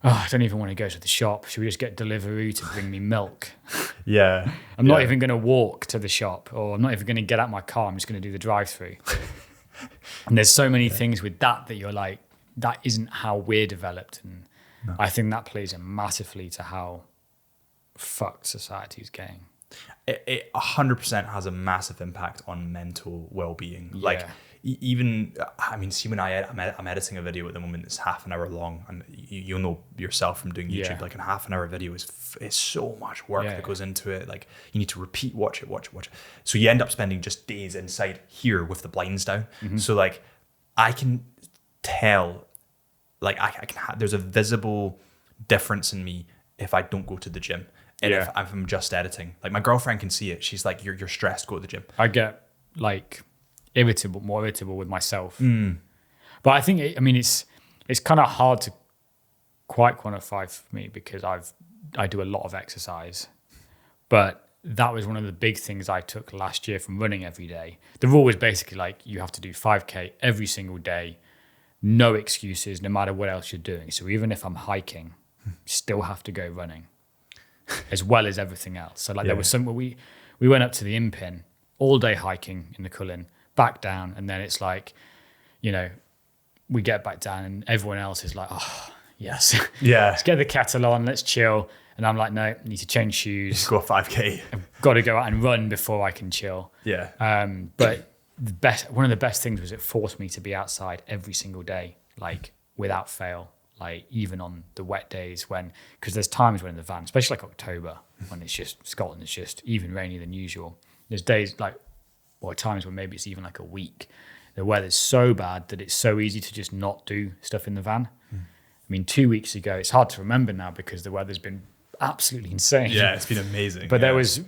oh, I don't even want to go to the shop. Should we just get Deliveroo to bring me milk? Yeah. I'm not even going to walk to the shop, or I'm not even going to get out my car. I'm just going to do the drive-through. And there's so many things with that you're like, that isn't how we're developed. And I think that plays massively to how fucked society is getting. It 100% has a massive impact on mental well-being. Yeah. Like even, I mean, see when I'm editing a video at the moment that's half an hour long, and you'll know yourself from doing YouTube, like a half an hour video is so much work that goes into it. Like you need to repeat, watch it. So you end up spending just days inside here with the blinds down. So like I can tell, like I can there's a visible difference in me if I don't go to the gym. And if I'm just editing, like my girlfriend can see it. She's like, you're stressed, go to the gym. I get like more irritable with myself. But I think, it's kind of hard to quite quantify for me because I do a lot of exercise. But that was one of the big things I took last year from running every day. The rule was basically like, you have to do 5K every single day, no excuses, no matter what else you're doing. So even if I'm hiking, still have to go running. As well as everything else. So like there was some where we went up to the Impin all day hiking in the Cullen, back down, and then it's like, we get back down and everyone else is like, oh yes. Yeah. Let's get the kettle on, let's chill. And I'm like, no, I need to change shoes. Just go 5K. I've got to go out and run before I can chill. Yeah. But one of the best things was it forced me to be outside every single day, like without fail. Like even on the wet days because there's times when in the van, especially like October, when it's just Scotland, it's just even rainier than usual. There's days times when maybe it's even like a week. The weather's so bad that it's so easy to just not do stuff in the van. I mean, 2 weeks ago, it's hard to remember now because the weather's been absolutely insane. Yeah, it's been amazing. But there was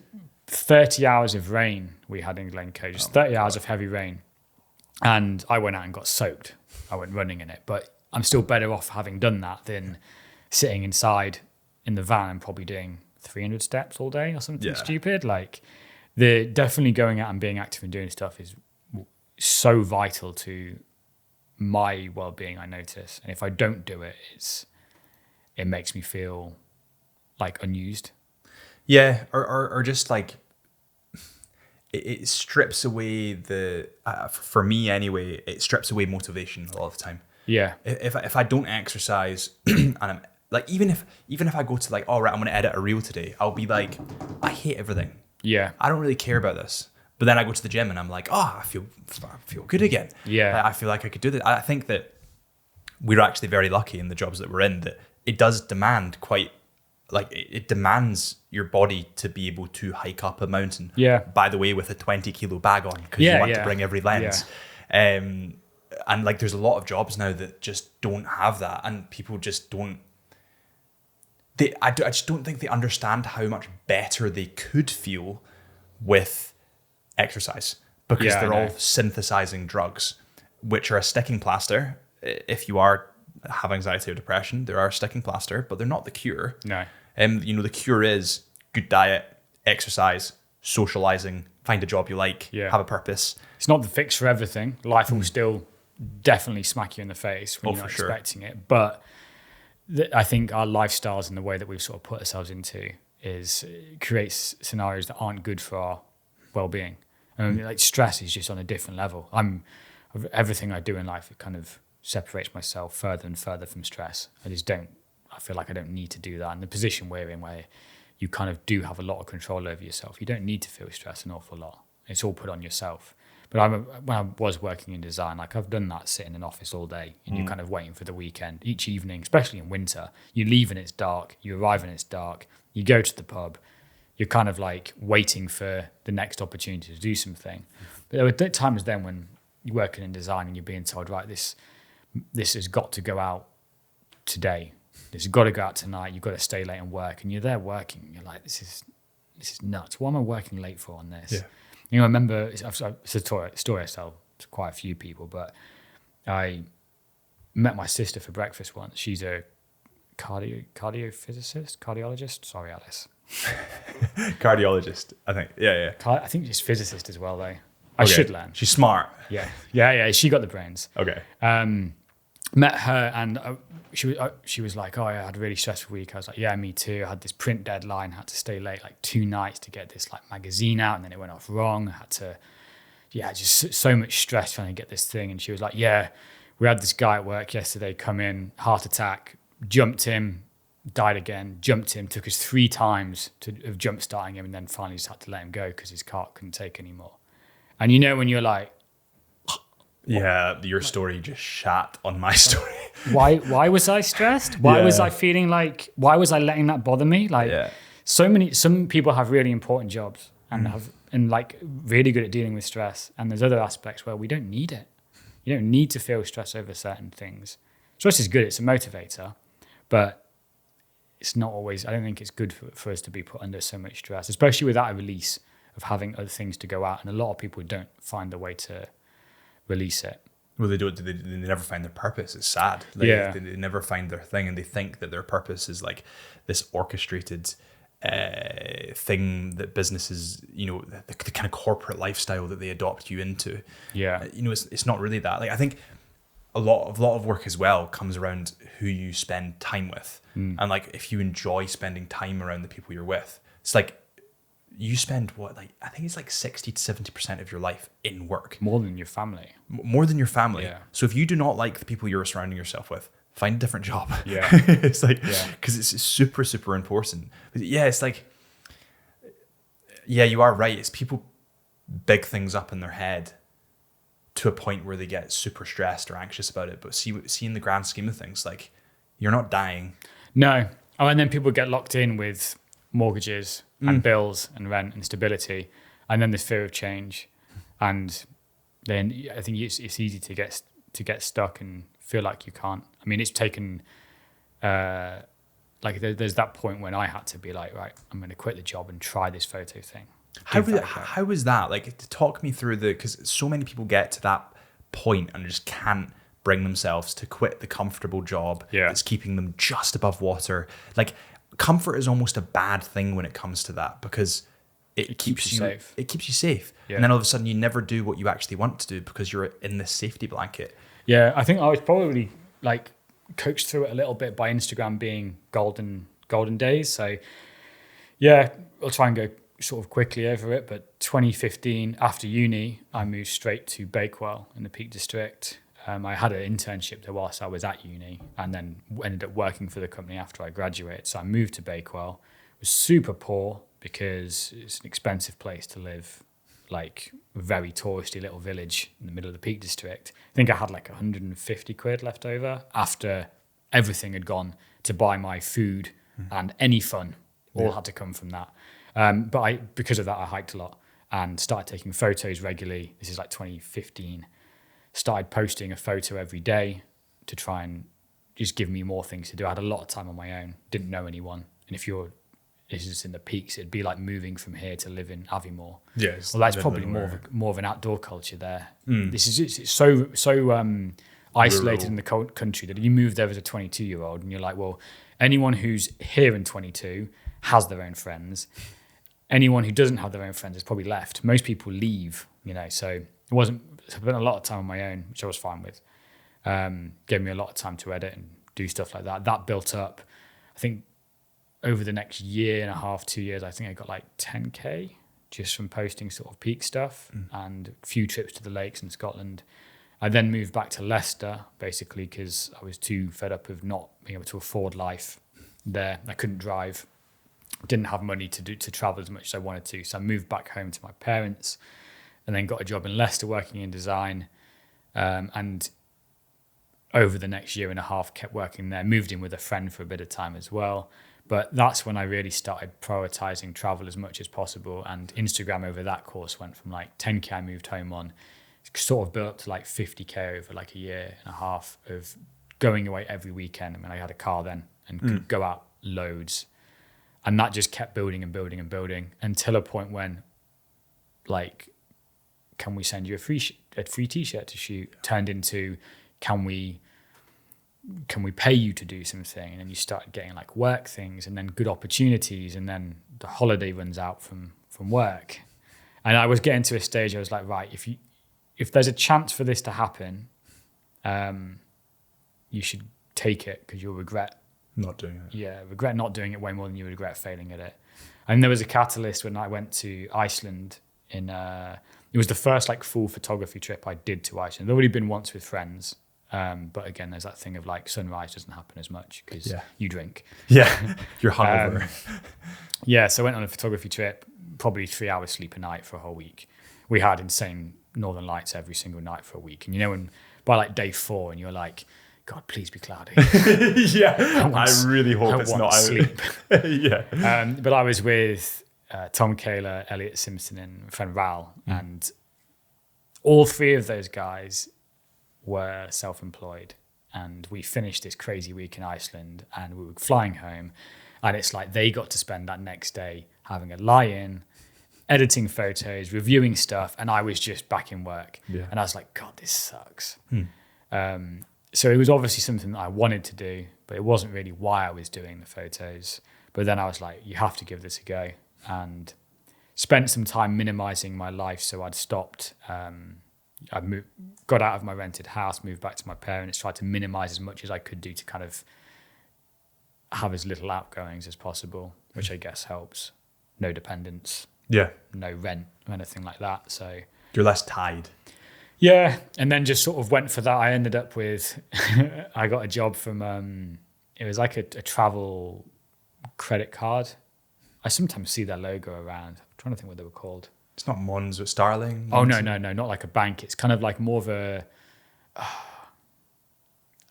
30 hours of rain we had in Glencoe, just 30 hours of heavy rain. And I went out and got soaked. I went running in it, but I'm still better off having done that than sitting inside in the van and probably doing 300 steps all day or something stupid. Like definitely going out and being active and doing stuff is so vital to my well-being, I notice. And if I don't do it, it makes me feel like unused. Yeah, or just like it strips away for me anyway, it strips away motivation a lot of the time. Yeah. If I don't exercise and I'm like, even if I go to like, all right, I'm going to edit a reel today, I'll be like, I hate everything. Yeah. I don't really care about this. But then I go to the gym and I'm like, I feel good again. Yeah. I feel like I could do this. I think that we're actually very lucky in the jobs that we're in that it does demand it demands your body to be able to hike up a mountain. Yeah. By the way, with a 20 kilo bag on because you want to bring every lens. Yeah. And like, there's a lot of jobs now that just don't have that, and people just don't. I just don't think they understand how much better they could feel with exercise because they're all synthesizing drugs, which are a sticking plaster. If you have anxiety or depression, there are a sticking plaster, but they're not the cure. No. The cure is good diet, exercise, socializing, find a job you like, have a purpose. It's not the fix for everything. Life will still definitely smack you in the face when you're not expecting it. But I think our lifestyles and the way that we've sort of put ourselves into creates scenarios that aren't good for our well-being. Like stress is just on a different level. Everything I do in life, it kind of separates myself further and further from stress. I feel like I don't need to do that. And the position we're in where you kind of do have a lot of control over yourself, you don't need to feel stress an awful lot. It's all put on yourself. But when I was working in design, like I've done that sitting in an office all day and you're kind of waiting for the weekend. Each evening, especially in winter, you leave and it's dark, you arrive and it's dark, you go to the pub, you're kind of like waiting for the next opportunity to do something. But there were times then when you're working in design and you're being told, right, this has got to go out today. This has got to go out tonight. You've got to stay late and work. And you're there working. And you're like, this is nuts. What am I working late for on this? Yeah. I remember, it's a story I tell to quite a few people, but I met my sister for breakfast once. She's a cardiologist. Sorry, Alice. Cardiologist, I think. Yeah. I think she's physicist as well, though. I should learn. She's smart. Yeah. She got the brains. Okay. Met her and she was like, oh, I had a really stressful week. I was like, yeah, me too. I had this print deadline, had to stay late like 2 nights to get this like magazine out, and then it went off wrong. I had to, just so much stress trying to get this thing. And she was like, yeah, we had this guy at work yesterday come in, heart attack, jumped him, died again, jumped him, took us 3 times of jump starting him, and then finally just had to let him go because his heart couldn't take anymore. And you know when you're like, yeah, your story just shat on my story. Why was I stressed? Why was I feeling like, why was I letting that bother me? Like some people have really important jobs and like really good at dealing with stress. And there's other aspects where we don't need it. You don't need to feel stress over certain things. Stress is good. It's a motivator, but it's not always, I don't think it's good for us to be put under so much stress, especially without a release of having other things to go out. And a lot of people don't find a way to release it. Well, they don't. They never find their purpose. It's sad. Like, they never find their thing, and they think that their purpose is like this orchestrated thing that businesses, the kind of corporate lifestyle that they adopt you into. Yeah, it's not really that. Like I think a lot of work as well comes around who you spend time with, and like if you enjoy spending time around the people you're with, it's like. You spend I think it's like 60 to 70% of your life in work. More than your family. More than your family. Yeah. So if you do not like the people you're surrounding yourself with, find a different job. Yeah. It's like, because it's super, super important. But it's like, you are right. It's people big things up in their head to a point where they get super stressed or anxious about it. But see in the grand scheme of things, like you're not dying. No. Oh, and then people get locked in with mortgages and bills and rent and stability, and then there's fear of change, and then I think it's easy to get stuck and feel like you can't. I mean, it's taken there's that point when I had to be like, right, I'm going to quit the job and try this photo thing. How was that? Like, talk me through because so many people get to that point and just can't bring themselves to quit the comfortable job that's keeping them just above water. Like, comfort is almost a bad thing when it comes to that because it keeps you safe. It keeps you safe. Yeah. And then all of a sudden you never do what you actually want to do because you're in this safety blanket. Yeah, I think I was probably like coached through it a little bit by Instagram being golden days. So yeah, I'll try and go sort of quickly over it. But 2015, after uni, I moved straight to Bakewell in the Peak District. I had an internship there whilst I was at uni and then ended up working for the company after I graduated. So I moved to Bakewell. It was super poor because it's an expensive place to live, like a very touristy little village in the middle of the Peak District. I think I had like 150 quid left over after everything had gone to buy my food and any fun. All had to come from that. But because of that, I hiked a lot and started taking photos regularly. This is like 2015. Started posting a photo every day to try and just give me more things to do. I had a lot of time on my own, didn't know anyone. And if this is in the peaks, it'd be like moving from here to live in Aviemore. Yes. Well, that's probably more of an outdoor culture there. This is it's so isolated rural in the country that you move there as a 22-year-old and you're like, well, anyone who's here in 22 has their own friends. Anyone who doesn't have their own friends has probably left. Most people leave, so it wasn't. I spent a lot of time on my own, which I was fine with. Gave me a lot of time to edit and do stuff like that. That built up. I think over the next year and a half, 2 years, I think I got like 10K just from posting sort of peak stuff and a few trips to the lakes in Scotland. I then moved back to Leicester, basically, because I was too fed up of not being able to afford life there. I couldn't drive, didn't have money to travel as much as I wanted to. So I moved back home to my parents and then got a job in Leicester working in design. And over the next year and a half, kept working there, moved in with a friend for a bit of time as well. But that's when I really started prioritizing travel as much as possible. And Instagram over that course went from like 10K I moved home on, sort of built up to like 50K over like a year and a half of going away every weekend. I mean, I had a car then and could go out loads. And that just kept building and building and building until a point when, like, can we send you a free t-shirt to shoot? Turned into, can we can we pay you to do something? And then you start getting like work things and then good opportunities. And then the holiday runs out from work. And I was getting to a stage, I was like, right, if there's a chance for this to happen, you should take it because you'll regret not doing it. Yeah, regret not doing it way more than you regret failing at it. And there was a catalyst when I went to Iceland it was the first like full photography trip I did to Iceland. I'd already been once with friends. But again, there's that thing of like sunrise doesn't happen as much because you drink. Yeah, you're hungover. So I went on a photography trip, probably 3 hours sleep a night for a whole week. We had insane northern lights every single night for a week. And you know, when by like day 4 and you're like, God, please be cloudy. I really hope it's not sleep. Yeah. But I was with Tom Kaler, Elliot Simpson, and my friend Ral, and all 3 of those guys were self-employed. And we finished this crazy week in Iceland, and we were flying home, and it's like they got to spend that next day having a lie-in, editing photos, reviewing stuff, and I was just back in work. And I was like, God, this sucks. So it was obviously something that I wanted to do, but it wasn't really why I was doing the photos. But then I was like, you have to give this a go. And spent some time minimizing my life. So I'd stopped, got out of my rented house, moved back to my parents, tried to minimize as much as I could do to kind of have as little outgoings as possible, which I guess helps. No dependents. Yeah. No rent or anything like that. So you're less tied. Yeah, and then just sort of went for that. I ended up with, I got a job from, it was like a travel credit card. I sometimes see their logo around. I'm trying to think what they were called. It's not Mons, but Starling. Oh, no, not like a bank. It's kind of like more of a,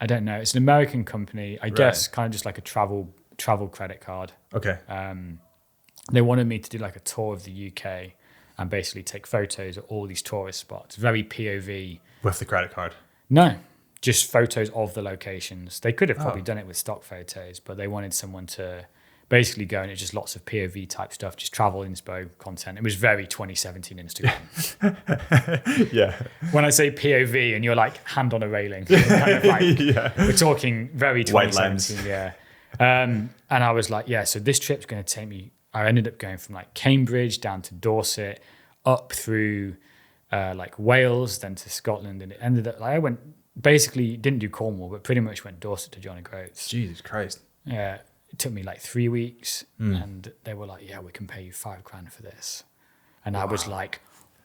I don't know. It's an American company, I guess, kind of just like a travel credit card. Okay. They wanted me to do like a tour of the UK and basically take photos of all these tourist spots, very POV. With the credit card? No, just photos of the locations. They could have probably done it with stock photos, but they wanted someone to basically go, and it's just lots of POV type stuff, just travel inspo content. It was very 2017 Instagram. Yeah. When I say POV and you're like hand on a railing, kind of like, we're talking very 2017. Yeah. And I was like, so this trip's going to take me, I ended up going from like Cambridge down to Dorset, up through like Wales, then to Scotland, and it ended up like I went basically didn't do Cornwall, but pretty much went Dorset to John O'Groats. Jesus Christ! Yeah, it took me like 3 weeks, and they were like, "Yeah, we can pay you $5,000 for this," and I was like,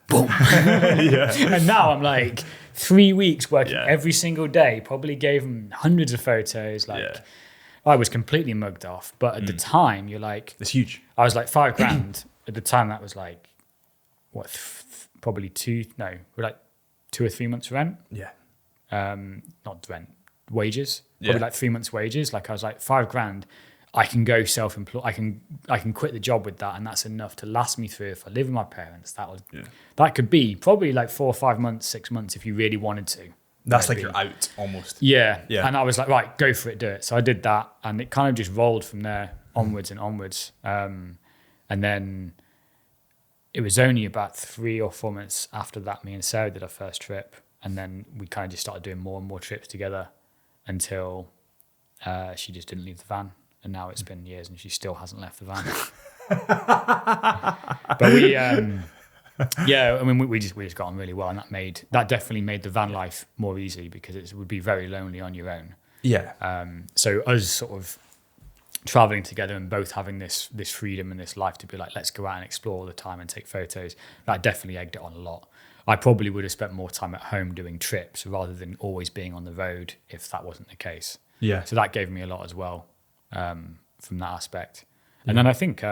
"Boom!" And now I'm like 3 weeks working every single day. Probably gave them hundreds of photos, like. I was completely mugged off, but at the time, you're like... It's huge. I was like $5,000. At the time, that was like, what, probably 2 or 3 months rent? Yeah. Not rent, wages. Probably like 3 months wages. Like I was like, $5,000, I can go self-employed. I can quit the job with that, and that's enough to last me through. If I live with my parents, that could be probably like 4 or 5 months, 6 months if you really wanted to. That's like you're out almost. Yeah. And I was like, right, go for it, do it. So I did that, and it kind of just rolled from there onwards and onwards. And then it was only about 3 or 4 months after that, me and Sarah did our first trip. And then we kind of just started doing more and more trips together until she just didn't leave the van. And now it's been years and she still hasn't left the van. But we... I mean, we just got on really well, and that definitely made the van life more easy because it would be very lonely on your own. Yeah. So us sort of traveling together and both having this freedom and this life to be like, let's go out and explore all the time and take photos. That definitely egged it on a lot. I probably would have spent more time at home doing trips rather than always being on the road if that wasn't the case. Yeah. So that gave me a lot as well from that aspect. And then I think.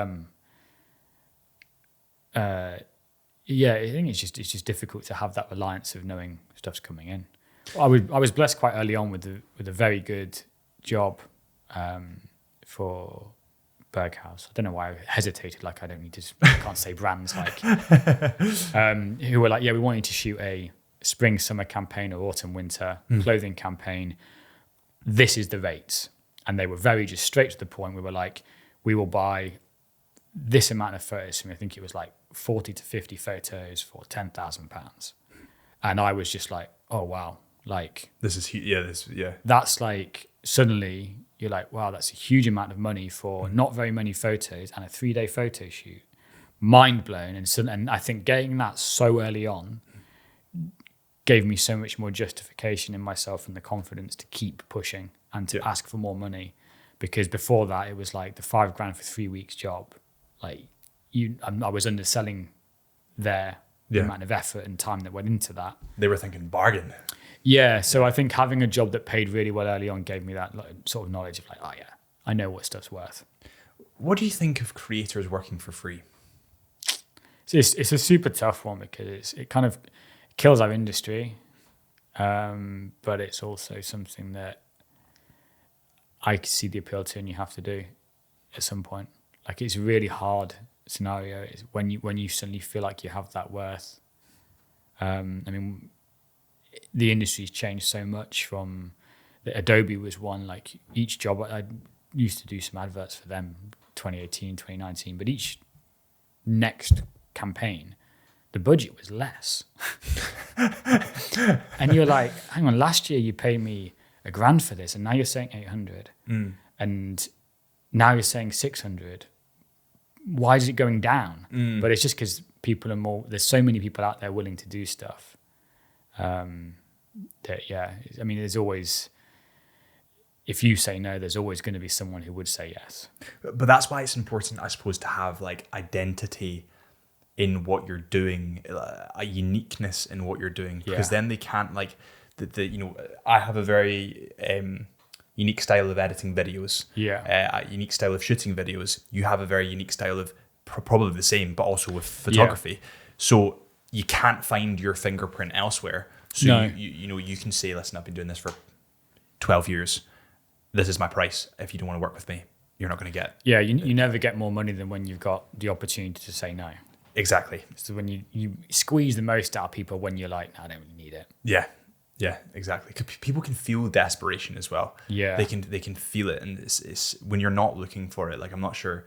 I think it's just difficult to have that reliance of knowing stuff's coming in. I was blessed quite early on with a very good job for Berghaus. I don't know why I hesitated. Like I can't say brands. Like who were like, we want you to shoot a spring summer campaign or autumn winter clothing campaign. This is the rates, and they were very just straight to the point. We were like, we will buy this amount of photos from me. I think it was like 40 to 50 photos for £10,000. And I was just like, oh, wow. Like, this is huge. Yeah. That's like suddenly you're like, wow, that's a huge amount of money for not very many photos and a 3-day photo shoot. Mind blown. And I think getting that so early on gave me so much more justification in myself and the confidence to keep pushing and to ask for more money. Because before that, it was like the $5,000 for 3 weeks job. Like I was underselling the amount of effort and time that went into that. They were thinking bargain. Yeah, so I think having a job that paid really well early on gave me that sort of knowledge of like, oh yeah, I know what stuff's worth. What do you think of creators working for free? It's a super tough one because it kind of kills our industry, but it's also something that I see the appeal to, and you have to do at some point. Like it's a really hard scenario is when you suddenly feel like you have that worth. I mean, the industry's changed so much from Adobe was one, like each job I used to do some adverts for them 2018, 2019, but each next campaign, the budget was less. And you're like, hang on, last year you paid me $1,000 for this and now you're saying 800 and now you're saying 600. Why is it going down? But it's just because people are more, there's so many people out there willing to do stuff. I mean, there's always, if you say no, there's always going to be someone who would say yes. But that's why it's important, I suppose, to have like identity in what you're doing, a uniqueness in what you're doing, because then they can't like I have a very unique style of editing videos, a unique style of shooting videos. You have a very unique style of probably the same, but also with photography. So you can't find your fingerprint elsewhere. So you can say, listen, I've been doing this for 12 years. This is my price. If you don't want to work with me, you're not going to get. Yeah, you never get more money than when you've got the opportunity to say no. Exactly. So when you squeeze the most out of people when you're like, no, I don't really need it. Yeah, exactly. 'Cause people can feel desperation as well. Yeah, they can feel it, and it's when you're not looking for it. Like I'm not sure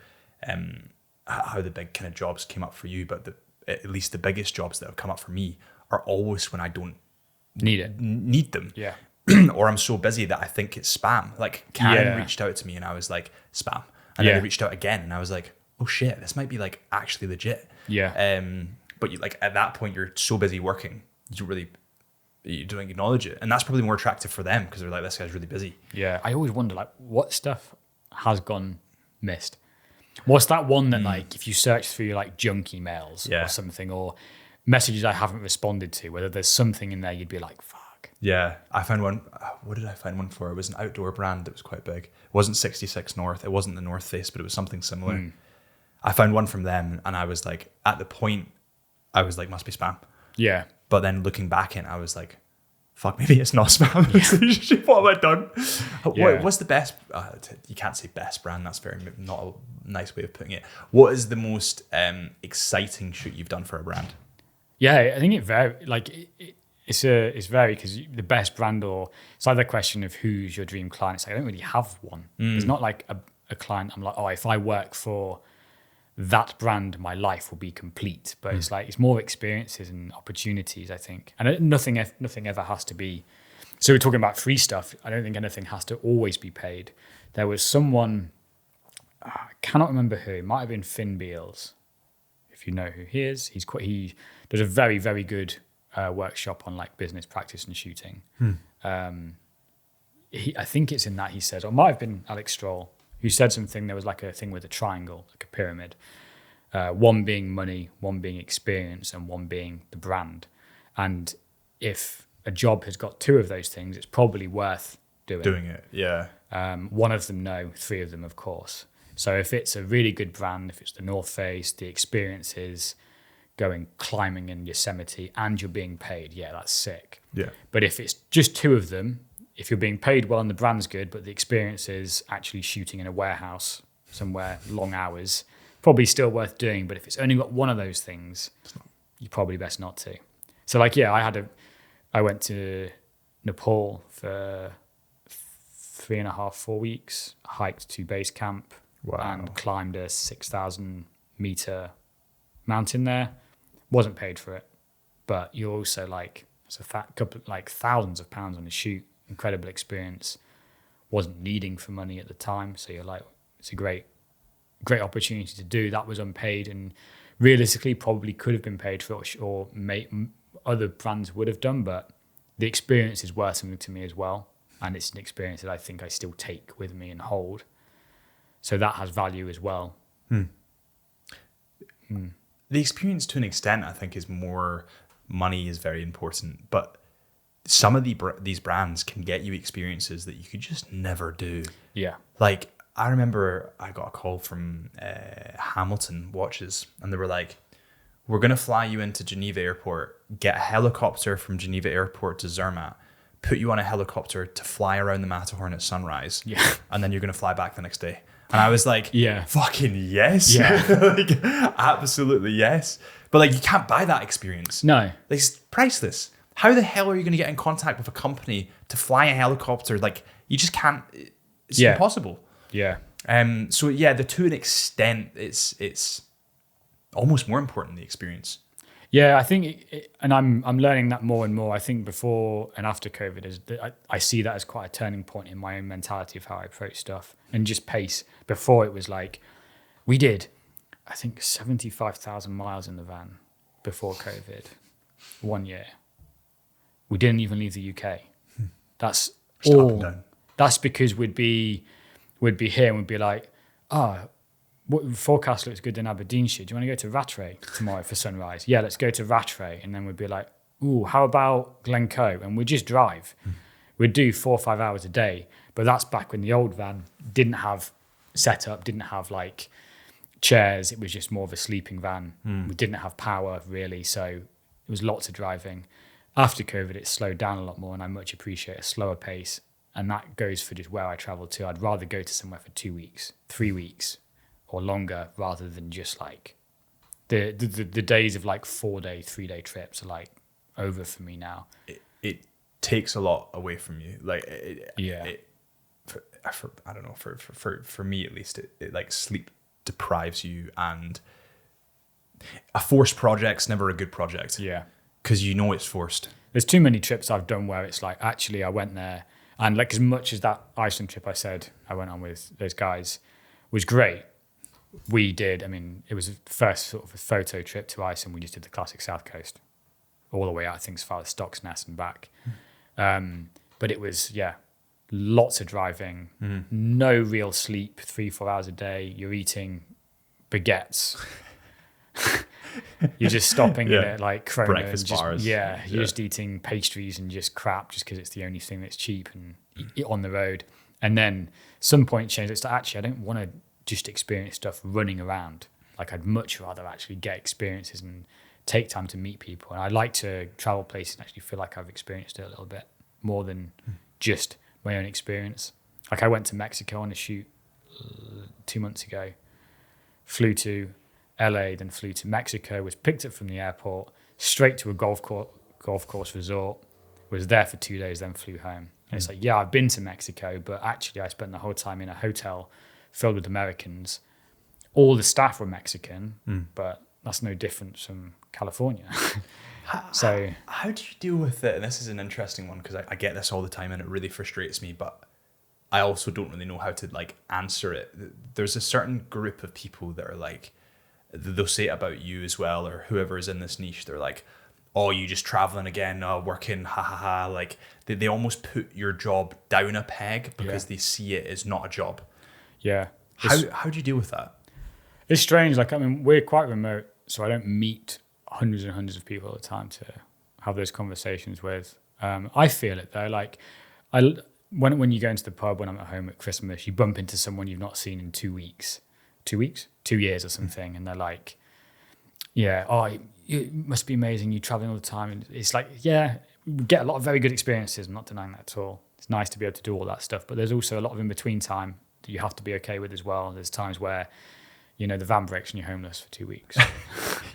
how the big kind of jobs came up for you, but at least the biggest jobs that have come up for me are always when I don't need them. Yeah. Or I'm so busy that I think it's spam. Like Karen reached out to me and I was like, spam. And then they reached out again and I was like, oh shit, this might be like actually legit. Yeah. But you, like at that point you're so busy working, you don't acknowledge it. And that's probably more attractive for them because they're like, this guy's really busy. Yeah. I always wonder like what stuff has gone missed. What's that one that like if you search through like junk emails or something or messages I haven't responded to, whether there's something in there you'd be like, fuck. Yeah, I found one. What did I find one for? It was an outdoor brand that was quite big. It wasn't 66 North. It wasn't the North Face, but it was something similar. I found one from them and I was like, at the point, I was like, must be spam. Yeah. But then looking back in, I was like, fuck, maybe it's not spam. What have I done? What's the best? You can't say best brand. That's not a nice way of putting it. What is the most exciting shoot you've done for a brand? Yeah, I think it very like it's very because the best brand or it's like the question of who's your dream client. It's like I don't really have one. It's not like a client. I'm like, oh, if I work for that brand, my life will be complete. But it's like it's more experiences and opportunities, I think. And nothing ever has to be. So we're talking about free stuff. I don't think anything has to always be paid. There was someone, I cannot remember who. It might have been Finn Beals, if you know who he is. He does a very, very good workshop on like business practice and shooting. I think it's in that he said, or it might have been Alex Stroll, who said something. There was like a thing with a triangle, like a pyramid. One being money, one being experience, and one being the brand. And if a job has got two of those things, it's probably worth doing it. Yeah. One of them, no. 3 of them, of course. So if it's a really good brand, if it's the North Face, the experience is going climbing in Yosemite and you're being paid, yeah, that's sick. Yeah. But if it's just 2 of them, if you're being paid well and the brand's good, but the experience is actually shooting in a warehouse somewhere, long hours, probably still worth doing. But if it's only got one of those things, you probably best not to. So like, yeah, I went to Nepal for 3.5, 4 weeks, hiked to base camp and climbed a 6,000 meter mountain there. Wasn't paid for it, but you're also like, it's a couple, like thousands of pounds on a shoot, incredible experience. wasn't needing for money at the time. So you're like, it's a great opportunity to do. That was unpaid, and realistically probably could have been paid for, or other brands would have done, but the experience is worth something to me as well. And it's an experience that I think I still take with me and hold. So that has value as well. The experience, to an extent, I think, is more. Money is very important, but some of these brands can get you experiences that you could just never do. Yeah. Like, I remember I got a call from Hamilton Watches, and they were like, we're going to fly you into Geneva Airport, get a helicopter from Geneva Airport to Zermatt, put you on a helicopter to fly around the Matterhorn at sunrise, and then you're going to fly back the next day. And I was like, fucking yes. Like, absolutely yes. But like, you can't buy that experience. No. Like, it's priceless. How the hell are you going to get in contact with a company to fly a helicopter? Like, you just can't. It's impossible. Yeah. So yeah, to an extent, it's almost more important, the experience. Yeah, I think, and I'm learning that more and more. I think before and after COVID, I see that as quite a turning point in my own mentality of how I approach stuff and just pace. Before it was like, we did, I think, 75,000 miles in the van before COVID, 1 year. We didn't even leave the UK. That's just all. Up and down. That's because we'd be here and we'd be like, what forecast looks good in Aberdeenshire. Do you want to go to Rattray tomorrow for sunrise? Yeah, let's go to Rattray. And then we'd be like, ooh, how about Glencoe? And we'd just drive. We'd do 4 or 5 hours a day. But that's back when the old van didn't have setup, didn't have like chairs. It was just more of a sleeping van. We didn't have power really. So it was lots of driving. After COVID, it slowed down a lot more, and I much appreciate a slower pace. And that goes for just where I travel to. I'd rather go to somewhere for 2 weeks, 3 weeks, or longer, rather than just like the days of like 4-day, 3-day trips are like over for me now. It takes a lot away from you. Like, I don't know, for me at least, it like sleep deprives you, and a forced project's never a good project. Yeah. Because you know it's forced. There's too many trips I've done where it's like, actually I went there, and like as much as that Iceland trip I said I went on with those guys was great. We did, I mean, it was the first sort of a photo trip to Iceland. We just did the classic South Coast all the way out, I think, as far as Stocksness and back. But it was, lots of driving, no real sleep, 3-4 hours a day. You're eating baguettes. You're just stopping in at like Krona. Breakfast bars. You're just eating pastries and just crap just because it's the only thing that's cheap and on the road. And then some point changed. It's like, actually, I don't want to just experience stuff running around. Like, I'd much rather actually get experiences and take time to meet people. And I like to travel places and actually feel like I've experienced it a little bit more than just my own experience. Like, I went to Mexico on a shoot 2 months ago, flew to LA, then flew to Mexico, was picked up from the airport, straight to a golf course resort, was there for 2 days, then flew home. And it's like, I've been to Mexico, but actually I spent the whole time in a hotel filled with Americans. All the staff were Mexican, but that's no different from California. So how do you deal with it? And this is an interesting one, because I get this all the time and it really frustrates me, but I also don't really know how to like answer it. There's a certain group of people that are like, they'll say it about you as well, or whoever is in this niche. They're like, oh, you just traveling again, working, ha ha ha. Like they almost put your job down a peg because they see it as not a job. Yeah. How do you deal with that? It's strange. Like, I mean, we're quite remote, so I don't meet hundreds and hundreds of people all the time to have those conversations with. I feel it though. Like, when you go into the pub when I'm at home at Christmas, you bump into someone you've not seen in 2 weeks. 2 weeks? 2 years or something. And they're like, it must be amazing. You're traveling all the time. And it's like, we get a lot of very good experiences. I'm not denying that at all. It's nice to be able to do all that stuff. But there's also a lot of in-between time that you have to be okay with as well. There's times where, the van breaks and you're homeless for 2 weeks.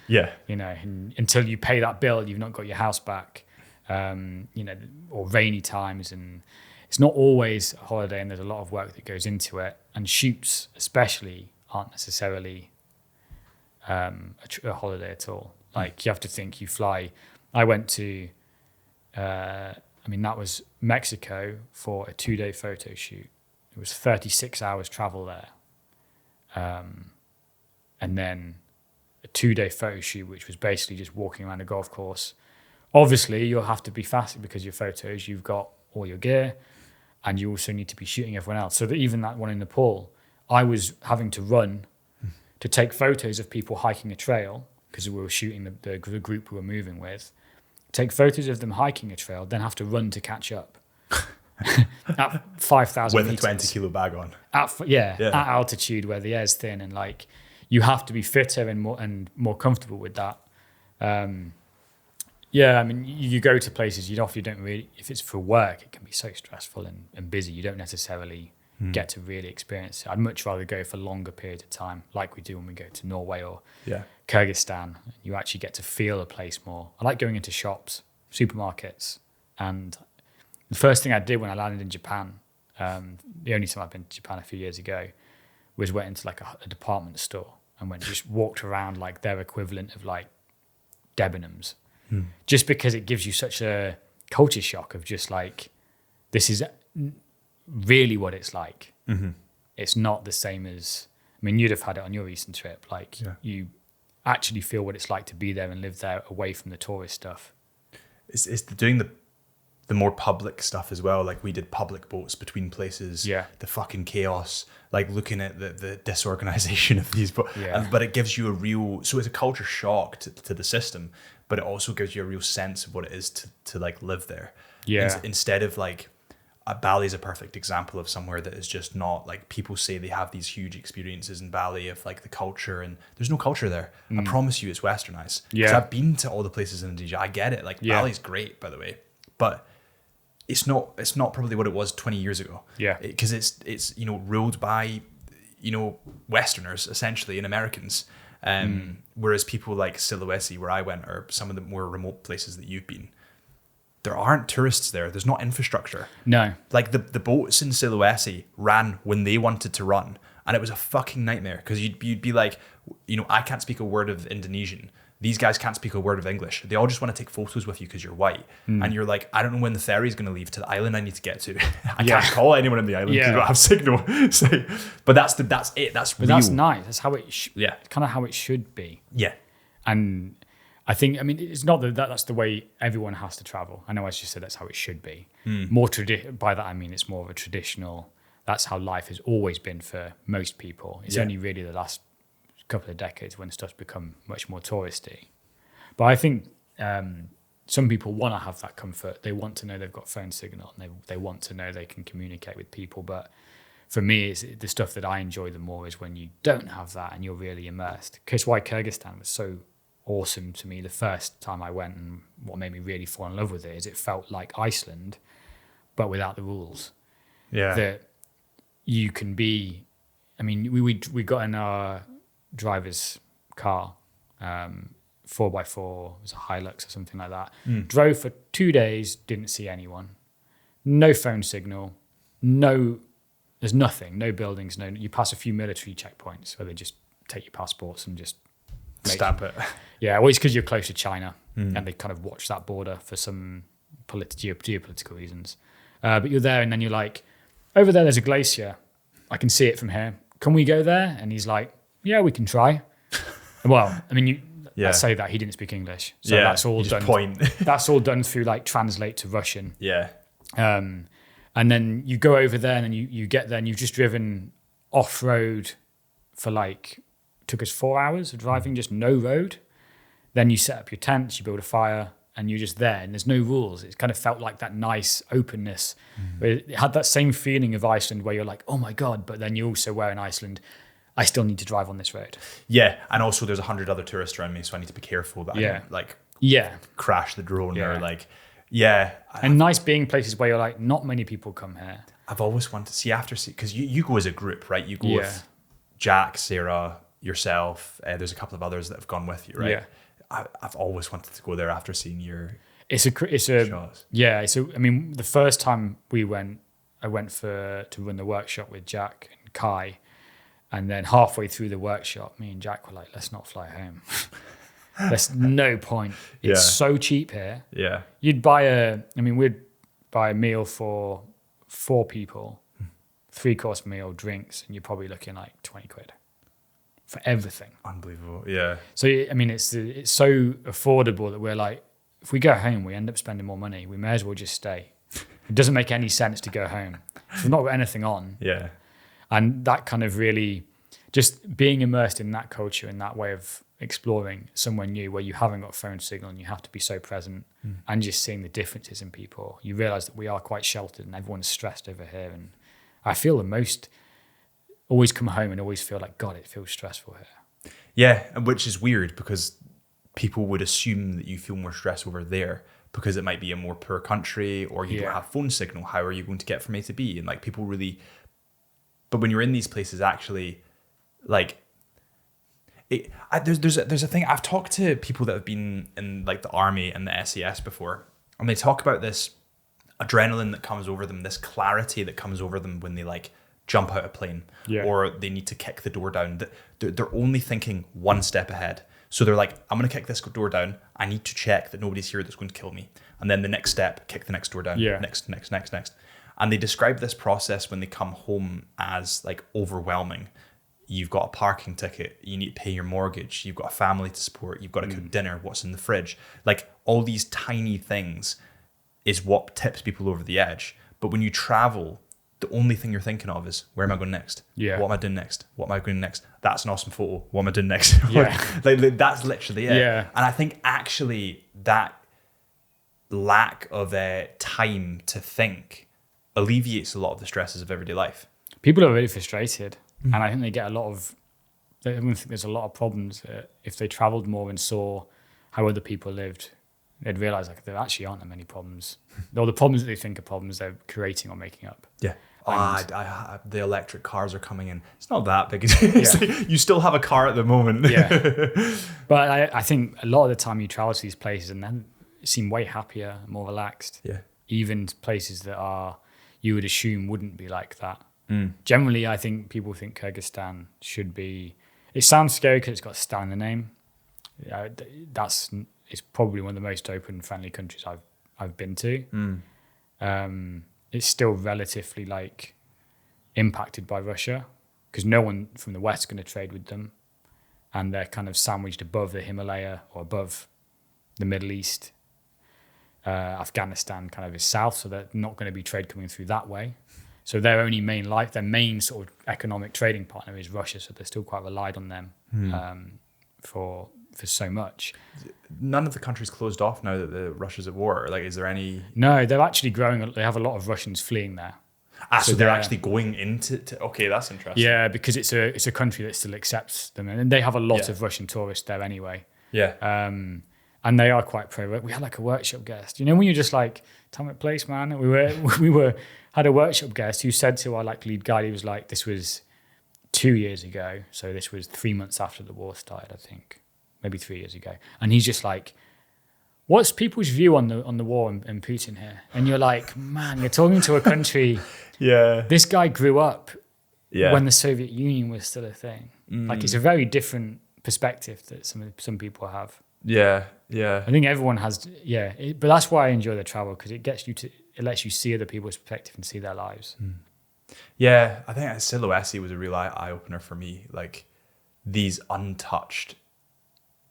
And until you pay that bill, you've not got your house back, or rainy times. And it's not always a holiday, and there's a lot of work that goes into it. And shoots especially aren't necessarily a holiday at all. Like, you have to think, you fly. I went to, that was Mexico for a 2-day photo shoot. it was 36 hours travel there. And then a 2-day photo shoot, which was basically just walking around a golf course. Obviously, you'll have to be fast because your photos, you've got all your gear, and you also need to be shooting everyone else. So that even that one in Nepal, I was having to run to take photos of people hiking a trail because we were shooting the group we were moving with. Take photos of them hiking a trail, then have to run to catch up at 5,000 With meters. a 20-kilo bag on. At altitude where the air's thin, and like you have to be fitter and more comfortable with that. I mean, you go to places you don't really, if it's for work, it can be so stressful and busy. You don't necessarily get to really experience it. I'd much rather go for longer periods of time, like we do when we go to Norway or Kyrgyzstan. You actually get to feel a place more. I like going into shops, supermarkets, and the first thing I did when I landed in Japan, the only time I've been to Japan a few years ago, was went into like a department store and just walked around like their equivalent of like Debenhams. Just because it gives you such a culture shock of just like, this is really what it's like. It's not the same as, I mean, you'd have had it on your recent trip. Like you actually feel what it's like to be there and live there away from the tourist stuff. It's doing the more public stuff as well. Like we did public boats between places. The fucking chaos, like looking at the disorganization of these. But it gives you a real, so it's a culture shock to the system, but it also gives you a real sense of what it is to like live there. Instead of like, Bali is a perfect example of somewhere that is just not like, people say they have these huge experiences in Bali of like the culture, and there's no culture there. I promise you it's westernized. Because I've been to all the places in Indonesia. I get it. Like Bali's great, by the way, but it's not probably what it was 20 years ago. Because it's ruled by Westerners essentially and Americans. Whereas people like Sulawesi, where I went, or some of the more remote places that you've been, there aren't tourists there. There's not infrastructure. No. Like the boats in Sulawesi ran when they wanted to run, and it was a fucking nightmare because you'd be like, I can't speak a word of Indonesian. These guys can't speak a word of English. They all just want to take photos with you because you're white. And you're like, I don't know when the ferry's going to leave to the island I need to get to. I can't call anyone in the island because I don't have signal. But that's it. That's real. That's nice. That's how it kind of how it should be. Yeah. And I think, I mean, it's not that's the way everyone has to travel. I know as you said, that's how it should be. By that I mean it's more of a traditional, that's how life has always been for most people. It's only really the last couple of decades when stuff's become much more touristy. But I think some people want to have that comfort. They want to know they've got phone signal, and they want to know they can communicate with people. But for me, it's the stuff that I enjoy the more is when you don't have that and you're really immersed. Because why Kyrgyzstan was so awesome to me the first time I went, and what made me really fall in love with it is it felt like Iceland, but without the rules. That you can be, I mean, we got in our driver's car, 4x4, it was a Hilux or something like that. Drove for 2 days, didn't see anyone. No phone signal, there's nothing, no buildings, you pass a few military checkpoints where they just take your passports and just stamp it. Yeah, well, it's because you're close to China and they kind of watch that border for some geopolitical reasons. But you're there and then you're like, over there's a glacier. I can see it from here. Can we go there? And he's like, yeah, we can try. Well, I mean, let's say that he didn't speak English. So that's all done. That's all done through like translate to Russian. And then you go over there and then you get there and you've just driven off-road for like, took us 4 hours of driving, just no road. Then you set up your tents, you build a fire, and you're just there, and there's no rules. It kind of felt like that nice openness. It had that same feeling of Iceland where you're like, oh my God, but then you also were in Iceland, I still need to drive on this road. Yeah, and also there's 100 other tourists around me, so I need to be careful that I don't like crash the drone or like, And nice being places where you're like, not many people come here. I've always wanted to see because you go as a group, right? You go with Jack, Sarah, yourself. There's a couple of others that have gone with you, right? I've always wanted to go there after seeing your shots. I mean, the first time I went to run the workshop with Jack and Kai, and then halfway through the workshop, me and Jack were like, let's not fly home. There's no point. It's so cheap here. We'd buy a meal for 4 people 3-course meal, drinks, and you're probably looking like 20 quid for everything. Unbelievable. Yeah. So, I mean, it's so affordable that we're like, if we go home, we end up spending more money. We may as well just stay. It doesn't make any sense to go home. If we've not got anything on. Yeah. And that kind of really, just being immersed in that culture and that way of exploring somewhere new where you haven't got phone signal and you have to be so present, and just seeing the differences in people, you realize that we are quite sheltered and everyone's stressed over here. And I feel the most, always come home and always feel like, God, it feels stressful here. Yeah, which is weird because people would assume that you feel more stress over there because it might be a more poor country or you don't have phone signal. How are you going to get from A to B? And like people really, but when you're in these places, actually, like, there's a thing. I've talked to people that have been in like the army and the SAS before, and they talk about this adrenaline that comes over them, this clarity that comes over them when they like jump out a plane or they need to kick the door down. They're only thinking one step ahead. So they're like, I'm going to kick this door down. I need to check that nobody's here that's going to kill me. And then the next step, kick the next door down. Yeah. Next. And they describe this process when they come home as like overwhelming. You've got a parking ticket. You need to pay your mortgage. You've got a family to support. You've got to cook dinner. What's in the fridge? Like all these tiny things is what tips people over the edge. But when you travel, the only thing you're thinking of is, where am I going next? Yeah. What am I doing next? What am I doing next? That's an awesome photo. What am I doing next? Yeah. like that's literally it. Yeah. And I think actually that lack of time to think alleviates a lot of the stresses of everyday life. People are really frustrated, and I think they get a lot of, I think there's a lot of problems that if they traveled more and saw how other people lived, they'd realize like there actually aren't that many problems. Or the problems that they think are problems, they're creating or making up. Yeah. The electric cars are coming in. It's not that big. Like, you still have a car at the moment. Yeah. But I think a lot of the time you travel to these places and then seem way happier, more relaxed. Yeah. Even places that are, you would assume wouldn't be like that. Generally, I think people think Kyrgyzstan should be, it sounds scary because it's got Stan in the name. It's probably one of the most open, friendly countries I've been to. It's still relatively like impacted by Russia because no one from the West is going to trade with them, and they're kind of sandwiched above the Himalaya or above the Middle East. Afghanistan kind of is south, so they're not going to be trade coming through that way. So their main sort of economic trading partner is Russia, so they're still quite relied on them for so much. None of the countries closed off now that Russia's at war. Like, is there any? No, they're actually growing. They have a lot of Russians fleeing there. So they're actually going into. Okay, that's interesting. Yeah, because it's a country that still accepts them, and they have a lot of Russian tourists there anyway. Yeah. And they are quite pro. We had like a workshop guest. You know, when you're just like, time and place, man. We had a workshop guest who said to our like lead guide, he was like, this was 2 years ago, so this was 3 months after the war started, I think. Maybe 3 years ago, and he's just like, "What's people's view on the war and Putin here?" And you're like, "Man, you're talking to a country." Yeah. This guy grew up when the Soviet Union was still a thing. Like, it's a very different perspective that some people have. Yeah, yeah. I think everyone has. But that's why I enjoy the travel, because it lets you see other people's perspective and see their lives. Yeah, I think Silhouette was a real eye opener for me. Like these untouched,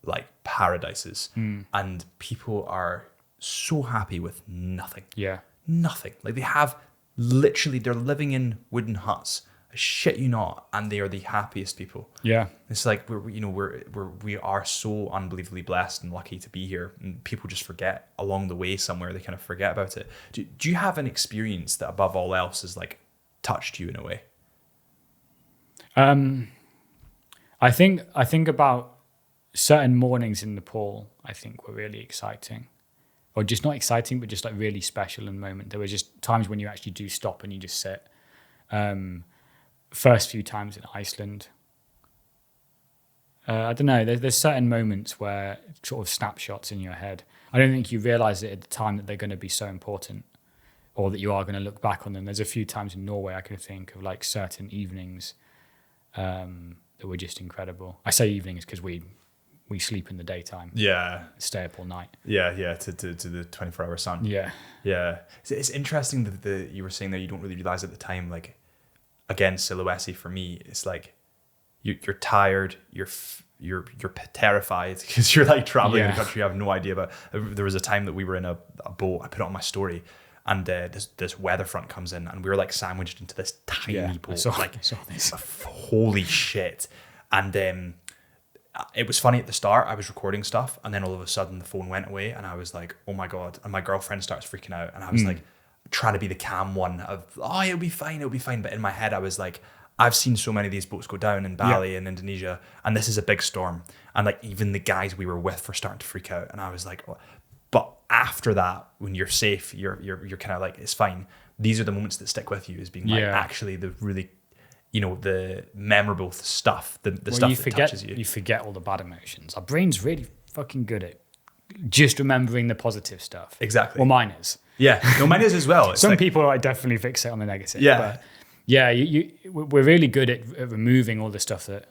like paradises, and people are so happy with nothing. Yeah, nothing. Like they have literally, they're living in wooden huts. I shit you not, and they are the happiest people. Yeah, it's like we are so unbelievably blessed and lucky to be here, and people just forget along the way somewhere. They kind of forget about it. Do you have an experience that above all else has like touched you in a way? I think about certain mornings in Nepal, I think, were really exciting. Or just not exciting, but just like really special in the moment. There were just times when you actually do stop and you just sit. First few times in Iceland. I don't know, there's certain moments where sort of snapshots in your head. I don't think you realise it at the time that they're going to be so important, or that you are going to look back on them. There's a few times in Norway I can think of like certain evenings that were just incredible. I say evenings because we sleep in the daytime. Yeah. Stay up all night. Yeah, to the 24-hour sun. Yeah. Yeah. It's interesting that you were saying that you don't really realise at the time, like again, silhouette for me, it's like you're tired, you're terrified because you're like traveling in a country you have no idea about. There was a time that we were in a boat. I put it on my story, and this weather front comes in, and we were like sandwiched into this tiny boat. I saw this. Holy shit! And it was funny at the start. I was recording stuff, and then all of a sudden the phone went away, and I was like, "Oh my god!" And my girlfriend starts freaking out, and I was like, trying to be the calm one of, "Oh, it'll be fine, it'll be fine." But in my head, I was like, I've seen so many of these boats go down in Bali and Indonesia, and this is a big storm. And like even the guys we were with were starting to freak out, and I was like, oh. But after that, when you're safe, you're kind of like, it's fine. These are the moments that stick with you as being like actually the really, the memorable stuff, the stuff that touches you. You forget all the bad emotions. Our brain's really fucking good at just remembering the positive stuff. Exactly. Well, mine is. Yeah, no, mine is as well. It's Some people are definitely fixate on the negative. Yeah. But yeah, we're really good at removing all the stuff that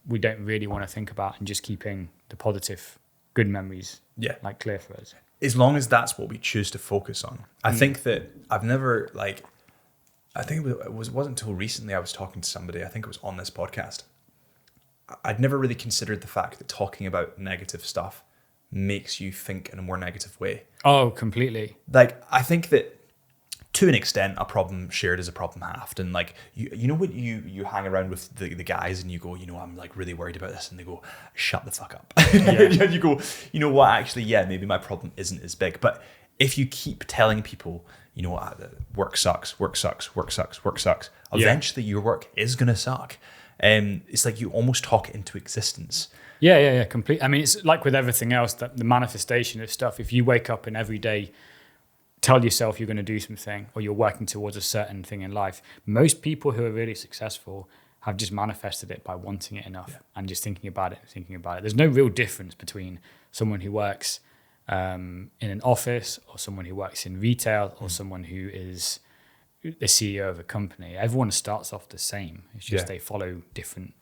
we don't really want to think about and just keeping the positive, good memories like clear for us. As long as that's what we choose to focus on. I think that I've never I think it wasn't until recently I was talking to somebody, I think it was on this podcast. I'd never really considered the fact that talking about negative stuff makes you think in a more negative way. Oh, completely. Like, I think that to an extent, a problem shared is a problem halved. And like, you know, when you hang around with the guys and you go, I'm like really worried about this. And they go, shut the fuck up. And you go, you know what, actually, maybe my problem isn't as big. But if you keep telling people, work sucks, eventually your work is going to suck. It's like you almost talk it into existence. Yeah, complete. I mean, it's like with everything else, that the manifestation of stuff, if you wake up and every day tell yourself you're going to do something or you're working towards a certain thing in life, most people who are really successful have just manifested it by wanting it enough and just thinking about it. There's no real difference between someone who works in an office or someone who works in retail or someone who is the CEO of a company. Everyone starts off the same. It's just they follow different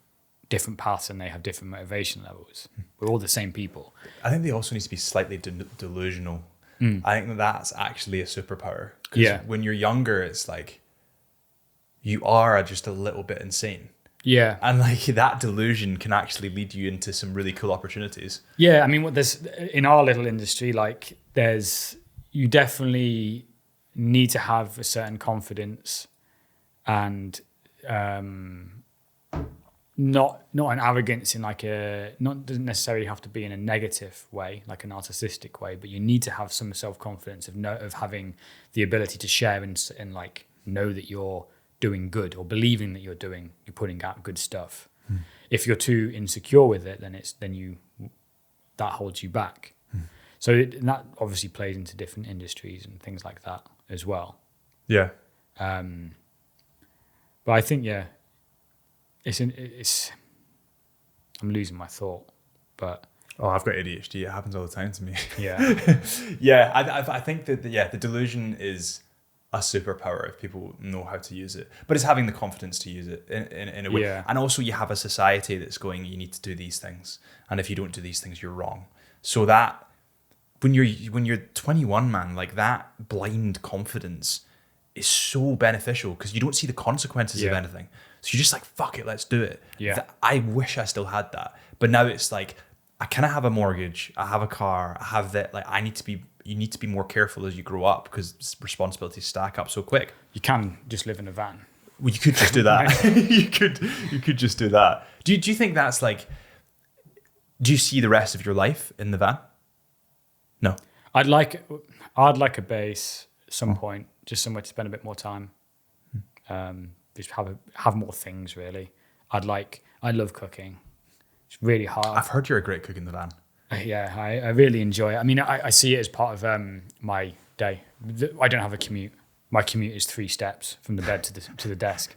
paths and they have different motivation levels. We're all the same people. I think they also need to be slightly delusional. I think that's actually a superpower. Because when you're younger, it's like you are just a little bit insane. Yeah. And like that delusion can actually lead you into some really cool opportunities. Yeah, I mean, there's in our little industry, you definitely need to have a certain confidence and not an arrogance in doesn't necessarily have to be in a negative way, like a narcissistic way, but you need to have some self-confidence of having the ability to share and like know that you're doing good or believing that you're putting out good stuff. If you're too insecure with it, then that holds you back. So that obviously plays into different industries and things like that as well. Yeah. But I think it's I'm losing my thought, but I've got ADHD. It happens all the time to me. Yeah. I think that the delusion is a superpower if people know how to use it, but it's having the confidence to use it in a way. And also you have a society that's going, you need to do these things, and if you don't do these things, you're wrong. So that when you're 21, man, like that blind confidence is so beneficial because you don't see the consequences of anything. So you're just like, fuck it, let's do it. Yeah. I wish I still had that. But now it's like, I kind of have a mortgage, I have a car, I have that, like you need to be more careful as you grow up because responsibilities stack up so quick. You can just live in a van. Well, you could just do that. you could just do that. Do you think that's like, do you see the rest of your life in the van? No. I'd like a base at some point, just somewhere to spend a bit more time. Just have more things really. I love cooking. It's really hard. I've heard you're a great cook in the van. Yeah, I really enjoy it. I mean, I see it as part of my day. I don't have a commute. My commute is 3 steps from the bed to the desk.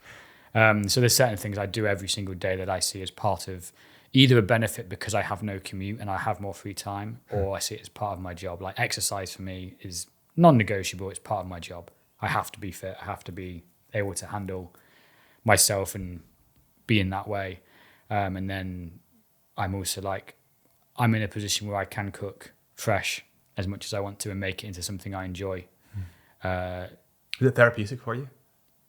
So there's certain things I do every single day that I see as part of either a benefit because I have no commute and I have more free time, or I see it as part of my job. Like exercise for me is non-negotiable. It's part of my job. I have to be fit. I have to be able to handle myself and be in that way. And then I'm also I'm in a position where I can cook fresh as much as I want to and make it into something I enjoy. Is it therapeutic for you?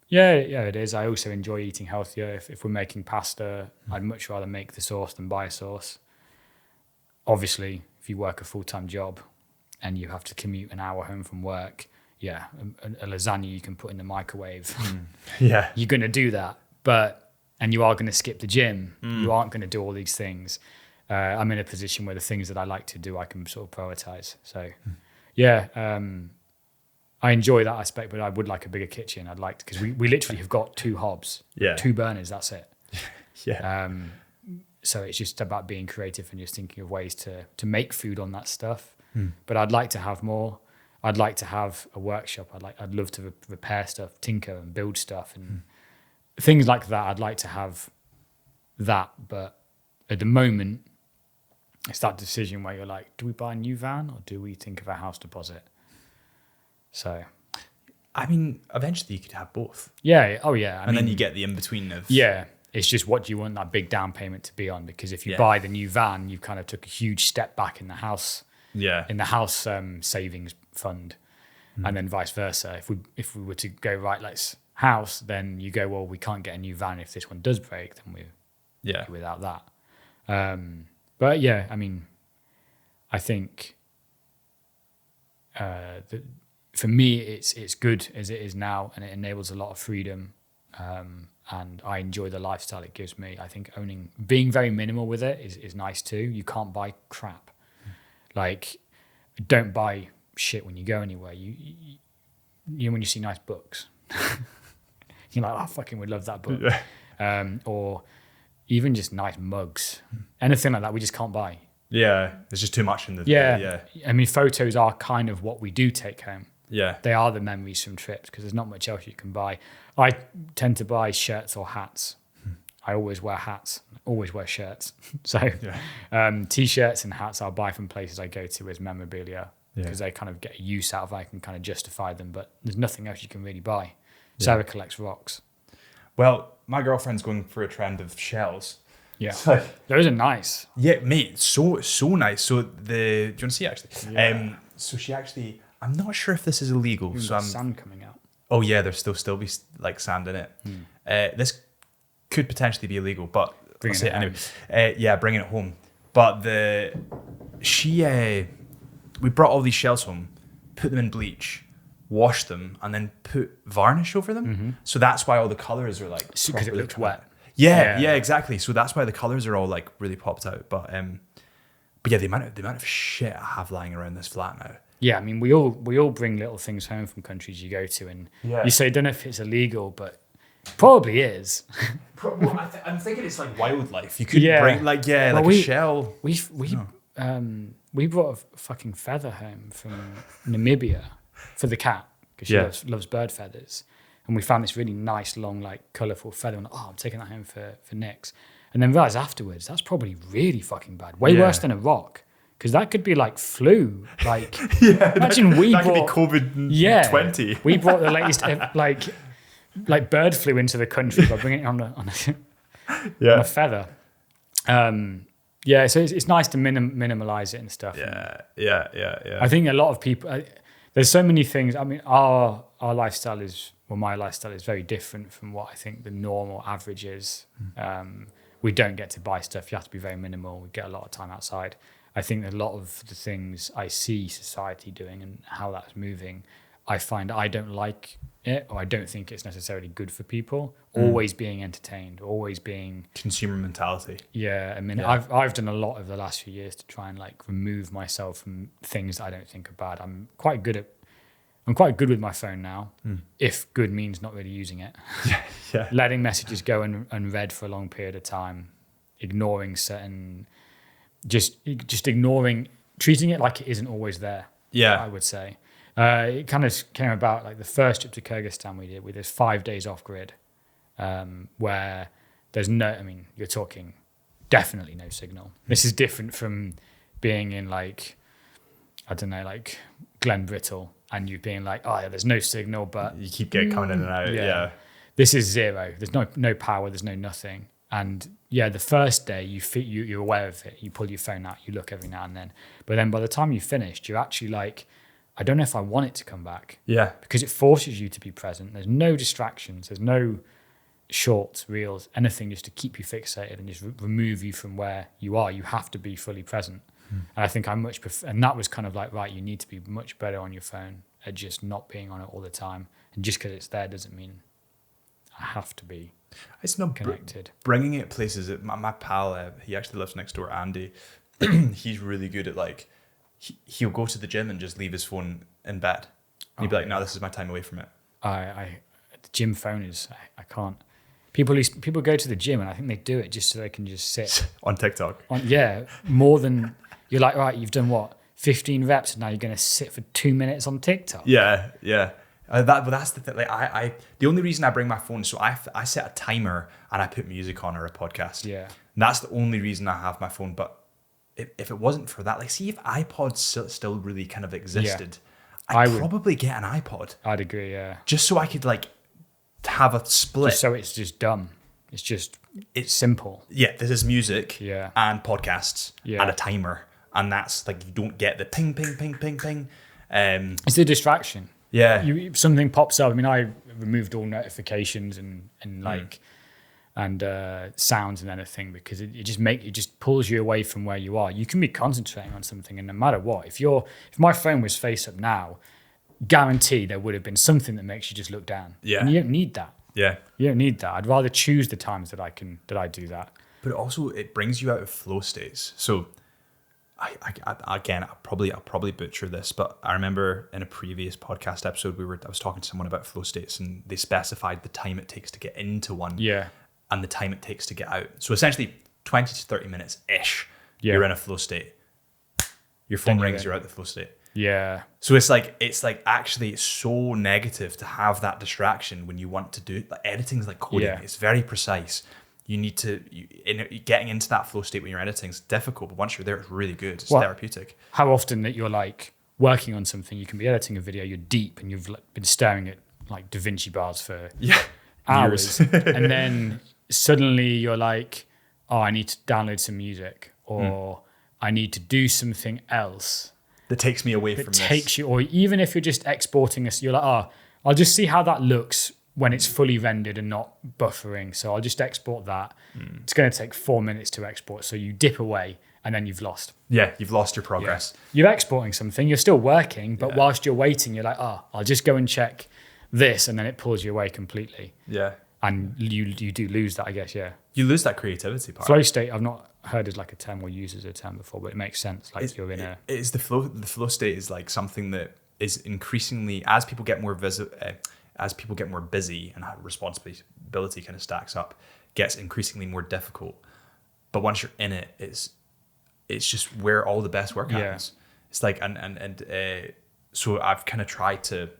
Yeah, it is. I also enjoy eating healthier. If we're making pasta, I'd much rather make the sauce than buy a sauce. Obviously, if you work a full-time job and you have to commute an hour home from work, yeah, a lasagna you can put in the microwave. Yeah. You're going to do that, and you are going to skip the gym. You aren't going to do all these things. I'm in a position where the things that I like to do, I can sort of prioritize. So, yeah, I enjoy that aspect, but I would like a bigger kitchen. I'd like to, because we literally have got 2 hobs, 2 burners. That's it. Yeah. So it's just about being creative and just thinking of ways to make food on that stuff. But I'd like to have more. I'd like to have a workshop. I'd love to repair stuff, tinker and build stuff and things like that. I'd like to have that, but at the moment, it's that decision where you're like, do we buy a new van or do we think of a house deposit? So, I mean, eventually you could have both. Yeah. Oh, yeah. And then you get the in-between of... Yeah. It's just what do you want that big down payment to be on? Because if you buy the new van, you kind of took a huge step back in the house. Yeah. In the house savings fund. And then vice versa. If we were to go, right, let's house, then you go, well, we can't get a new van if this one does break, then we're without that. But yeah, I mean, I think for me, it's good as it is now, and it enables a lot of freedom. And I enjoy the lifestyle it gives me. I think being very minimal with it is nice too. You can't buy crap. Like, don't buy shit when you go anywhere. You when you see nice books, you're like, oh, I fucking would love that book. Or even just nice mugs, anything like that. We just can't buy. Yeah, there's just too much in the... Yeah. I mean, photos are kind of what we do take home. Yeah. They are the memories from trips because there's not much else you can buy. I tend to buy shirts or hats. I always wear hats, always wear shirts. So T-shirts and hats I'll buy from places I go to as memorabilia because they kind of get a use out of it. I can kind of justify them, but there's nothing else you can really buy. Sarah collects rocks. Well, my girlfriend's going for a trend of shells. Yeah, so, those are nice. Yeah, mate, so nice. So do you want to see actually? Yeah. So she actually, I'm not sure if this is illegal. There's sand coming out. Oh yeah, there's still be like sand in it. This could potentially be illegal, but Bring I'll say it anyway. Yeah, bringing it home. But we brought all these shells home, put them in bleach, washed them, and then put varnish over them. So that's why all the colors are like because it looks wet. Yeah, exactly. So that's why the colors are all like really popped out. But yeah, the amount of shit I have lying around this flat now. Yeah, I mean, we all bring little things home from countries you go to, and you say, I don't know if it's illegal, but it probably is. Well, I'm thinking it's like wildlife. You could bring a shell. We brought a fucking feather home from Namibia for the cat because she loves bird feathers. And we found this really nice, long, like, colourful feather. And I'm taking that home for Nix. And then realised afterwards, that's probably really fucking bad. Way worse than a rock. Because that could be like flu. Like, imagine that could be COVID-20. We brought the latest, like bird flu into the country by bringing it on a feather. So it's nice to minimalise it and stuff. Yeah. I think a lot of people, there's so many things. I mean, our lifestyle is, my lifestyle is very different from what I think the normal average is. We don't get to buy stuff. You have to be very minimal. We get a lot of time outside. I think a lot of the things I see society doing and how that's moving, I find I don't like it, or I don't think it's necessarily good for people. Always being entertained, always being consumer mentality. Yeah, I mean, I've done a lot over the last few years to try and like remove myself from things that I don't think are bad. I'm quite good with my phone now, if good means not really using it. Letting messages go unread for a long period of time, ignoring certain, just ignoring, treating it like it isn't always there. Yeah, I would say. It kind of came about like the first trip to Kyrgyzstan we did with this 5 days off grid, where there's you're talking definitely no signal. This is different from being in like, I don't know, like Glen Brittle, and you being like, oh yeah, there's no signal, but you keep getting coming in and out. Yeah. This is zero. There's no power. There's no nothing. And the first day you're aware of it. You pull your phone out. You look every now and then. But then by the time you've finished, you're actually like, I don't know if I want it to come back. Yeah. Because it forces you to be present. There's no distractions. There's no shorts, reels, anything just to keep you fixated and just remove you from where you are. You have to be fully present. And I think I much prefer, and that was kind of like, right, you need to be much better on your phone at just not being on it all the time. And just because it's there doesn't mean I have to be It's not connected. Bringing it places. My pal, he actually lives next door, Andy. He's really good at like, he'll go to the gym and just leave his phone in bed. And he'd be like, no, this is my time away from it. The gym phone is, I can't. People go to the gym and I think they do it just so they can just sit. On TikTok. More than, you're like, right, you've done what? 15 reps and now you're going to sit for 2 minutes on TikTok. Yeah. But that's the thing. Like the only reason I bring my phone, so I set a timer and I put music on or a podcast. Yeah. And that's the only reason I have my phone. But if it wasn't for that, like, see if iPods still really kind of existed, I'd probably get an iPod. I'd agree, yeah. Just so I could like have a split. Just so it's just dumb. It's simple. Yeah, this is music and podcasts and a timer. And that's like, you don't get the ping, ping, ping, ping, ping. It's a distraction. Yeah. Something pops up. I mean, I removed all notifications and sounds and anything because it just pulls you away from where you are. You can be concentrating on something, and no matter what, if my phone was face up now, guarantee there would have been something that makes you just look down. Yeah. And you don't need that. Yeah. You don't need that. I'd rather choose the times that I do that. But also it brings you out of flow states. So I again, I'll probably butcher this, but I remember in a previous podcast episode, I was talking to someone about flow states, and they specified the time it takes to get into one, and the time it takes to get out. So essentially, 20 to 30 minutes ish, you're in a flow state. Your phone rings, you're out the flow state. Yeah. So it's like actually so negative to have that distraction when you want to do it. Like, editing's like coding; it's very precise. You need to, getting into that flow state when you're editing is difficult, but once you're there, it's really good. It's therapeutic. How often that you're like working on something, you can be editing a video, you're deep and you've been staring at like Da Vinci bars for hours. And then suddenly you're like, oh, I need to download some music, or I need to do something else. That takes me away from this. Or even if you're just exporting this, you're like, oh, I'll just see how that looks when it's fully rendered and not buffering. So I'll just export that. It's going to take 4 minutes to export. So you dip away and then you've lost. Yeah, you've lost your progress. Yeah. You're exporting something, you're still working, but whilst you're waiting, you're like, oh, I'll just go and check this, and then it pulls you away completely. Yeah. And you do lose that, I guess, You lose that creativity part. Flow state, I've not heard as like a term or used as a term before, but it makes sense. Like you're in a... It's the flow state is like something that is increasingly, as people get more busy and have responsibility kind of stacks up, gets increasingly more difficult. But once you're in it, it's just where all the best work happens. It's like, so I've kind of tried to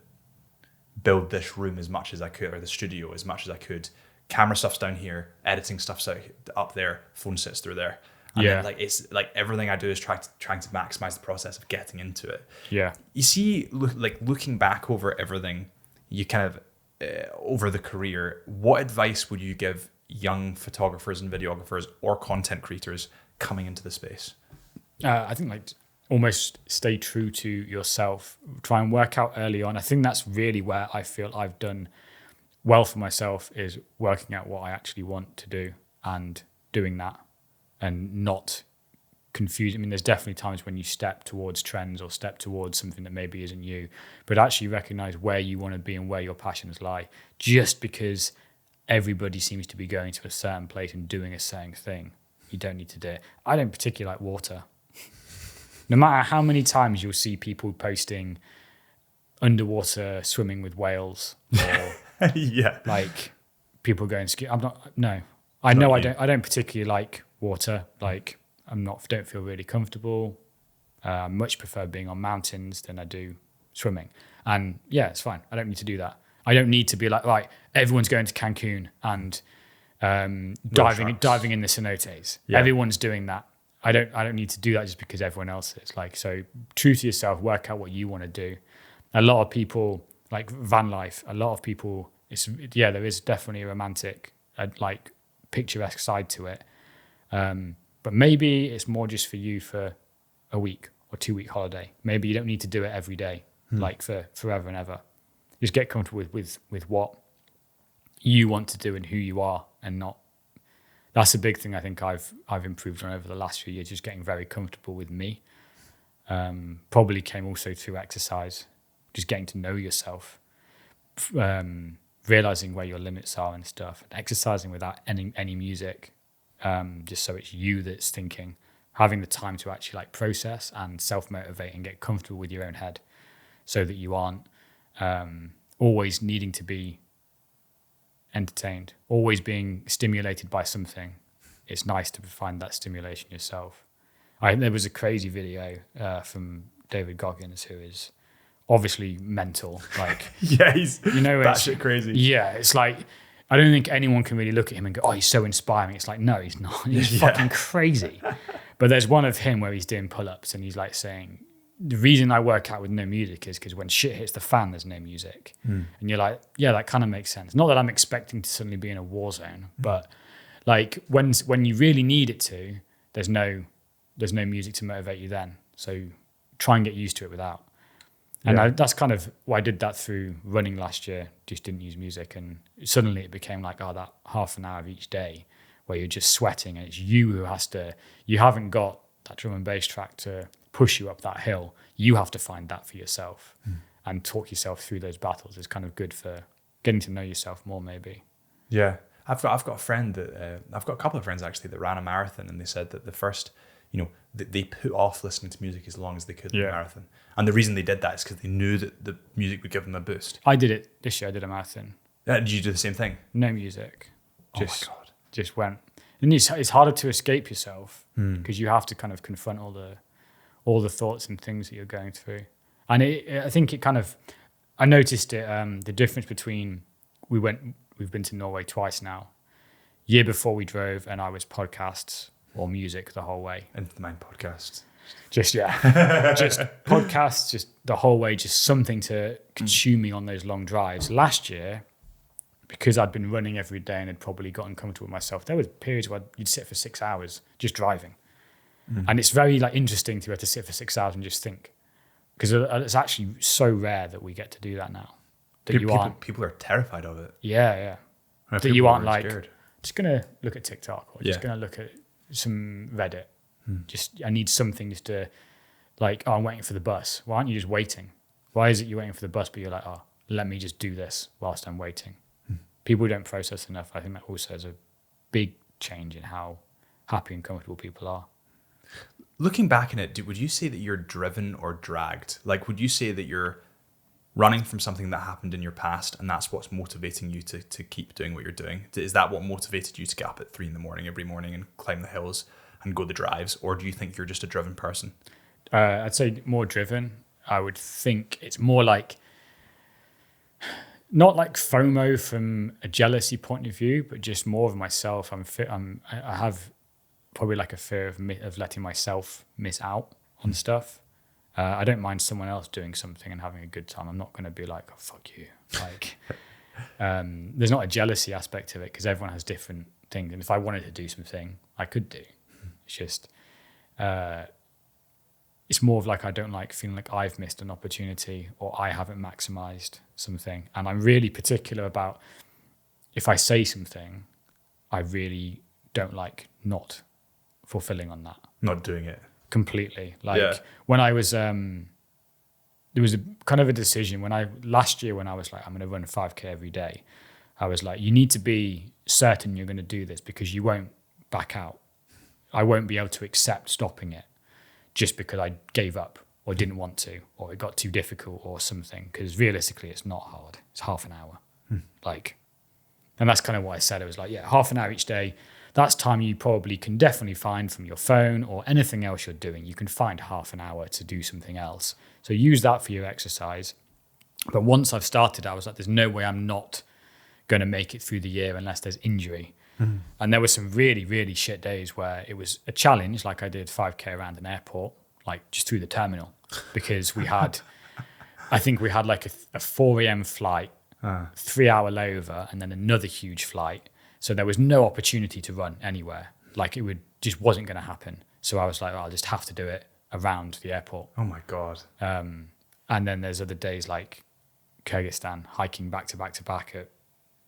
build this room as much as I could, or the studio as much as I could. Camera stuff's down here, editing stuff's up there, phone sits through there. And then, like, it's like everything I do is trying to maximize the process of getting into it. Yeah. You see, looking back over everything, you kind of over the career, what advice would you give young photographers and videographers or content creators coming into the space? I think like almost stay true to yourself. Try and work out early on. I think that's really where I feel I've done well for myself, is working out what I actually want to do and doing that, and not confused. I mean, there's definitely times when you step towards trends or step towards something that maybe isn't you, but actually recognize where you want to be and where your passions lie. Just because everybody seems to be going to a certain place and doing a certain thing, you don't need to do it. I don't particularly like water. No matter how many times you'll see people posting underwater swimming with whales, or like people going ski. I don't particularly like water. Like don't feel really comfortable. I much prefer being on mountains than I do swimming. And it's fine. I don't need to do that. I don't need to be like, right, everyone's going to Cancun and diving in the cenotes. Yeah. Everyone's doing that. I don't need to do that just because everyone else is. Like, so true to yourself, work out what you want to do. A lot of people, like van life, there is definitely a romantic, like picturesque side to it. But maybe it's more just for you for a week or 2 week holiday. Maybe you don't need to do it every day. like for forever and ever. Just get comfortable with what you want to do and who you are, and not. That's a big thing I think I've improved on over the last few years. Just getting very comfortable with me. Probably came also through exercise, just getting to know yourself, realizing where your limits are and stuff, and exercising without any music, just so it's you that's thinking, having the time to actually like process and self-motivate and get comfortable with your own head, so that you aren't always needing to be entertained, always being stimulated by something. It's nice to find that stimulation yourself. There was a crazy video from David Goggins, who is obviously mental. Like, Yeah, he's batshit crazy. Yeah, it's like, I don't think anyone can really look at him and go, oh, he's so inspiring. It's like, no, he's not. He's fucking crazy. But there's one of him where he's doing pull-ups and he's like saying, the reason I work out with no music is because when shit hits the fan, there's no music. And you're like, yeah, that kind of makes sense. Not that I'm expecting to suddenly be in a war zone, but like when you really need it to, there's no music to motivate you then. So try and get used to it without. And that's kind of why I did that through running last year. Just didn't use music, and suddenly it became like, oh, that half an hour of each day where you're just sweating, and it's you who has to. You haven't got that drum and bass track to push you up that hill. You have to find that for yourself and talk yourself through those battles. Is kind of good for getting to know yourself more, maybe. Yeah, I've got a friend that I've got a couple of friends actually that ran a marathon, and they said that the first, they put off listening to music as long as they could in the marathon, and the reason they did that is because they knew that the music would give them a boost. I did it this year. I did a marathon. Did you do the same thing? No music. Oh my God. Just went. And it's harder to escape yourself because you have to kind of confront all the thoughts and things that you're going through. And I think it kind of, I noticed it, the difference between, we've been to Norway twice now. Year before we drove, and I was podcasts or music the whole way. Into the Mind podcast. Just podcasts, just the whole way, just something to consume me on those long drives. Last year, because I'd been running every day and had probably gotten comfortable with myself, there was periods where you'd sit for 6 hours just driving. And it's very like interesting to be able to sit for 6 hours and just think, because it's actually so rare that we get to do that now. That people are terrified of it. Yeah. Or That you aren't like, scared. just going to look at TikTok or just going to look at some Reddit. Just, I need something just to, like, oh, I'm waiting for the bus. Why aren't you just waiting? Why is it you're waiting for the bus, but you're like, oh, let me just do this whilst I'm waiting? People don't process enough. I think that also is a big change in how happy and comfortable people are. Looking back in it, would you say that you're driven or dragged? Like, would you say that you're running from something that happened in your past and that's what's motivating you to keep doing what you're doing? Is that what motivated you to get up at 3 a.m. every morning and climb the hills and go the drives? Or do you think you're just a driven person? I'd say more driven. I would think it's more like, not like FOMO from a jealousy point of view, but just more of myself. I have probably like a fear of letting myself miss out on stuff. I don't mind someone else doing something and having a good time. I'm not going to be like, oh, fuck you. Like, there's not a jealousy aspect to it because everyone has different things. And if I wanted to do something, I could do. It's just, it's more of like, I don't like feeling like I've missed an opportunity or I haven't maximized something. And I'm really particular about, if I say something, I really don't like not fulfilling on that. Not doing it. Completely. Like when I was, there was a kind of a decision last year when I was like, I'm going to run 5K every day. I was like, you need to be certain you're going to do this because you won't back out. I won't be able to accept stopping it just because I gave up or didn't want to, or it got too difficult or something. Because realistically, it's not hard. It's half an hour. And that's kind of what I said. It was like, half an hour each day. That's time you probably can definitely find from your phone or anything else you're doing. You can find half an hour to do something else. So use that for your exercise. But once I've started, I was like, there's no way I'm not going to make it through the year unless there's injury. And there were some really, really shit days where it was a challenge, like I did 5K around an airport, like just through the terminal, because I think we had like a 4 a.m. flight, 3 hour layover, and then another huge flight. So there was no opportunity to run anywhere. Like just wasn't going to happen. So I was like, I'll just have to do it around the airport. Oh my God. And And then there's other days like Kyrgyzstan, hiking back to back to back at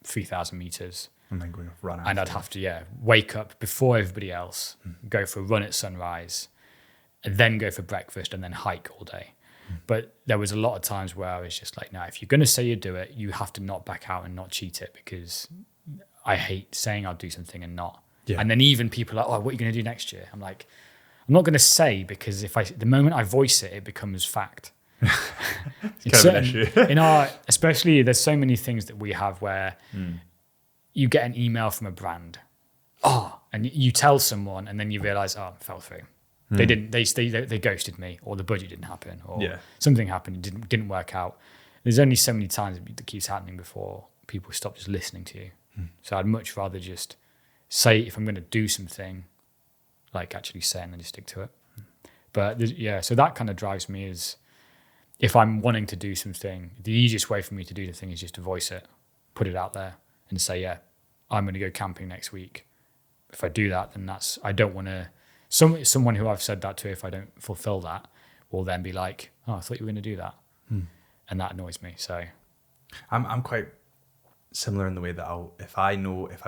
3,000 meters. And then going off run. And I'd have to, wake up before everybody else, go for a run at sunrise, and then go for breakfast and then hike all day. But there was a lot of times where I was just like, no, if you're going to say you do it, you have to not back out and not cheat it, because I hate saying I'll do something and not. Yeah. And then even people are like, oh, what are you going to do next year? I'm like, I'm not going to say, because the moment I voice it, it becomes fact. It's kind of an issue. Especially there's so many things that we have where you get an email from a brand, and you tell someone, and then you realize, it fell through. They didn't. They ghosted me, or the budget didn't happen, or something happened. It didn't work out. There's only so many times that keeps happening before people stop just listening to you. So I'd much rather just say, if I'm going to do something, like actually say, and then just stick to it. But so that kind of drives me, is if I'm wanting to do something, the easiest way for me to do the thing is just to voice it, put it out there, and say, I'm going to go camping next week. If I do that, then I don't want to. Someone who I've said that to, if I don't fulfill that, will then be like, I thought you were going to do that. And that annoys me. So I'm quite similar in the way that if I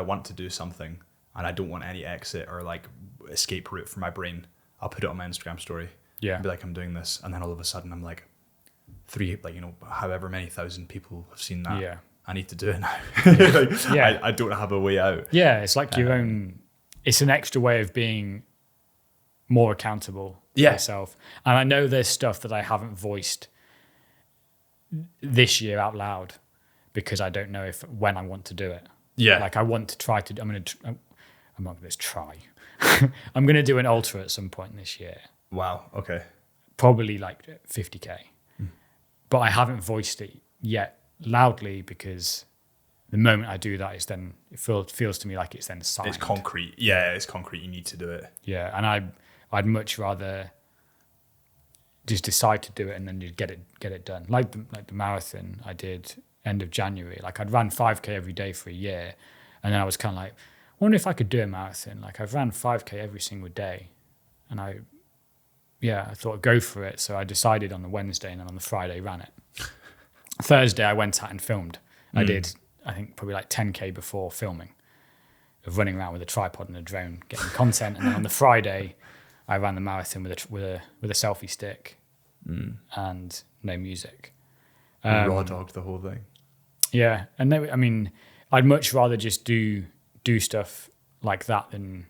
want to do something and I don't want any exit or like escape route for my brain, I'll put it on my Instagram story. Yeah. And be like, I'm doing this. And then all of a sudden I'm like, however many thousand people have seen that. Yeah. I need to do it now. I don't have a way out. Yeah. It's like your own, it's an extra way of being more accountable to yourself. And I know there's stuff that I haven't voiced this year out loud, because I don't know when I want to do it. Yeah. Like I want to try to, I'm not going to try. I'm going to do an ultra at some point this year. Wow. Okay. Probably like 50K. But I haven't voiced it yet loudly, because the moment I do that, it feels to me like it's then signed. It's concrete. Yeah, it's concrete. You need to do it. Yeah. And I'd much rather just decide to do it and then just get it done. Like the marathon I did end of January. Like I'd run 5K every day for a year, and then I was kind of like, I wonder if I could do a marathon. Like I've ran 5K every single day, and I thought go for it. So I decided on the Wednesday, and then on the Friday ran it. Thursday I went out and filmed. I did, I think, probably like 10K before filming, of running around with a tripod and a drone getting content, and then on the Friday I ran the marathon with a selfie stick and no music. Raw dogged the whole thing. Yeah, and I'd much rather just do stuff like that than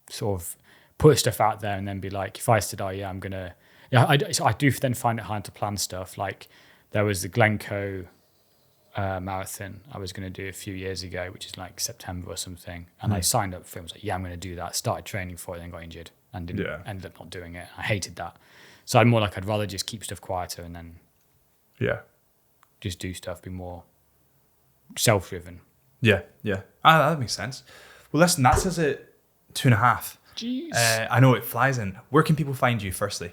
sort of put stuff out there and then be like, if I said, I'm gonna, I do then find it hard to plan stuff. Like there was the Glencoe marathon I was going to do a few years ago, which is like September or something, and I signed up for it. I was like, I'm going to do that. Started training for it, then got injured and ended up not doing it. I hated that. So I'm more like, I'd rather just keep stuff quieter and then just do stuff, be more self-driven. Yeah. That makes sense. Well, listen, that says it 2.5. Jeez. I know it flies in. Where can people find you, firstly?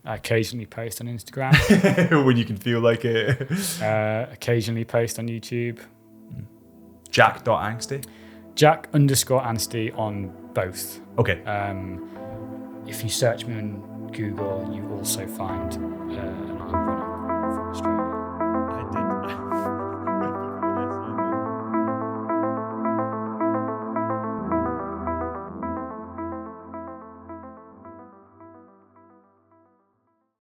I occasionally post on Instagram. When you can feel like it. Occasionally post on YouTube. Jack.Anstey? Jack_Anstey on both. Okay. If you search me on Google, you also find an runner.